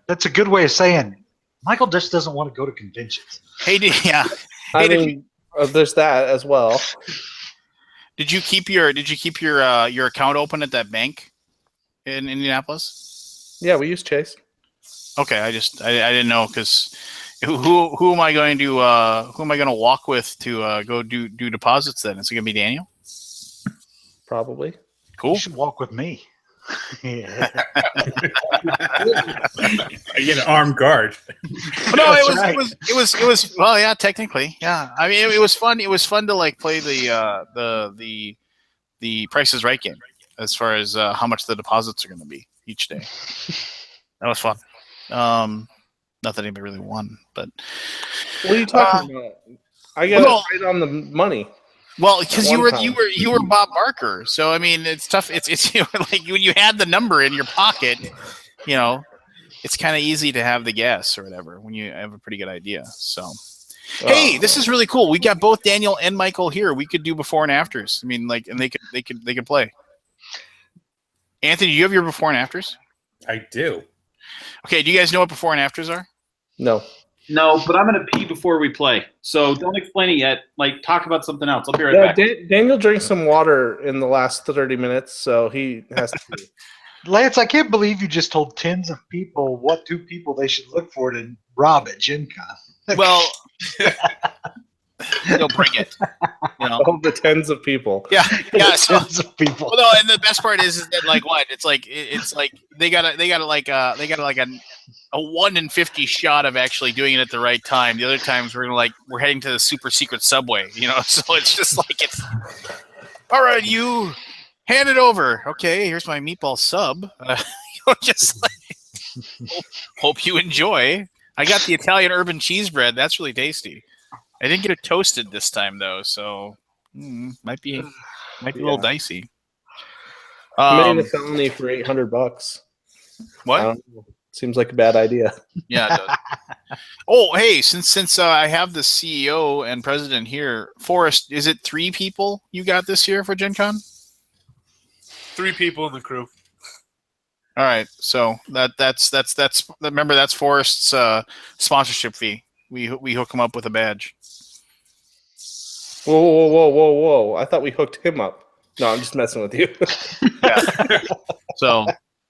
That's a good way of saying Michael just doesn't want to go to conventions. There's that as well. Did you keep your account open at that bank in Indianapolis? Yeah, we use Chase. Okay, I didn't know, because who am I going to walk with to go do deposits then? Is it gonna be Daniel? Probably. Cool. You should walk with me. I get an armed guard. No, it was well, yeah, technically, yeah. I mean, it was fun. It was fun to like play the Price is Right game as far as how much the deposits are going to be each day. That was fun. Not that anybody really won, but what are you talking about? I got right on the money. Well, because you were Bob Barker, so I mean it's tough. It's you know, like when you had the number in your pocket, you know, it's kind of easy to have the guess or whatever when you have a pretty good idea. So, hey, this is really cool. We got both Daniel and Michael here. We could do before and afters. I mean, like, and they could play. Anthony, do you have your before and afters? I do. Okay, do you guys know what before and afters are? No. No, but I'm going to pee before we play. So don't explain it yet. Like, talk about something else. I'll be right back. Daniel drank some water in the last 30 minutes, so he has to pee. Lance, I can't believe you just told tens of people what two people they should look for to rob at Gen Con. Well, they'll bring it. You know? All the tens of people. Yeah. So, tens of people. Well, no, and the best part is that like what? It's like they got a 1 in 50 shot of actually doing it at the right time. The other times we're heading to the super secret subway, you know. So it's just like it's all right. You hand it over. Okay, here's my meatball sub. Just like, hope you enjoy. I got the Italian urban cheese bread. That's really tasty. I didn't get it toasted this time though, so Might be a little dicey. Committing a felony for $800. What? Seems like a bad idea. Yeah, it does. Oh, hey, since I have the CEO and president here, Forrest, is it 3 people you got this year for Gen Con? 3 people in the crew. All right, so that's remember that's Forrest's sponsorship fee. We hook him up with a badge. Whoa! I thought we hooked him up. No, I'm just messing with you. Yeah. So.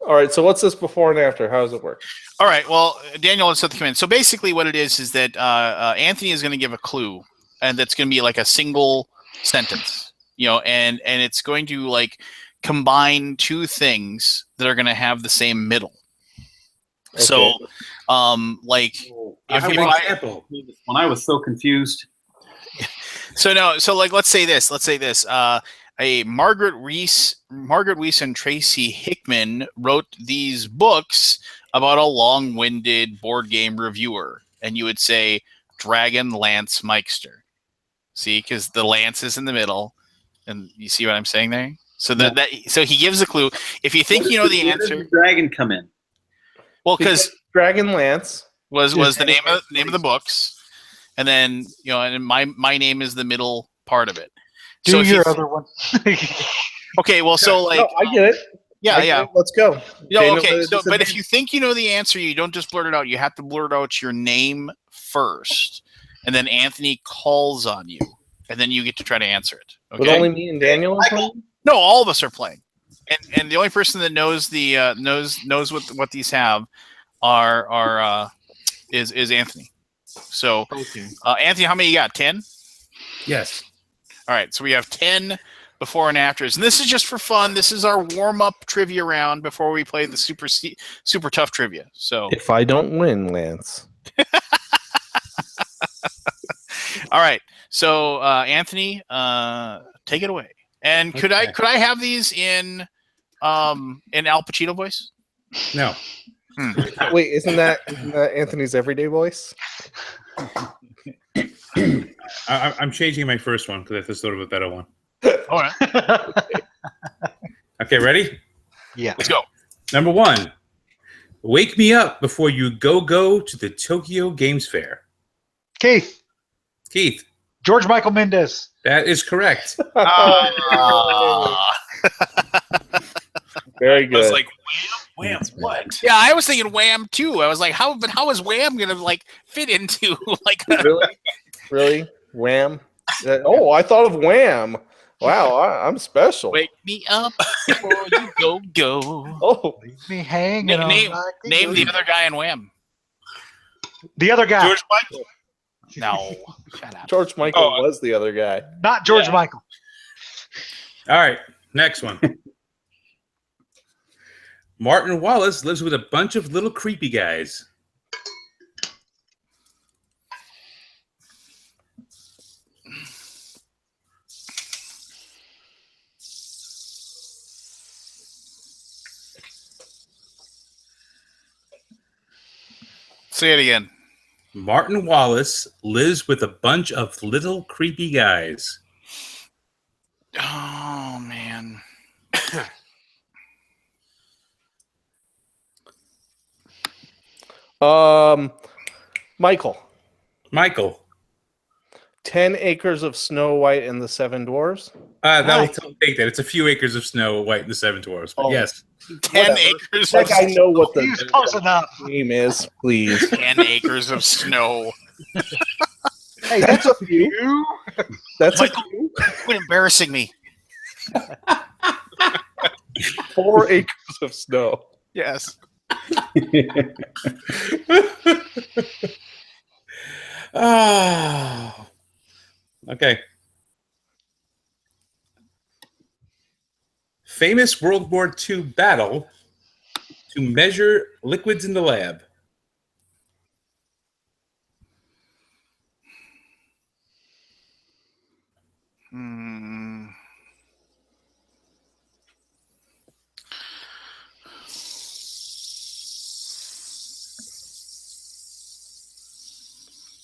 All right, so what's this before and after? How does it work? All right, well, Daniel, let's set the command. So basically what it is that Anthony is going to give a clue, and that's going to be like a single sentence, and it's going to like combine 2 things that are going to have the same middle. Okay. So, like, example. When I was so confused. So like, let's say this. A Margaret Weiss and Tracy Hickman wrote these books about a long-winded board game reviewer, and you would say Dragon Lance Meister. See, because the lance is in the middle, and you see what I'm saying there. So so he gives a clue. If you think you know the answer, where does the dragon come in? Well, because Dragon Lance was the name of the books, and then and my name is the middle part of it. Do so your other one. Okay, well, so like, no, I get it. Yeah. Let's go. Okay. So, but if you think you know the answer, you don't just blurt it out. You have to blurt out your name first, and then Anthony calls on you, and then you get to try to answer it. Okay. With only me and Daniel are playing? No, all of us are playing, and the only person that knows the knows what these have is Anthony. So, okay. Anthony, how many you got? 10? Yes. All right, so we have 10 before and afters, and this is just for fun. This is our warm-up trivia round before we play the super tough trivia. So if I don't win, Lance. All right, so Anthony, take it away. And could I have these in Al Pacino voice? No. Wait, isn't that Anthony's everyday voice? I'm changing my first one because that's sort of a better one. All right. Okay, ready? Yeah. Let's go. Number 1. Wake me up before you go to the Tokyo Games Fair. Keith. George Michael Mendes. That is correct. Very good. I was like, Wham, what? Yeah, I was thinking Wham too. I was like, how is Wham gonna like fit into like really? Wham? I thought of Wham. Wow, I'm special. Wake me up before you go. Oh, leave me hanging. Name the other guy in Wham. The other guy. George Michael. No, shut up. George Michael was the other guy. Not George Michael. All right, next one. Martin Wallace lives with a bunch of little creepy guys. Say it again. Martin Wallace lives with a bunch of little creepy guys. Oh, man. Michael. 10 Acres of Snow White and the Seven Dwarfs. That will take that. It's a few acres of Snow White and the Seven Dwarfs. But yes. 10 acres like of I know what the close enough. name is, please. 10 acres of snow. Hey, that's a few. That's Michael, quit embarrassing me. 4 acres of snow. Yes. Oh. Okay. Famous World War II battle to measure liquids in the lab.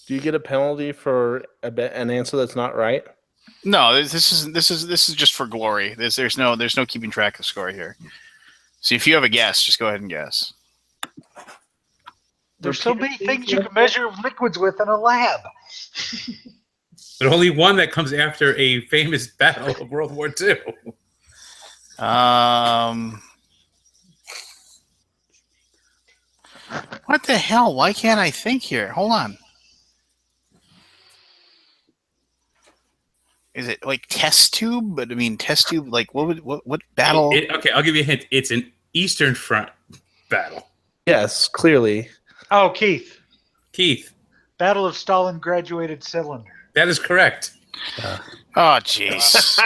Do you get a penalty for an answer that's not right? No, this is just for glory. There's no keeping track of score here. So if you have a guess, just go ahead and guess. There's so many things you can measure liquids with in a lab. But only one that comes after a famous battle of World War II. What the hell? Why can't I think here? Hold on. Is it like test tube? But I mean, test tube. Like what battle? Okay, I'll give you a hint. It's an Eastern Front battle. Yes, clearly. Oh, Keith. Keith. Battle of Stalin graduated cylinder. That is correct. Oh, jeez.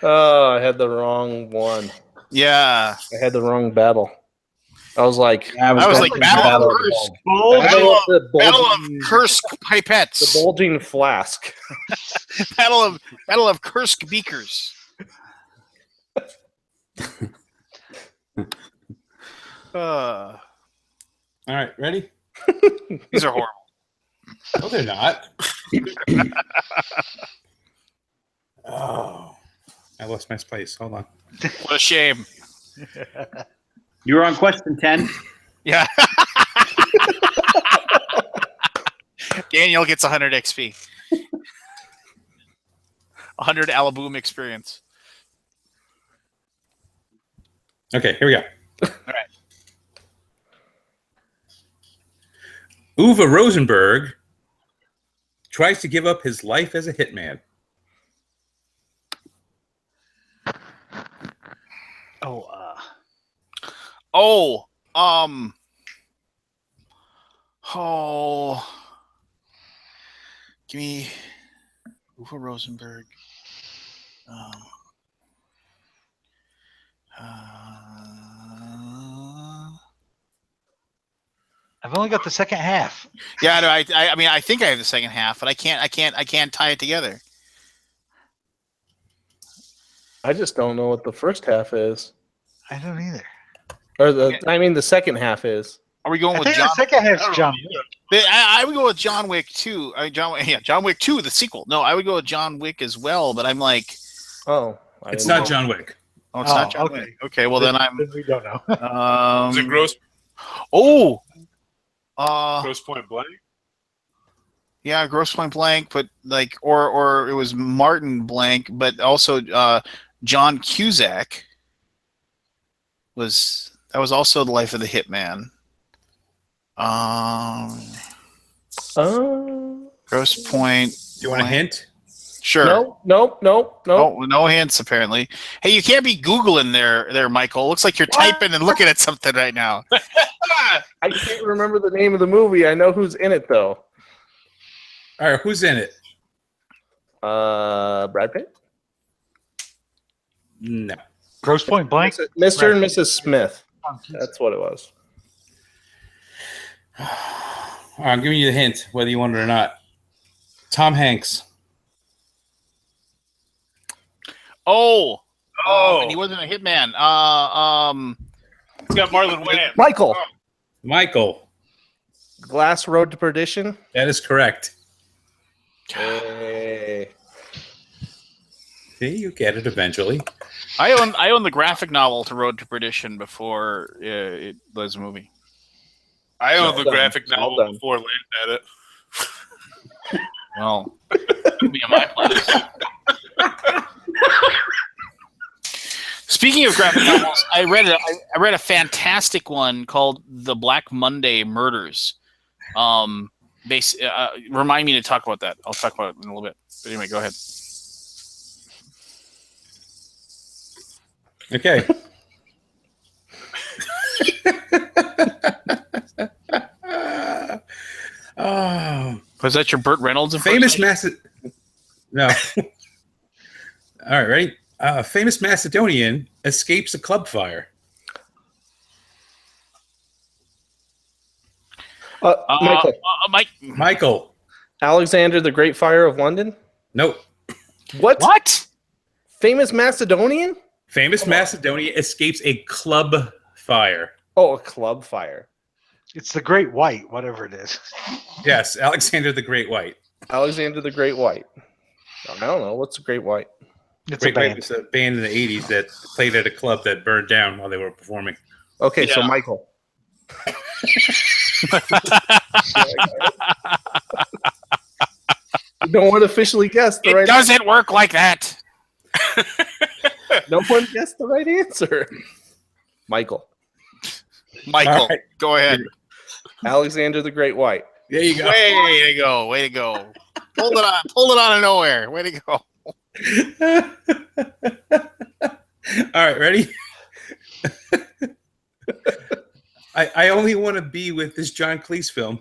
Oh, I had the wrong one. Yeah. I had the wrong battle. I was like, I was like Battle of Kursk. Battle of Kursk pipettes. The bulging flask. Battle of Kursk beakers. All right, ready? These are horrible. No, they're not. Oh, I lost my place. Hold on. What a shame. You were on question 10. Yeah. Daniel gets 100 XP. 100 Alaboom experience. Okay, here we go. All right. Uwe Rosenberg tries to give up his life as a hitman. Give me Uwe Rosenberg. I've only got the second half. Yeah, no, I mean, I think I have the second half, but I can't tie it together. I just don't know what the first half is. I don't either. Or the second half is. Are we going I with think John? the second half's John Wick. I would go with John Wick 2. John Wick 2, the sequel. No, I would go with John Wick as well, but I'm like, it's not John Wick. Oh, it's not John Wick. Okay, well then we don't know. Is it Gross Point Blank? Yeah, Gross Point Blank, but like, or it was Martin Blank, but also John Cusack was also the life of the hitman. Gross Point. Do you want a hint? Sure. Nope. No hints apparently. Hey, you can't be Googling there, Michael. Looks like you're typing and looking at something right now. I can't remember the name of the movie. I know who's in it though. All right, who's in it? Brad Pitt? No. Gross Point Blank? Mr. and Mrs. Smith. That's what it was. All right, I'm giving you the hint, whether you want it or not. Tom Hanks. And he wasn't a hitman. He's got Marlon Wayans. Michael. Glass Road to Perdition? That is correct. Hey. See, you get it eventually. I own the graphic novel to Road to Perdition before it was a movie. I own the graphic novel before Lane had it. Well, put me in my place. Speaking of graphic novels, I read a fantastic one called The Black Monday Murders. Remind me to talk about that. I'll talk about it in a little bit. But anyway, go ahead. Okay. Was that your Burt Reynolds impersonation? No. All right, ready? A famous Macedonian escapes a club fire. Michael. Alexander the Great Fire of London? Nope. What? Famous Macedonian? Famous Macedonian escapes a club fire. Oh, a club fire. It's the Great White, whatever it is. Yes, Alexander the Great White. Alexander the Great White. I don't know. What's a Great White? It's Great a White band. was a band in the 80s that played at a club that burned down while they were performing. Okay, so Yeah. Michael. No one officially guessed the It right doesn't work like that. No one guessed the right answer. Michael. Michael, All right. go ahead. Alexander the Great White. There you go. Way to go. Way to go. Pulled it out of nowhere. Way to go. All right, ready? I only want to be with this John Cleese film.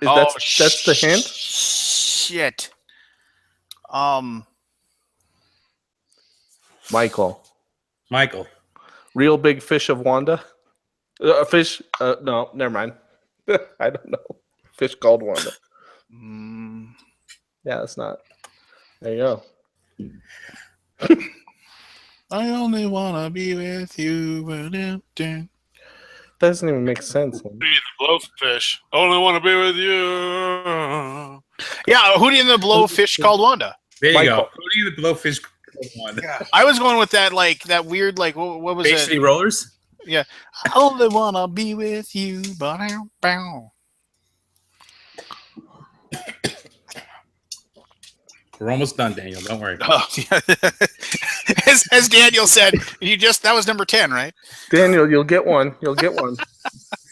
That's the hint? Shit. Michael. Michael. Real Big Fish of Wanda? Fish? No, never mind. I don't know. Fish called Wanda. Yeah, that's not. There you go. I only want to be with you. That doesn't even make sense. Hootie and the Blowfish. Only want to be with you. Yeah, Hootie and the Blowfish called Wanda. There you Michael. go. Hootie and the Blowfish one. I was going with that, like, that weird, like, what was Bay it? City Rollers? I only want to be with you. Bow. We're almost done, Daniel. Don't worry. Oh, yeah. as Daniel said, that was number 10, right? Daniel, you'll get one. You'll get one.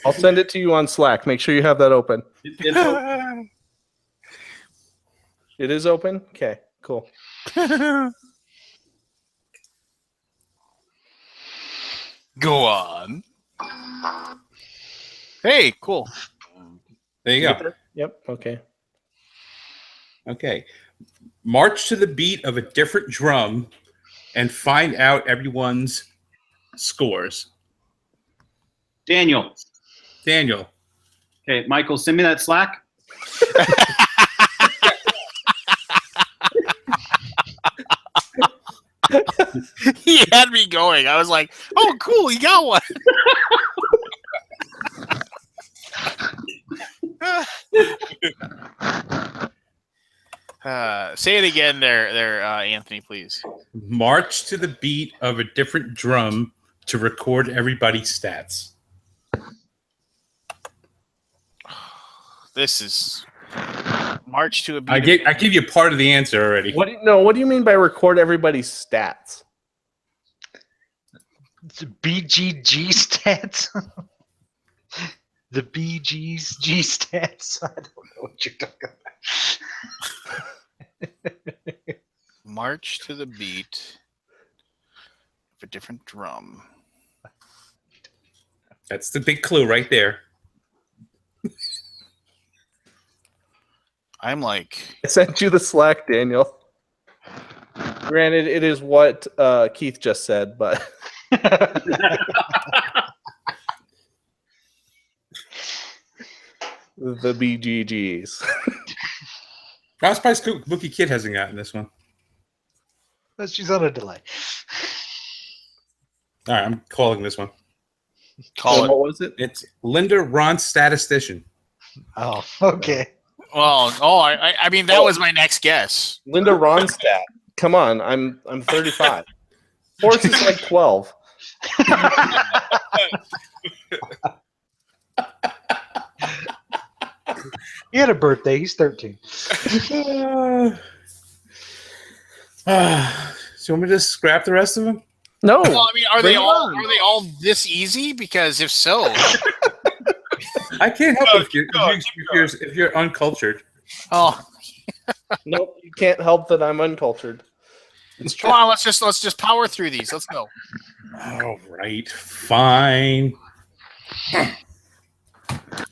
I'll send it to you on Slack. Make sure you have that open. It is open? Okay, cool. Go on. Hey, cool. There you go. Yep, okay. Okay. March to the beat of a different drum and find out everyone's scores. Daniel. Okay, Michael, send me that Slack. He had me going. I was like, oh, cool, he got one. Say it again there, Anthony, please. March to the beat of a different drum to record everybody's stats. This is March to a beat. I give you part of the answer already. What do you mean by record everybody's stats? It's BGG stats. The BGG stats. I don't know what you're talking about. March to the beat of a different drum. That's the big clue right there. I'm like, I sent you the Slack, Daniel. Granted, it is what Keith just said, but the BGGs. I'm surprised Mookie Kid hasn't gotten this one. She's on a delay. All right, I'm calling this one. call it. What was it? It's Linda Ron Statistician. Oh, okay. Well, I mean, that was my next guess. Linda Ronstadt. Come on, I'm 35. Forrest is like 12. He had a birthday. He's 13. So you want me to just scrap the rest of them? No. Well, I mean, are Bring they it all on. this easy? Because if so, I can't help No, it if you're uncultured. oh, Nope, you can't help that I'm uncultured. come on, let's just power through these. Let's go. All right, fine.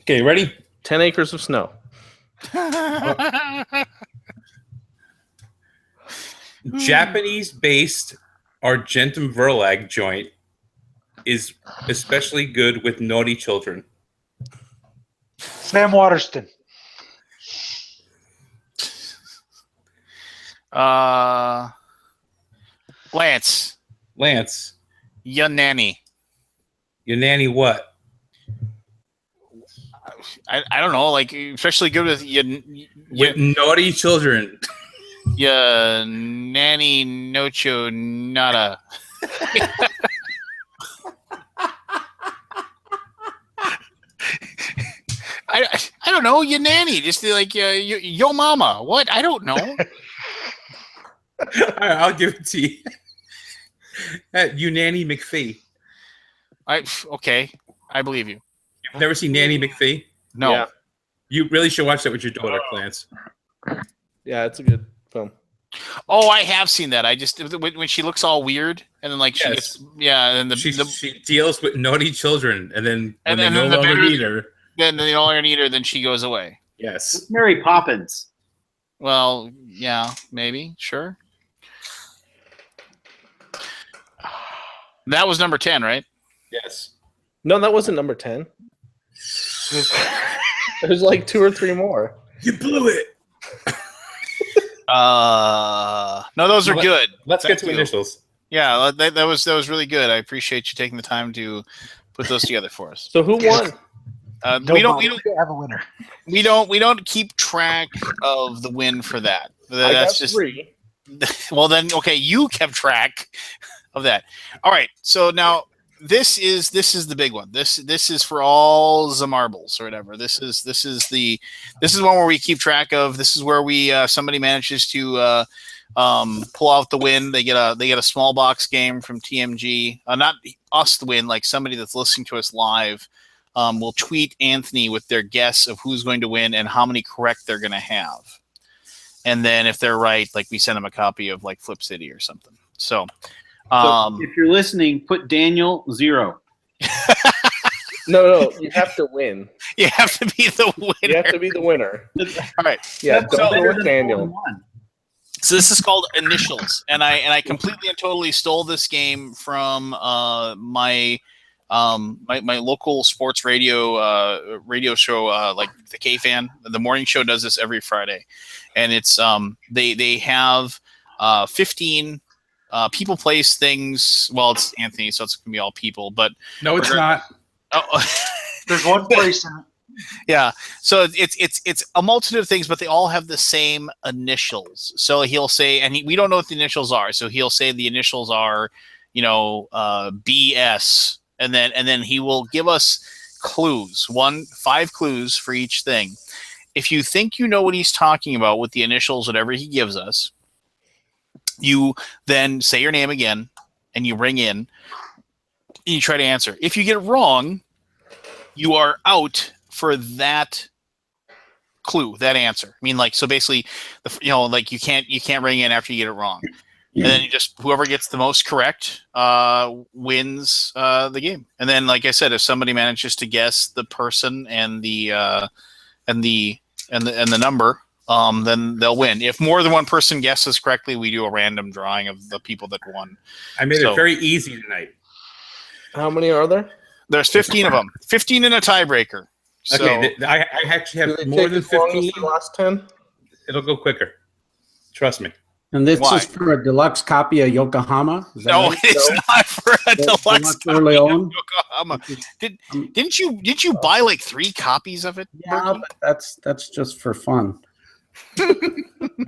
Okay, ready? 10 acres of snow. Japanese-based Argentum Verlag joint is especially good with naughty children. Sam Waterston. Lance, Lance, your nanny. your nanny what? I don't know, like especially good with with naughty children. Yeah, nanny nocho nada. I don't know, your nanny, just like your mama. What? I don't know. All right, I'll give it to you. You Nanny McPhee. Okay, I believe you. You've never seen Nanny McPhee? No. Yeah. You really should watch that with your daughter, Clarence. Yeah, it's a good film. Oh, I have seen that. I just when she looks all weird, and then like she gets and then she deals with naughty children, and then when they then no longer need her, then they no longer need her, then she goes away. Yes, Mary Poppins. Well, yeah, maybe, sure. That was number 10, right? Yes. No, that wasn't number 10. There's like 2 or 3 more. You blew it. No, those are good. Let's get to initials. Yeah, that was really good. I appreciate you taking the time to put those together for us. So who won? We don't have a winner. We don't keep track of the win for that. That's just 3. Well, then, okay, you kept track of that. All right, so now this is the big one. This is for all the marbles or whatever. This is one where we keep track of. This is where we somebody manages to pull out the win. They get a small box game from TMG. Not us the win, like somebody that's listening to us live will tweet Anthony with their guess of who's going to win and how many correct they're going to have. And then if they're right, like we send them a copy of like Flip City or something. So if you're listening, put Daniel 0. No, you have to win. You have to be the winner. You have to be the winner. All right. Yeah, don't go with Daniel. So this is called Initials, and I completely and totally stole this game from my local sports radio show, like the K Fan. The morning show does this every Friday, and it's they have 15 people, place, things. Well, it's Anthony, so it's gonna be all people, but no, it's not. Oh, there's one place in it. Yeah, so it's a multitude of things, but they all have the same initials. So he'll say, and we don't know what the initials are. So he'll say the initials are, BS, and then he will give us clues, 5 clues for each thing. If you think you know what he's talking about with the initials, whatever he gives us, you then say your name again, and you ring in, and you try to answer. If you get it wrong, you are out for that clue, that answer. I mean, like, so basically, like you can't ring in after you get it wrong, and then you just whoever gets the most correct wins the game. And then, like I said, if somebody manages to guess the person and the number, then they'll win. If more than one person guesses correctly, we do a random drawing of the people that won. I made it very easy tonight. How many are there? There's 15 of them. 15 in a tiebreaker. So, okay, I actually have more than 15. The last 10? It'll go quicker. Trust me. And this is for a deluxe copy of Yokohama? No, it's not for a deluxe copy of Yokohama. Didn't you buy like 3 copies of it? Yeah, but that's just for fun.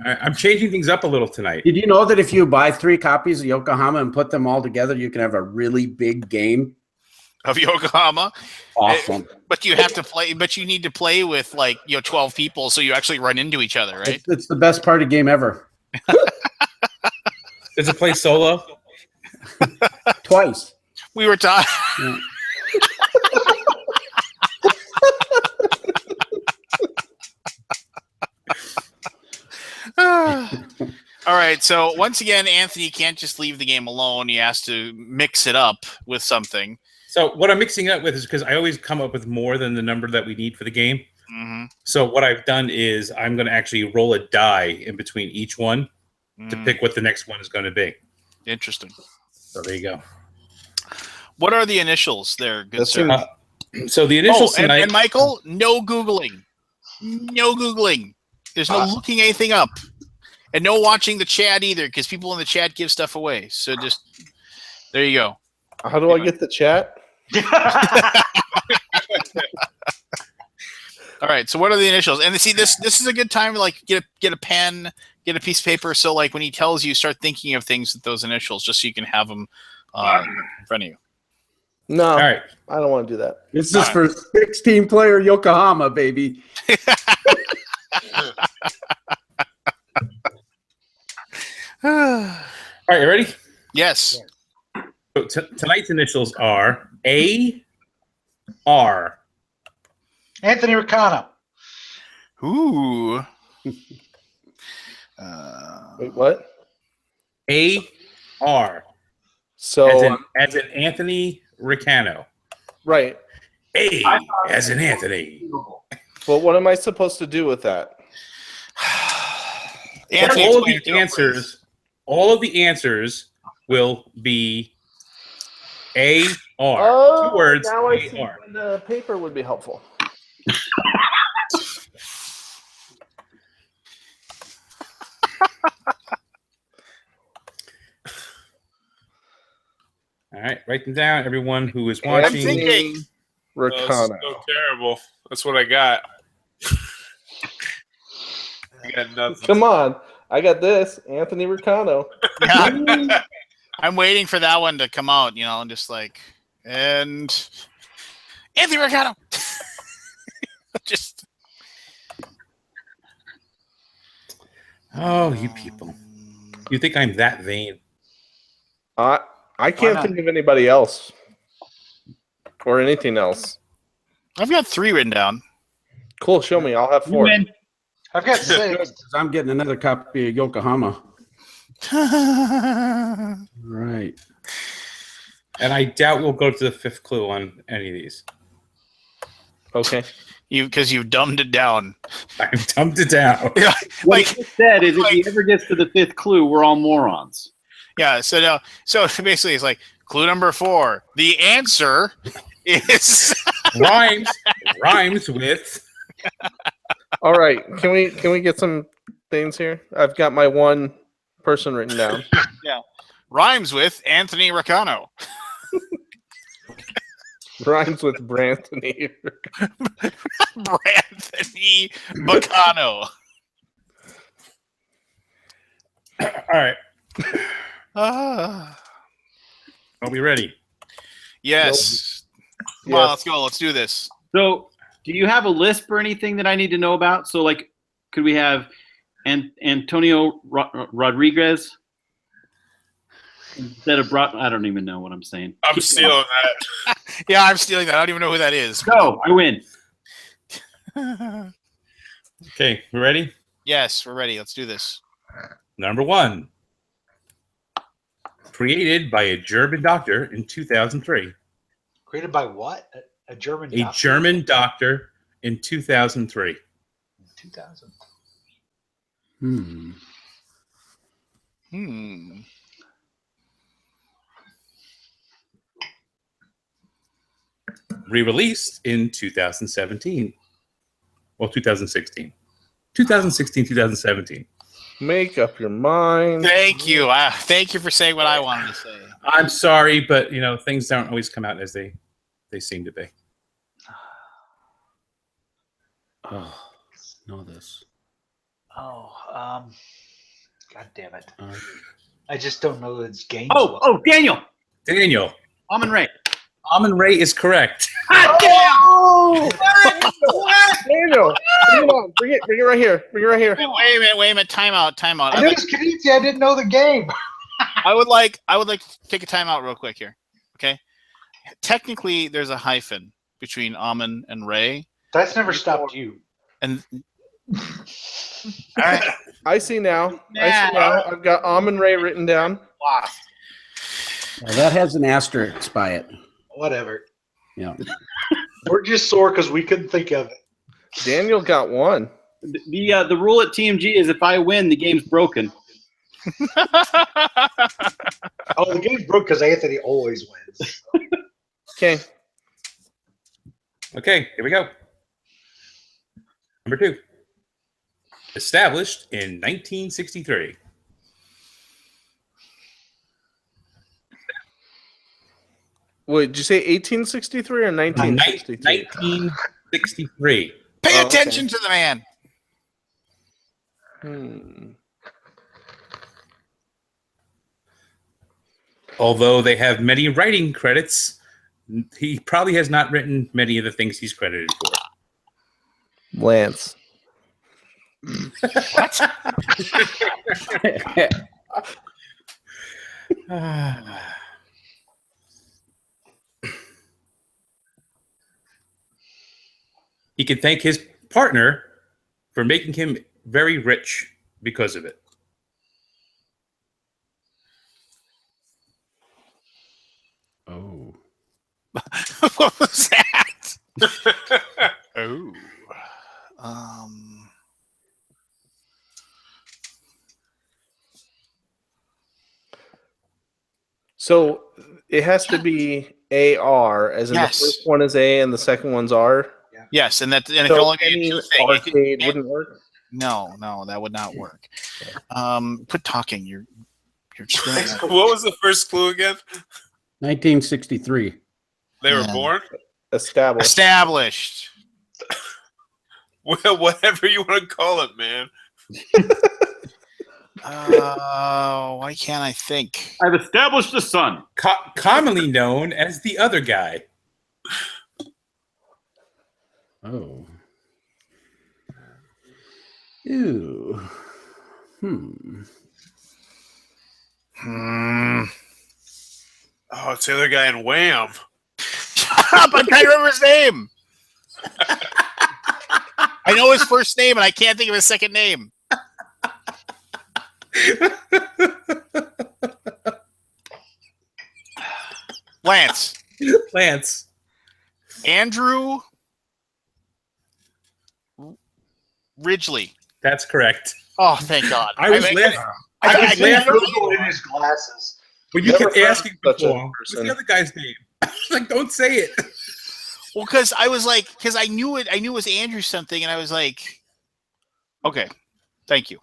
I'm changing things up a little tonight. Did you know that if you buy 3 copies of Yokohama and put them all together, you can have a really big game of Yokohama? Awesome. But you have to play. But you need to play with 12 people, so you actually run into each other, right? It's the best party game ever. Does it play solo? Twice. We were talking. Yeah. All right, so once again, Anthony can't just leave the game alone. He has to mix it up with something. So what I'm mixing it up with is because I always come up with more than the number that we need for the game. Mm-hmm. So what I've done is I'm going to actually roll a die in between each one to pick what the next one is going to be. Interesting. So there you go. What are the initials there, good sir? So the initials tonight... and Michael, no Googling. No Googling. There's no looking anything up. And no watching the chat either, because people in the chat give stuff away. So just, there you go. How do I get the chat? All right. So what are the initials? And see, this is a good time to like get a pen, get a piece of paper. So like when he tells you, start thinking of things with those initials, just so you can have them in front of you. No, All right. I don't want to do that. This is for 16-player Yokohama, baby. All right, you ready? Yes. So tonight's initials are A-R. Anthony Ricano. Ooh. Wait, what? A-R. So As in Anthony Ricano. right. A as in Anthony. But what am I supposed to do with that? Anthony, all of explain it the to him, answers, all of the answers will be A-R. Oh, 2 words, now I see A-R. when the paper would be helpful. All right, write them down, everyone who is I'm watching. thinking. Oh, this is Ricano. so terrible. That's what I got. I got nothing. Come on. I got this. Anthony Ricano. Yeah. I'm waiting for that one to come out, and just like, and Anthony Ricano. Just. Oh, you people. You think I'm that vain? I can't not? think of anybody else or anything else. I've got 3 written down. Cool. Show me. I'll have 4. I've got 6. 'Cause I'm getting another copy of Yokohama. Right. And I doubt we'll go to the 5th clue on any of these. Okay. Because you've dumbed it down. I've dumped it down. Yeah, What like, he said is if he ever gets to the 5th clue, we're all morons. yeah. So basically, it's like clue number 4. The answer is rhymes with. All right. Can we get some things here? I've got my one person written down. rhymes with Anthony Ricano. Rhymes with Branthony. Branthony Bacano. All right. Ah. Are we ready? Yes. Come Yes. on, let's go. Let's do this. So, do you have a lisp or anything that I need to know about? So, like, could we have Antonio Rodriguez instead of I don't even know what I'm saying. I'm stealing that. Yeah, I'm stealing that. I don't even know who that is. Go, I win. Okay, we ready? Yes, we're ready. Let's do this. Number 1. Created by a German doctor in 2003. Created by what? A German A doctor? German doctor in 2003. 2000. Hmm. Re-released in 2017. Well, 2016. 2016, 2017. Make up your mind. Thank you. Thank you for saying what I wanted to say. I'm sorry, but things don't always come out as they seem to be. Oh, know this. Oh, God damn it. I just don't know its games. Oh, Daniel. Daniel. Almond Ray. Almond Ray is correct. Oh! Daniel, bring it on. Bring it right here. Bring it right here. Wait a minute. Time out. I knew it was Canizzi. I didn't know the game. I would like to take a timeout real quick here. Okay. Technically, there's a hyphen between Amon and Ray. That's never stopped you. And all right. I see now. I've got Almond Ray written down. Wow. Well, that has an asterisk by it. Whatever. Yeah. We're just sore because we couldn't think of it. Daniel got 1. The rule at TMG is if I win, the game's broken. Oh, the game's broke because Anthony always wins. Okay. Okay, here we go. Number 2. Established in 1963. Wait, did you say 1863 or 1963? 1963. Pay Oh, okay. attention to the man. Although they have many writing credits, he probably has not written many of the things he's credited for. Lance. What? He can thank his partner for making him very rich because of it. Oh. What was that? Oh. So it has to be AR, as in Yes. the first one is A and the second one's R. Yes, and it can So only be any two things. arcade wouldn't work. No, that would not work. Quit talking. You're screwing up. What was the first clue again? 1963. They were Yeah. born? Established. Well, whatever you want to call it, man. Why can't I think? I've established the sun. Commonly known as the other guy. Oh. Ew. Oh, it's the other guy in Wham. Shut up! I'm trying to remember his name. I know his first name, and I can't think of his second name. Lance. Andrew Ridgely. That's correct. Oh, thank God. I was laughing. I was can laughing. Google in his glasses. But you Never kept heard asking of such a before, what's person. the other guy's name? I was like, don't say it. Well, because I was like, because I knew it was Andrew something, and I was like, okay, thank you.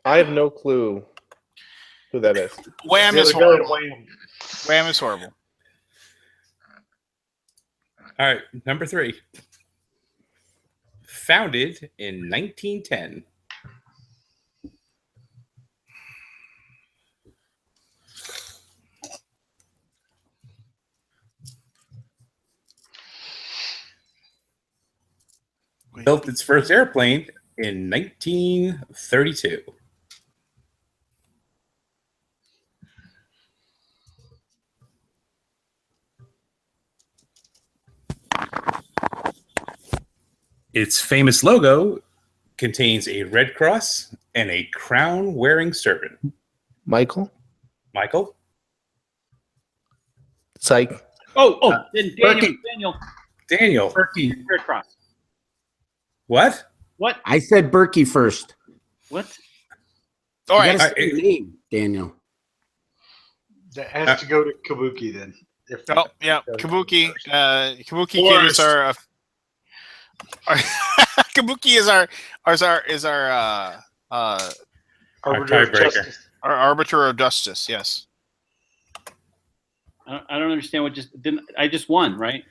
I have no clue who that is. Wham The is other guy in horrible. Wham. Wham is horrible. All right, number 3. Founded in 1910. Built its first airplane in 1932. Its famous logo contains a red cross and a crown-wearing serpent. Michael? Michael? Psych. Then Berkey. Daniel. Red Cross. What? What? I said Berkey first. What? All You right. gotta say your name, Daniel. That has to go to Kabuki then. Oh, yeah, Kabuki. Kabuki Kid is our. Kabuki is our Arbiter of tiebreaker. Justice. our arbiter of justice. Yes. I don't understand what just didn't. I just won, right?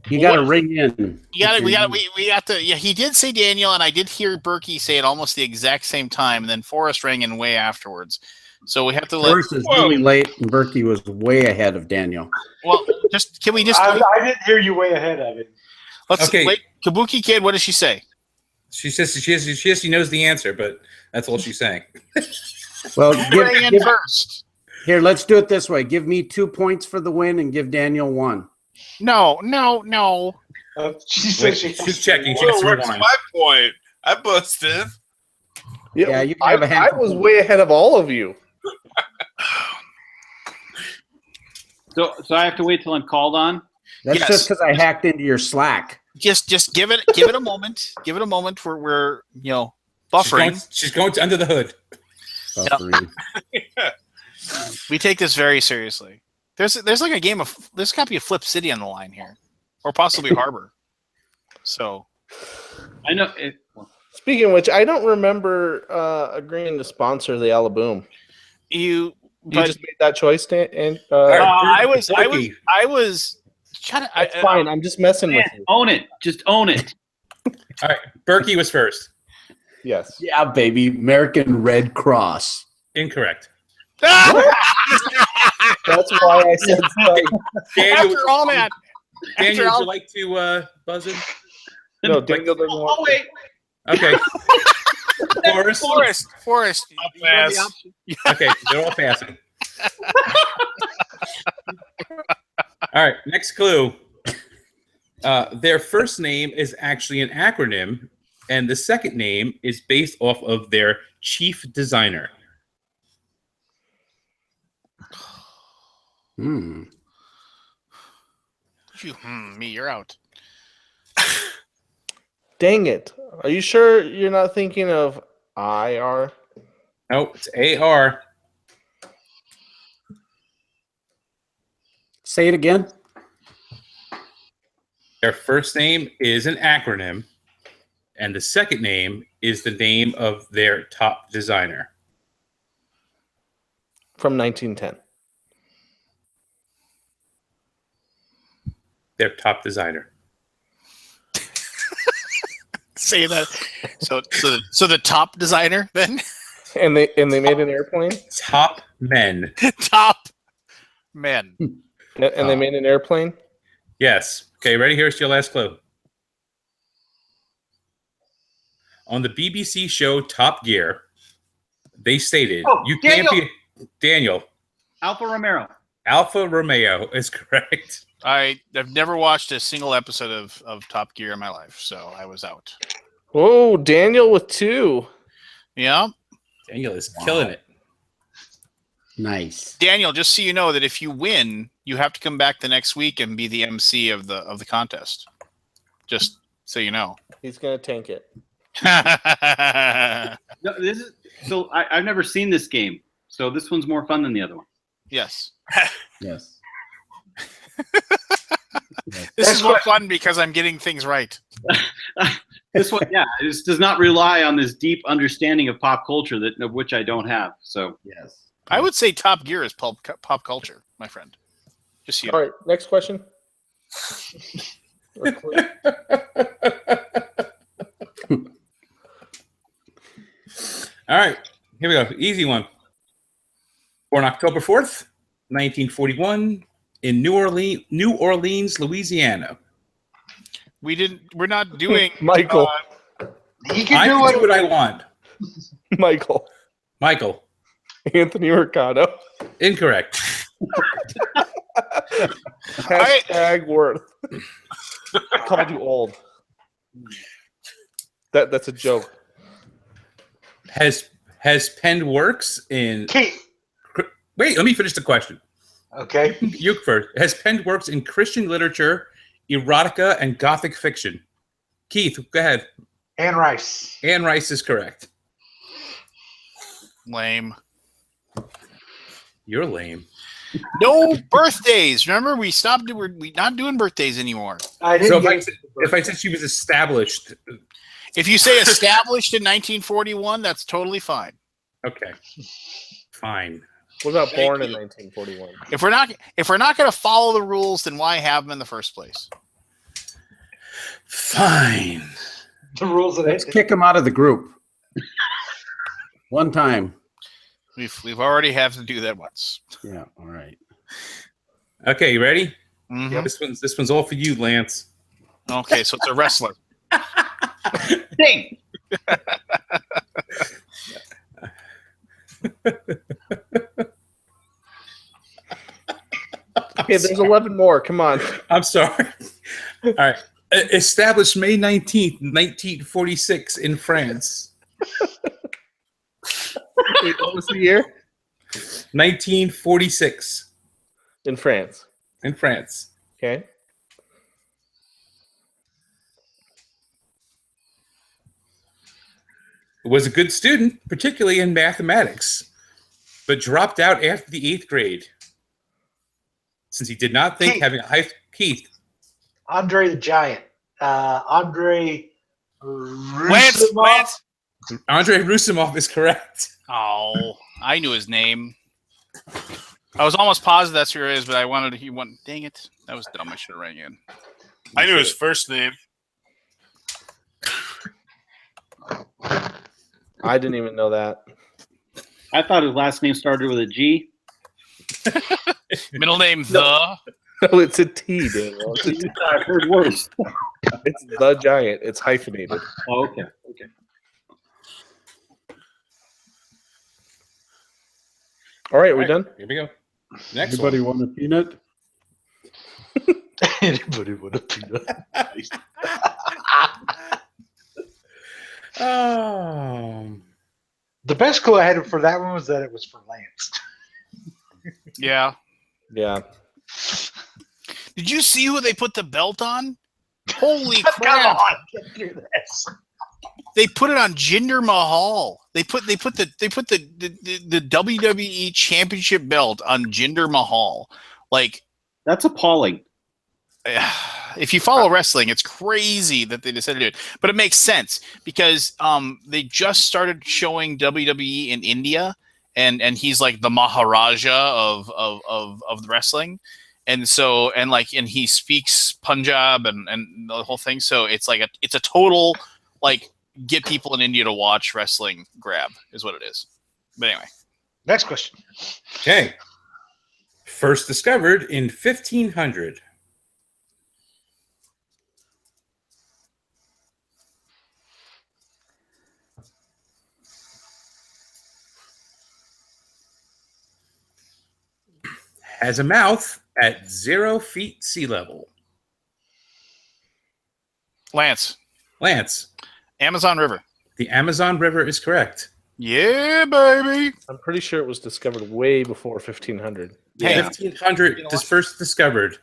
You got to ring in. We got to. Yeah, he did say Daniel, and I did hear Berkey say it almost the exact same time, and then Forrest rang in way afterwards. So we have to let. Forrest is really late, and Berkey was way ahead of Daniel. Well, can we just? I didn't hear you way ahead of it. Let's Okay. wait. Kabuki Kid, what does she say? She says she knows the answer, but that's all she's saying. Well, Rang in first. here, let's do it this way. Give me 2 points for the win, and give Daniel 1. No. She said Wait, she's checking. She Whoa, gets to what's rewind. my point? I busted. Yeah, you can have a hand. I was way ahead of all of you. So I have to wait till I'm called on. That's Yes. just because I hacked into your Slack. Just give it a moment. Give it a moment. We're buffering. She's going to under the hood. Buffering. We take this very seriously. There's like a game of there's got to be a Flip City on the line here, or possibly Harbor. So I know. It, Speaking of which, I don't remember agreeing to sponsor the Alaboom. you Just made that choice, Dan, and I was Berkey. trying to. it's fine. I'm just messing with you. own it. Just own it. All right, Berkey was first. Yes. Yeah, baby. American Red Cross. Incorrect. That's why I said sorry. Daniel, After all that. Daniel, all- would you like to buzz in? No, Daniel doesn't want. Oh wait. Okay. Forrest. I'll you have the pass. option. Okay, they're all passing. All right, next clue. Their first name is actually an acronym, and the second name is based off of their chief designer. Hmm. Me, you're out. Dang it! Are you sure you're not thinking of IR? Nope, it's AR. Say it again. Their first name is an acronym, and the second name is the name of their top designer. From 1910. Their top designer. Say that. So the top designer then? And they made an airplane? Top men. Top men. And they made an airplane? Yes. Okay, ready? Here's your last clue. On the BBC show Top Gear, they stated, you can't be... Daniel. Alfa Romeo. Alfa Romeo is correct. I've never watched a single episode of Top Gear in my life, so I was out. Whoa, Daniel with 2. Yeah. Daniel is killing it. Nice. Daniel, just so you know that if you win, you have to come back the next week and be the MC of the contest. Just so you know. He's going to tank it. No, this is so. I've never seen this game, so this one's more fun than the other one. Yes. Yes. This is more fun because I'm getting things right. This one, yeah, this does not rely on this deep understanding of pop culture of which I don't have. So Yes. I would say Top Gear is pop culture, my friend. Just so you All right, next question. All right, here we go. Easy one. Born October 4th, 1941, in New Orleans, Louisiana. We're not doing Michael. He I can do can do what what I want. Michael. Michael. Anthony Mercado. Incorrect. Hashtag worth. I called you old. That's a joke. Has penned works in... Keith. Wait, let me finish the question. Okay. You first. Has penned works in Christian literature, erotica, and Gothic fiction. Keith, go ahead. Anne Rice. Anne Rice is correct. lame. You're lame. No birthdays. Remember, we stopped. We're not doing birthdays anymore. I didn't So get if I said she was established, If you say established in 1941, that's totally fine. okay, fine. What about born in 1941? If we're not going to follow the rules, then why have them in the first place? Fine. the rules of Let's it. kick him out of the group. One time. We've already had to do that once. Yeah. All right. Okay, you ready? Mhm. This one's all for you, Lance. Okay, so it's a wrestler. Ding. Okay, there's 11 more. Come on. I'm sorry. All right. Established May 19th, 1946 in France. Wait, what was the year? 1946 In France. in France. Okay. Was a good student, particularly in mathematics, but dropped out after the 8th grade since he did not think having a high... Keith. Andre the Giant. Andre Lance. Andre Rusimov is correct. Oh, I knew his name. I was almost positive that's who it is, but I wanted he went. Dang it, that was dumb. I should have rang in. I knew his first name. I didn't even know that. I thought his last name started with a G. Middle name No, it's a T, Daniel. It's a T. I've heard worse. It's the Giant. It's hyphenated. Oh, okay. Okay. All right, we done? Here we go. Next Anybody one. want a peanut? Anybody want a peanut? The best clue I had for that one was that it was for Lance. Yeah. Yeah. Did you see who they put the belt on? Holy Come crap! on, get through this. They put it on Jinder Mahal. They put the WWE Championship belt on Jinder Mahal. Like, That's appalling. if you follow wrestling, it's crazy that they decided to do it. But it makes sense because they just started showing WWE in India, and he's like the Maharaja of the wrestling. And so and he speaks Punjab and the whole thing. So it's like it's a total like get people in India to watch wrestling grab is what it is. But anyway. Next question. Okay. First discovered in 1500. Has a mouth at 0 feet sea level. Lance. Amazon River. The Amazon River is correct. Yeah, baby. I'm pretty sure it was discovered way before 1500. Hey. 1500 first discovered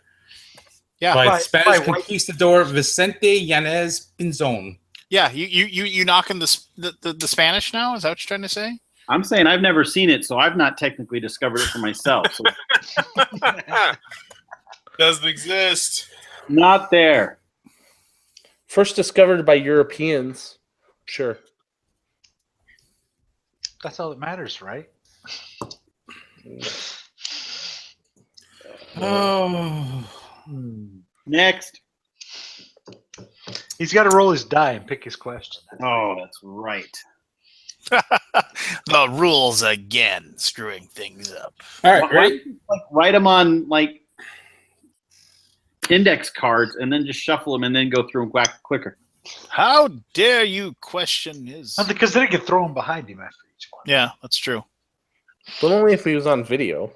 Yeah. by Spanish conquistador Vicente Yanez Pinzon. Yeah, you knocking the Spanish now? Is that what you're trying to say? I'm saying I've never seen it, so I've not technically discovered it for myself. So Doesn't exist. not there. First discovered by Europeans. Sure. That's all that matters, right? Oh. Next. He's got to roll his die and pick his question. Oh, that's right. The rules again, screwing things up. All right, ready? Like write them on like index cards and then just shuffle them and then go through them quicker. How dare you question his? Because then he can throw him behind him after each one. Yeah, that's true. But only if he was on video.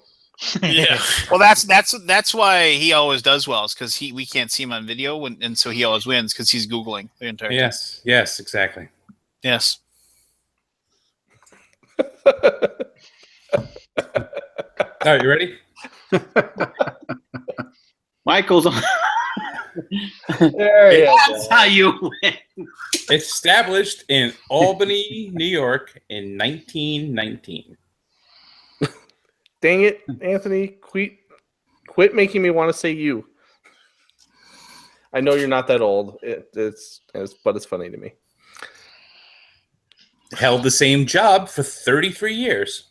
Yeah. Well, that's why he always does well. Is because we can't see him on video, and so he always wins because he's googling the entire time. Yes, exactly. Yes. All right, you ready? Michael's on. There you go. That's how you win. Established in Albany, New York in 1919. Dang it, Anthony. Quit making me want to say you. I know you're not that old. But it's funny to me. Held the same job for 33 years.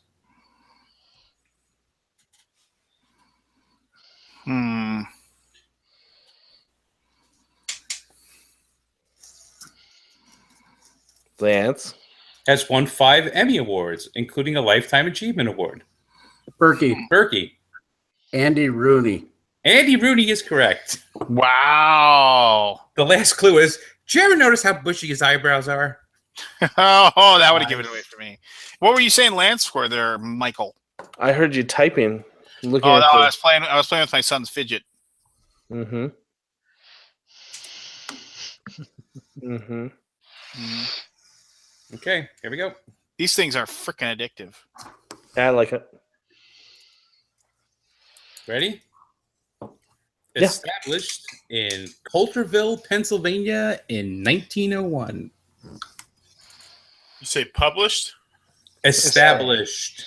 Lance. Has won 5 Emmy Awards, including a Lifetime Achievement Award. Berkey. Andy Rooney. Andy Rooney is correct. Wow. The last clue is, did you ever notice how bushy his eyebrows are? Oh, that would have given it away for me. What were you saying, Lance? For there, Michael? I heard you typing. Looking Oh, at no, the- I was playing with my son's fidget. Mm-hmm. Mm-hmm. Okay, here we go. These things are freaking addictive. I like it. Ready? Yeah. Established in Coulterville, Pennsylvania in 1901. You say published? Established.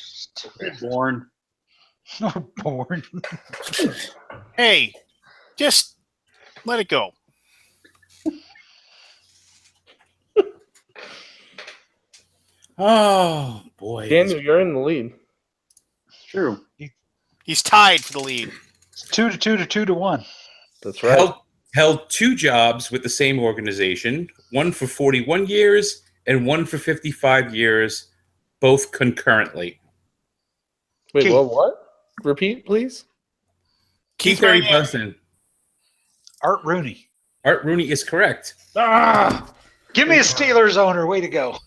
Born. Born. Hey, just let it go. Oh, boy. Daniel, you're in the lead. True. He's tied for the lead. 2 to 2 to 2 to 1. That's right. Held 2 jobs with the same organization, one for 41 years, and one for 55 years, both concurrently. Wait, Keith. what? Repeat, please. Keith Barry Bunsen. Art Rooney. Art Rooney is correct. Give me a Steelers owner. Way to go.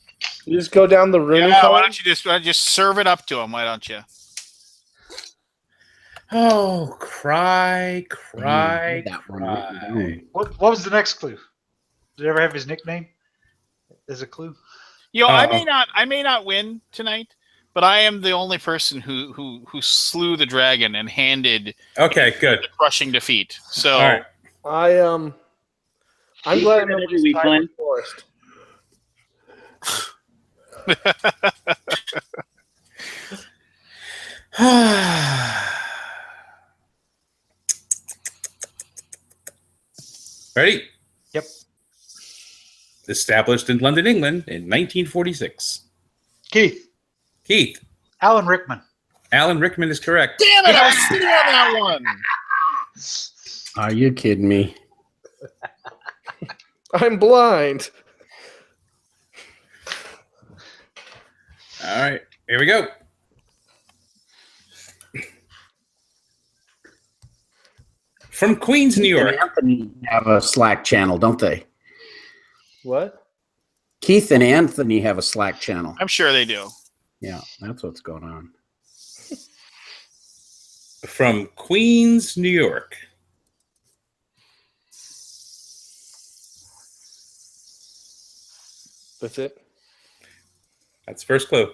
You just go down the Rooney Yeah, why column? don't you just serve it up to him? Why don't you? Oh, cry. That one written down. What was the next clue? Did it ever have his nickname as a clue? I may not win tonight, but I am the only person who slew the dragon and handed Okay, good. the crushing defeat. So All right. I'm glad I'm every week, Glenn. Forest. Ready? Yep. Established in London, England in 1946. Keith. Alan Rickman. Alan Rickman is correct. damn it! I was sitting on that one. Are you kidding me? I'm blind. All right, here we go. From Queens, New York. Keith and Anthony have a Slack channel, don't they? What? Keith and Anthony have a Slack channel. I'm sure they do. Yeah, that's what's going on. From Queens, New York. That's it? That's first clue.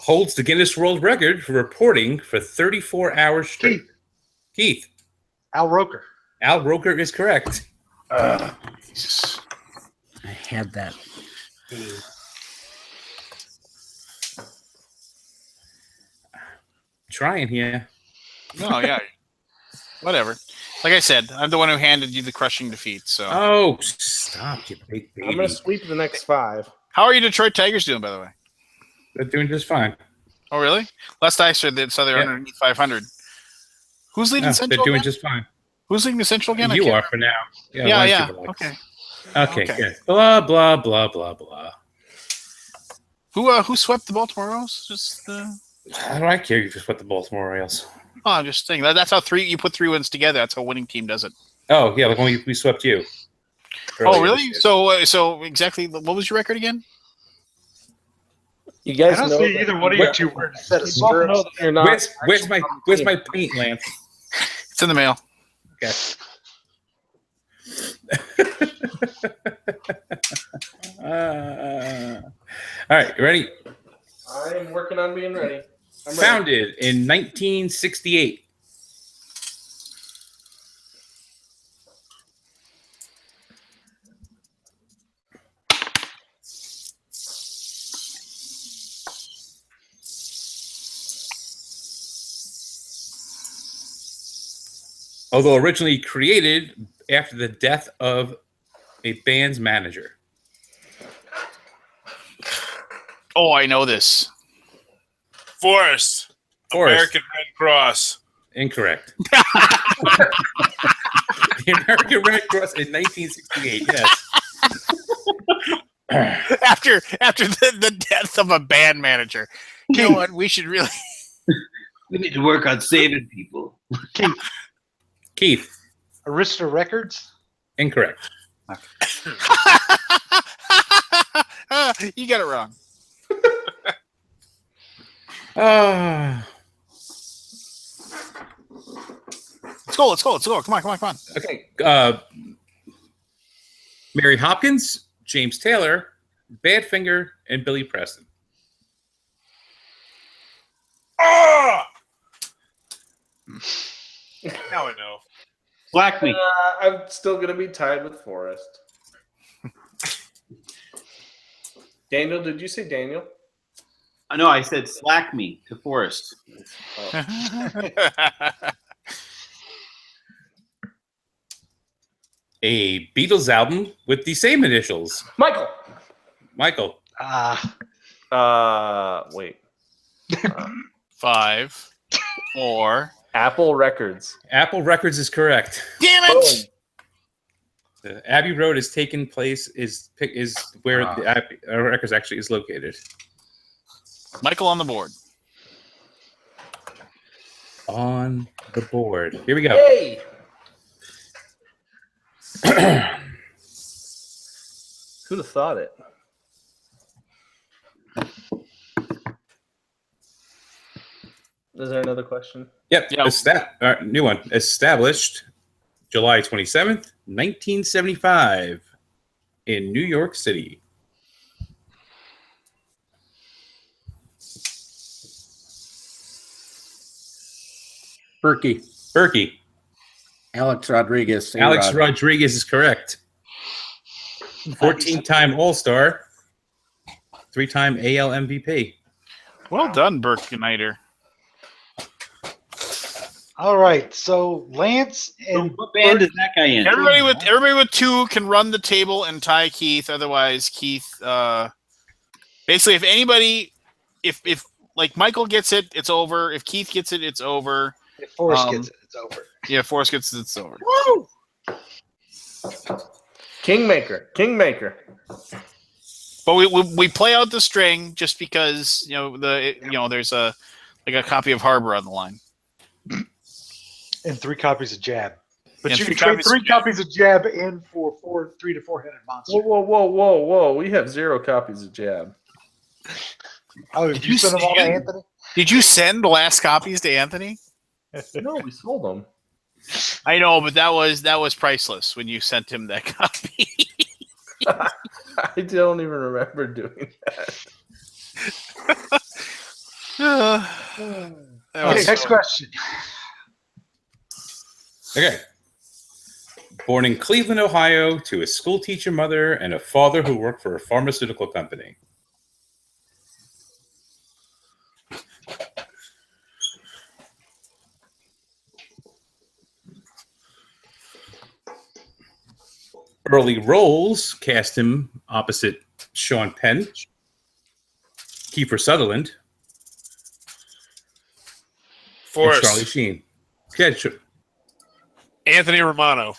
Holds the Guinness World Record for reporting for 34 hours straight. Keith. Al Roker. Al Roker is correct. Jesus. I had that. Trying here. No, yeah. Whatever. Like I said, I'm the one who handed you the crushing defeat. So, Oh, stop, you big baby. I'm going to sweep the next 5. how are you Detroit Tigers doing, by the way? They're doing just fine. Oh, really? Last I saw they're underneath 500. Who's leading No, Central? they're doing again? just fine. Who's leading the Central again? I You can't are for now. Yeah, once yeah. you relax. Okay. Okay, Okay. good. Blah, blah, blah, blah, blah. Who swept the Baltimore Orioles? Just How do I care if you sweat the Baltimore Orioles? I'm just saying that's how you put 3 wins together. That's how a winning team does it. Oh, yeah, like when we swept you. Oh, earlier really? this year. So exactly, what was your record again? You I guys don't know see that either one of you two were set of you both know stirrups. that you're not Where's actually my on the team. paint, Lance? It's in the mail. Okay. All right, you ready? I'm working on being ready. I'm ready. Founded in 1968. Although originally created after the death of a band's manager. Oh, I know this. Forrest. American Red Cross. Incorrect. The American Red Cross in 1968, yes. after the death of a band manager. You know what? We should really. We need to work on saving people. Keith, Arista Records. incorrect. You got it wrong. Let's go. Come on. Okay. Mary Hopkins, James Taylor, Badfinger, and Billy Preston. Ah! Now I know. Black me. I'm still going to be tied with Forrest. Daniel, did you say Daniel? I know I said slack me to Forrest. A Beatles album with the same initials. Michael. Michael. Wait. 5, 4. Apple Records. Apple Records is correct. Damn it! The Abbey Road is taken place is where the Abbey Records actually is located. Michael on the board. On the board. Here we go. Hey! Who'd have thought it? Is there another question? Yep. New one. Established July 27th, 1975 in New York City. Berkey. Alex Rodriguez. Alex Rodriguez is correct. 14-time All-Star. 3-time AL MVP. Well done, Berkenider. All right, so Lance and What band is that guy in? Everybody with 2 can run the table and tie Keith. Otherwise, Keith. Basically, if anybody, if like Michael gets it, it's over. If Keith gets it, it's over. If Forrest gets it, it's over. Yeah, Forrest gets it, it's over. Woo! Kingmaker. But we play out the string just because there's a copy of Harbor on the line. And 3 copies of Jab. But And you 3 can trade copies 3 of Jab. copies of Jab in for 3 to 4-headed monster. Whoa. We have 0 copies of Jab. Oh, did you send them all to Anthony? Did you send the last copies to Anthony? No, we sold them. I know, but that was priceless when you sent him that copy. I don't even remember doing that. Okay, next question. Okay. Born in Cleveland, Ohio, to a schoolteacher mother and a father who worked for a pharmaceutical company. Early roles cast him opposite Sean Penn, Kiefer Sutherland, and Forrest. Charlie Sheen. Okay, sure. Anthony Romano.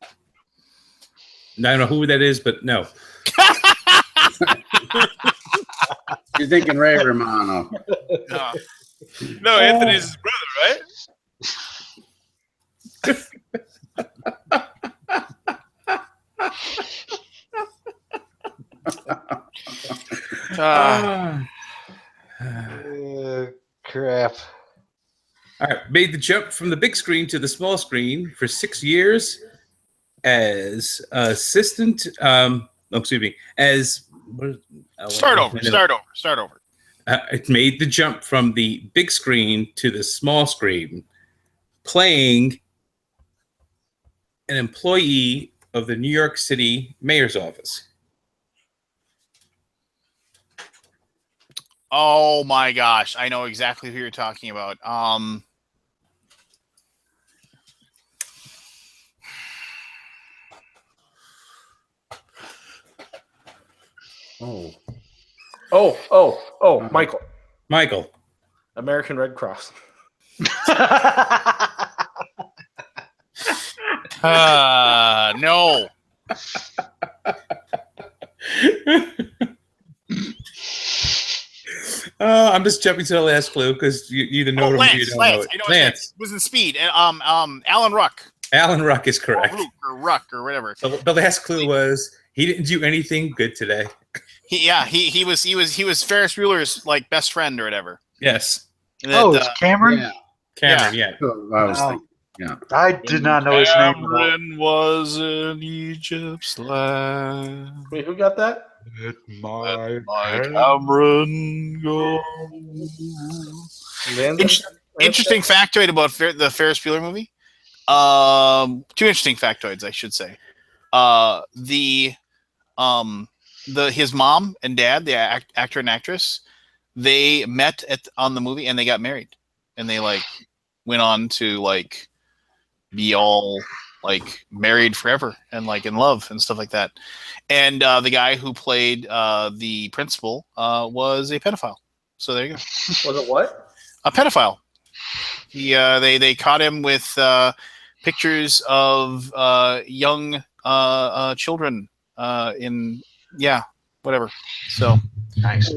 I don't know who that is, but no. You're thinking Ray Romano. No, Anthony's his brother, right? Crap. All right, made the jump from the big screen to the small screen for 6 years as assistant. As Start over. It made the jump from the big screen to the small screen, playing an employee of the New York City mayor's office. Oh my gosh, I know exactly who you're talking about. Michael. Michael. American Red Cross. No. I'm just jumping to the last clue because you either know it or you don't know it. Lance. It was in Speed. Alan Ruck. Alan Ruck is correct. Or Ruck or whatever. The last clue was he didn't do anything good today. He was Ferris Bueller's like best friend or whatever. Yes. It's Cameron? Yeah. Cameron, yeah. I was thinking, yeah. I did not know his name. Cameron was in Egypt's land. Wait, who got that? Let my Cameron go. Interesting factoid about the Ferris Bueller movie. 2 interesting factoids, I should say. His mom and dad, the actor and actress, they met on the movie and they got married, and they like went on to like be all like married forever and like in love and stuff like that. And the guy who played the principal was a pedophile. So there you go. Was it what? A pedophile. They caught him with pictures of young children in whatever. So Nice.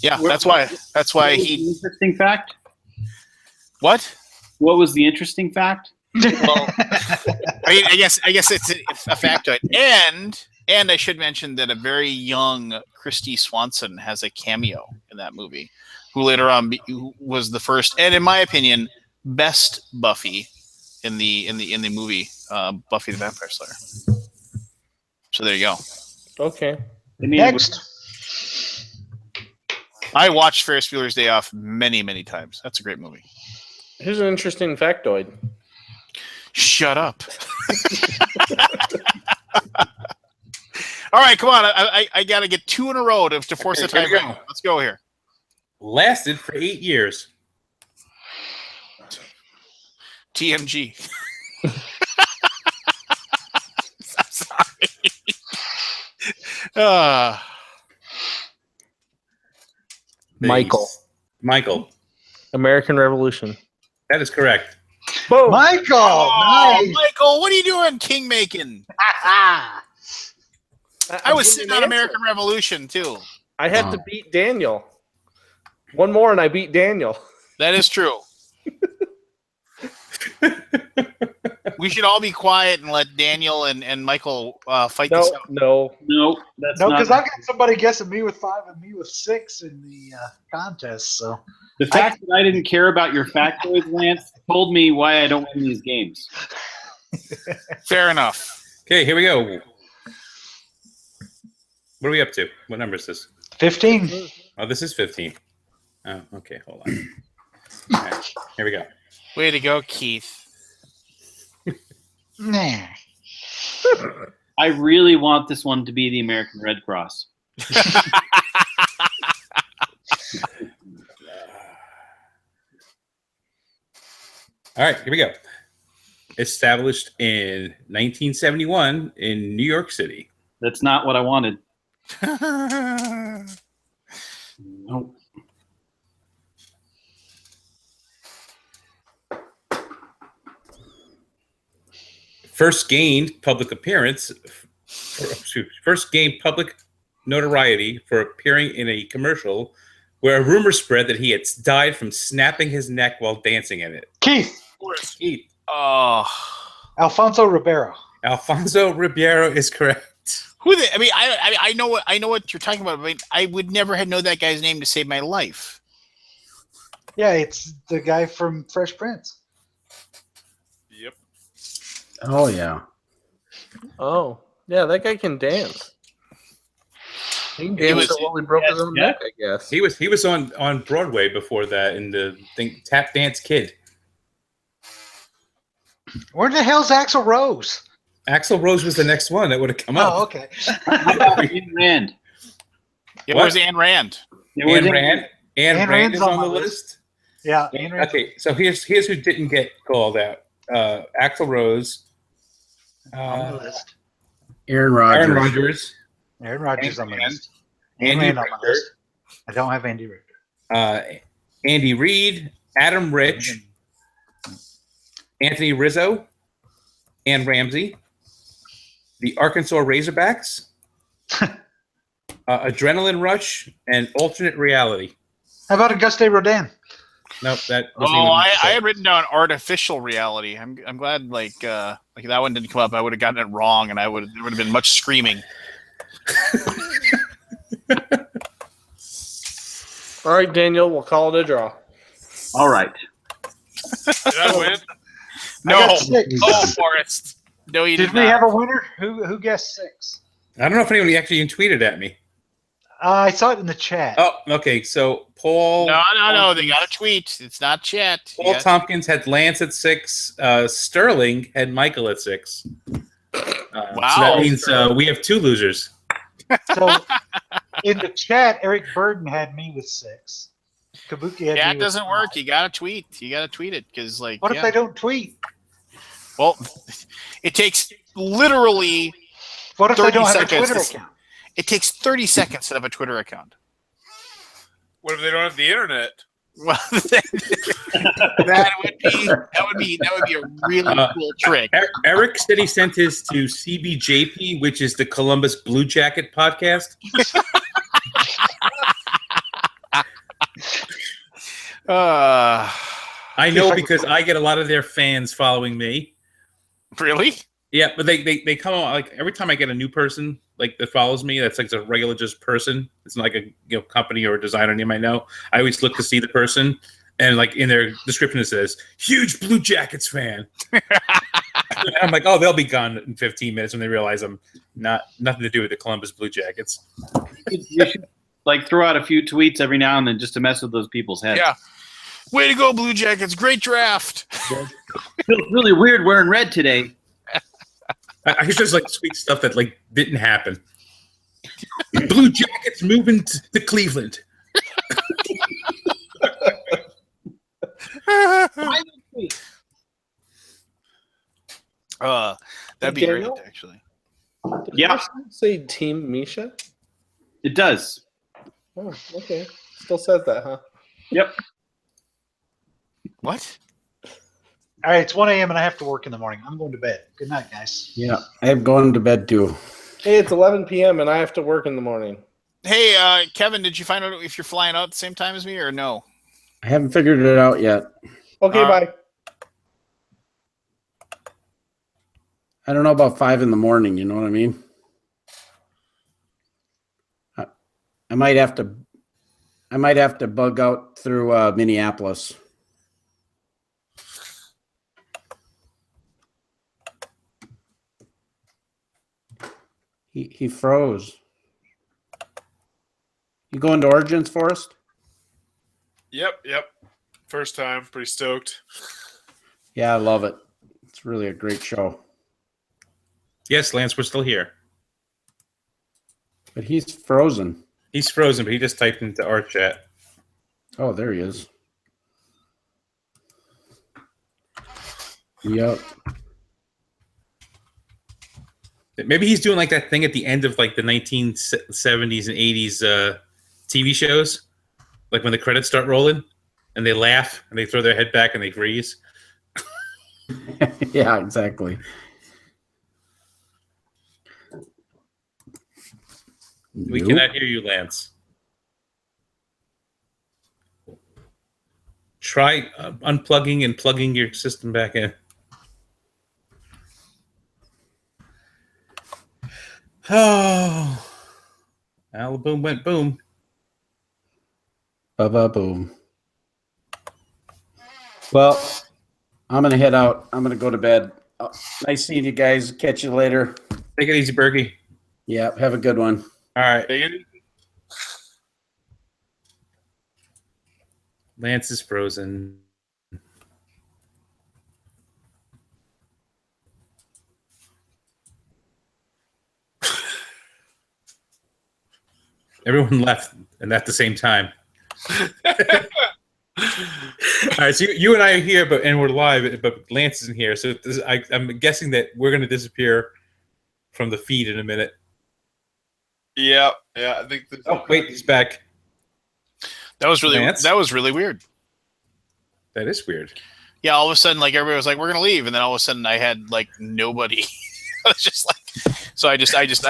yeah, What- that's why What was the he interesting fact? what. What was the interesting fact? Well, I guess it's a factoid, and I should mention that a very young Christy Swanson has a cameo in that movie, who later on who was the first, and in my opinion, best Buffy in the movie Buffy the Vampire Slayer. So there you go. Okay. Next. I watched Ferris Bueller's Day Off many, many times. That's a great movie. Here's an interesting factoid. Shut up. All right, come on. I got to get 2 in a row to force the here we time. go. Let's go here. Lasted for 8 years. TMG. I'm sorry. Michael. Michael. American Revolution. That is correct. Boom. Michael, Oh, nice. Michael, what are you doing, king making? I was sitting on American Revolution too. I had to beat Daniel. One more and I beat Daniel. That is true. We should all be quiet and let Daniel and Michael fight this out. No. That's No, not. because I've got somebody guessing me with 5 and me with 6 in the contest. So The fact that I didn't care about your factoids, Lance, told me why I don't win these games. Fair enough. Okay, here we go. What are we up to? What number is this? 15. Oh, this is 15. Oh, okay, hold on. All right, here we go. Way to go, Keith. Nah. I really want this one to be the American Red Cross. All right, here we go. Established in 1971 in New York City. That's not what I wanted. Nope. First gained public notoriety for appearing in a commercial where a rumor spread that he had died from snapping his neck while dancing in it. Keith. Keith. Oh, Alfonso Ribeiro. Alfonso Ribeiro is correct. who? I know what you're talking about. But I would never have known that guy's name to save my life. Yeah, it's the guy from Fresh Prince. Yep. Oh yeah. Oh. Yeah, that guy can dance. He can dance so well he broke his own neck, I guess. He was on Broadway before that in the thing Tap Dance Kid. Where the hell's Axl Rose? Axl Rose was the next one that would have come up. Oh, okay. How about Ayn Rand? Yeah, What? where's Anne Rand? Anne Rand. Anne Anne Rand Rand's is on on the my list. Yeah. Ayn Rand. Okay, so here's who didn't get called out. Axl Rose. On the list. Aaron Rodgers. Aaron Rodgers. Aaron Rodgers on the Rand. list. Ayn Andy Rand on my Richter. list. I don't have Andy Richter. Andy Reid. Adam Rich. Anthony Rizzo. Ann Ramsey. The Arkansas Razorbacks. Adrenaline Rush and Alternate Reality. How about Auguste Rodin? Nope, that Oh, wasn't even I had written down artificial reality. I'm glad like that one didn't come up. I would have gotten it wrong, and there would have been much screaming. All right, Daniel, we'll call it a draw. All right. Did I win? No, I got 6. oh, Forrest. No, you did Did we not. have a winner? Who guessed 6? I don't know if anyone actually even tweeted at me. I saw it in the chat. Oh, okay. So Paul. No. They got a tweet. It's not chat. Paul Tompkins had Lance at 6. Sterling had Michael at 6. Wow. So that means we have 2 losers. So in the chat, Eric Burden had me with 6. Kabuki had Chat me with doesn't 5. work. You got to tweet. You got to tweet it because, like, What if I don't tweet? Well, it takes literally. What if I 30 don't have a seconds. Twitter account? It takes 30 seconds to have a Twitter account. What if they don't have the internet? Well, that would be a really cool trick. Eric said he sent his to CBJP, which is the Columbus Blue Jacket podcast. I know because I get a lot of their fans following me. Really? Yeah, but they come on like every time I get a new person like that follows me. That's like a regular just person. It's not like a company or a designer name I know. I always look to see the person, and like in their description it says huge Blue Jackets fan. I'm like, oh, they'll be gone in 15 minutes when they realize I'm nothing to do with the Columbus Blue Jackets. You should like throw out a few tweets every now and then just to mess with those people's heads. Yeah. Way to go, Blue Jackets! Great draft. Feels really weird wearing red today. I just like sweet stuff that like didn't happen. Blue Jackets moving to Cleveland. That'd be great, actually. Yeah. Say Team Misha? It does. Oh, okay. Still says that, huh? Yep. What? All right, it's 1 a.m. and I have to work in the morning. I'm going to bed. Good night, guys. Yeah, I'm going to bed too. Hey, it's 11 p.m. and I have to work in the morning. Hey, Kevin, did you find out if you're flying out at the same time as me or no? I haven't figured it out yet. Okay, bye. I don't know about 5 in the morning. You know what I mean? I might have to bug out through Minneapolis. He froze. You going to Origins, Forrest? Yep. First time. Pretty stoked. Yeah, I love it. It's really a great show. Yes, Lance, we're still here. But he's frozen. He's frozen, but he just typed into our chat. Oh, there he is. Yep. Maybe he's doing like that thing at the end of like the 1970s and 80s TV shows, like when the credits start rolling and they laugh and they throw their head back and they freeze. Yeah, exactly. We cannot hear you, Lance. Try unplugging and plugging your system back in. Oh, Alaboom went boom. Ba-ba-boom. Well, I'm going to head out. I'm going to go to bed. Nice seeing you guys. Catch you later. Take it easy, Berkey. Yeah, have a good one. All right. Take it easy. Lance is frozen. Everyone left, and at the same time. All right, so you and I are here, and we're live, but Lance isn't here. So I'm guessing that we're going to disappear from the feed in a minute. Yeah. I think. Oh wait, he's back. That was really Lance? weird. That is weird. Yeah, all of a sudden, like everybody was like, "We're gonna leave," and then all of a sudden, I had like nobody. I was just like, so I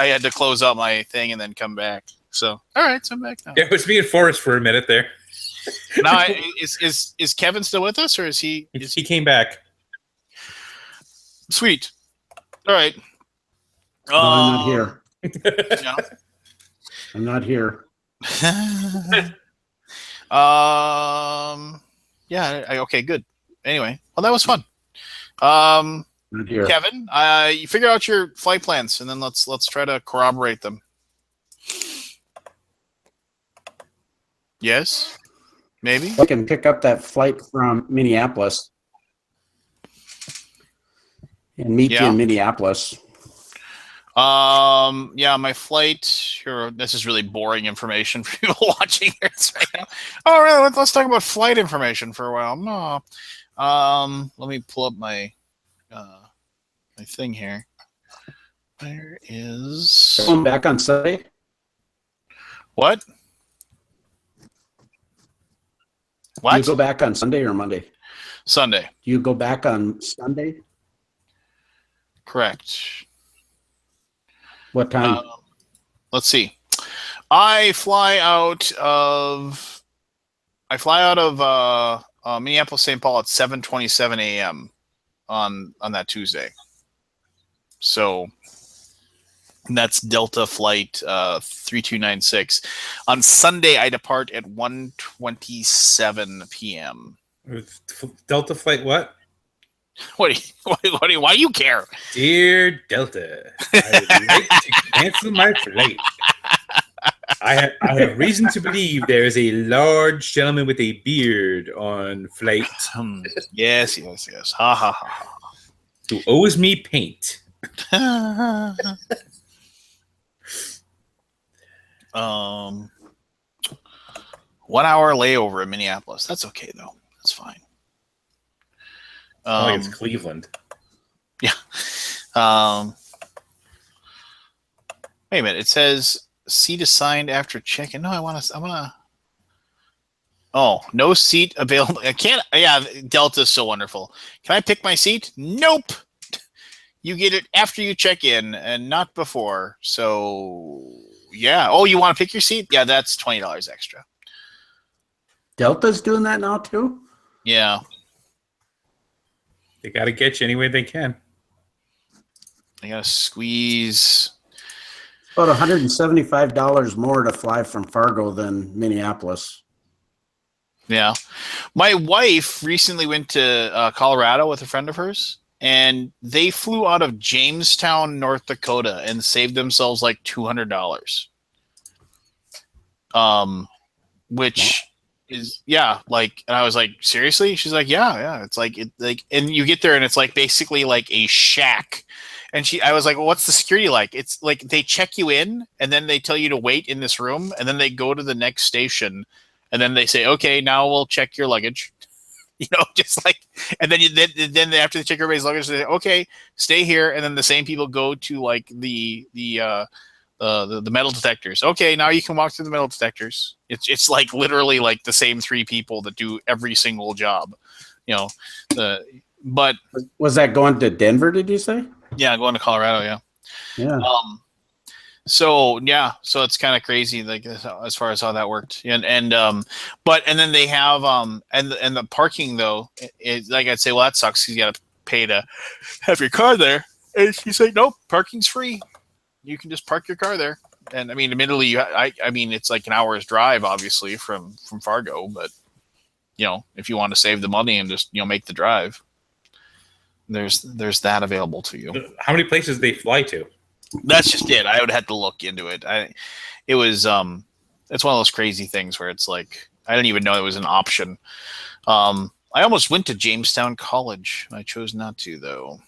had to close out my thing and then come back. So all right, so I'm back now. Yeah, it was me and Forrest for a minute there. Now, is Kevin still with us, or is he? He came back. Sweet. All right. No, I'm not here. No. I'm not here. Yeah. Okay. Good. Anyway, well, that was fun. Not here. Kevin, you figure out your flight plans, and then let's try to corroborate them. Yes. Maybe. I can pick up that flight from Minneapolis and meet you in Minneapolis. Yeah, my flight. Here, this is really boring information for people watching this right now. All right, let's talk about flight information for a while. Let me pull up my my thing here. Where is? Going back on Sunday? What? What? Do you go back on Sunday or Monday? Sunday. Do you go back on Sunday? Correct. What time? Let's see. I fly out of Minneapolis, St. Paul at 7:27 a.m. on that Tuesday. So that's Delta flight 3296. On Sunday, I depart at 1:27 p.m. Delta flight what? Why do you care? Dear Delta, I would like to cancel my flight. I have reason to believe there is a large gentleman with a beard on flight. Yes. Ha ha ha. Who owes me paint. 1 hour layover in Minneapolis. That's okay though. That's fine. Like it's Cleveland. Yeah. Wait a minute. It says seat assigned after check-in. No, I want to. Oh, no seat available. I can't. Yeah, Delta's so wonderful. Can I pick my seat? Nope. You get it after you check in and not before. So, yeah. Oh, you want to pick your seat? Yeah, that's $20 extra. Delta's doing that now too? Yeah. They got to get you any way they can. They got to squeeze. About $175 more to fly from Fargo than Minneapolis. Yeah. My wife recently went to Colorado with a friend of hers, and they flew out of Jamestown, North Dakota, and saved themselves like $200. Which is, yeah, like, and I was like, seriously? She's like, yeah. It's like, and you get there and it's like basically like a shack. And I was like, well, what's the security like? It's like they check you in and then they tell you to wait in this room and then they go to the next station and then they say, okay, now we'll check your luggage. Just like, and then then after they check everybody's luggage, they say, okay, stay here. And then the same people go to like the metal detectors. Okay, now you can walk through the metal detectors. It's like literally like the same three people that do every single job. But was that going to Denver? Did you say? Yeah, going to Colorado. Yeah. Yeah. So it's kind of crazy, like as far as how that worked, and then they have and the parking though, is like I'd say, well, that sucks because you got to pay to have your car there. And she's like, nope, parking's free. You can just park your car there. And I mean, admittedly, I mean, it's like an hour's drive, obviously, from Fargo, but if you want to save the money and just make the drive, there's that available to you. How many places they fly to? That's just it. I would have to look into it. It's one of those crazy things where it's like I didn't even know it was an option. I almost went to Jamestown College. I chose not to though.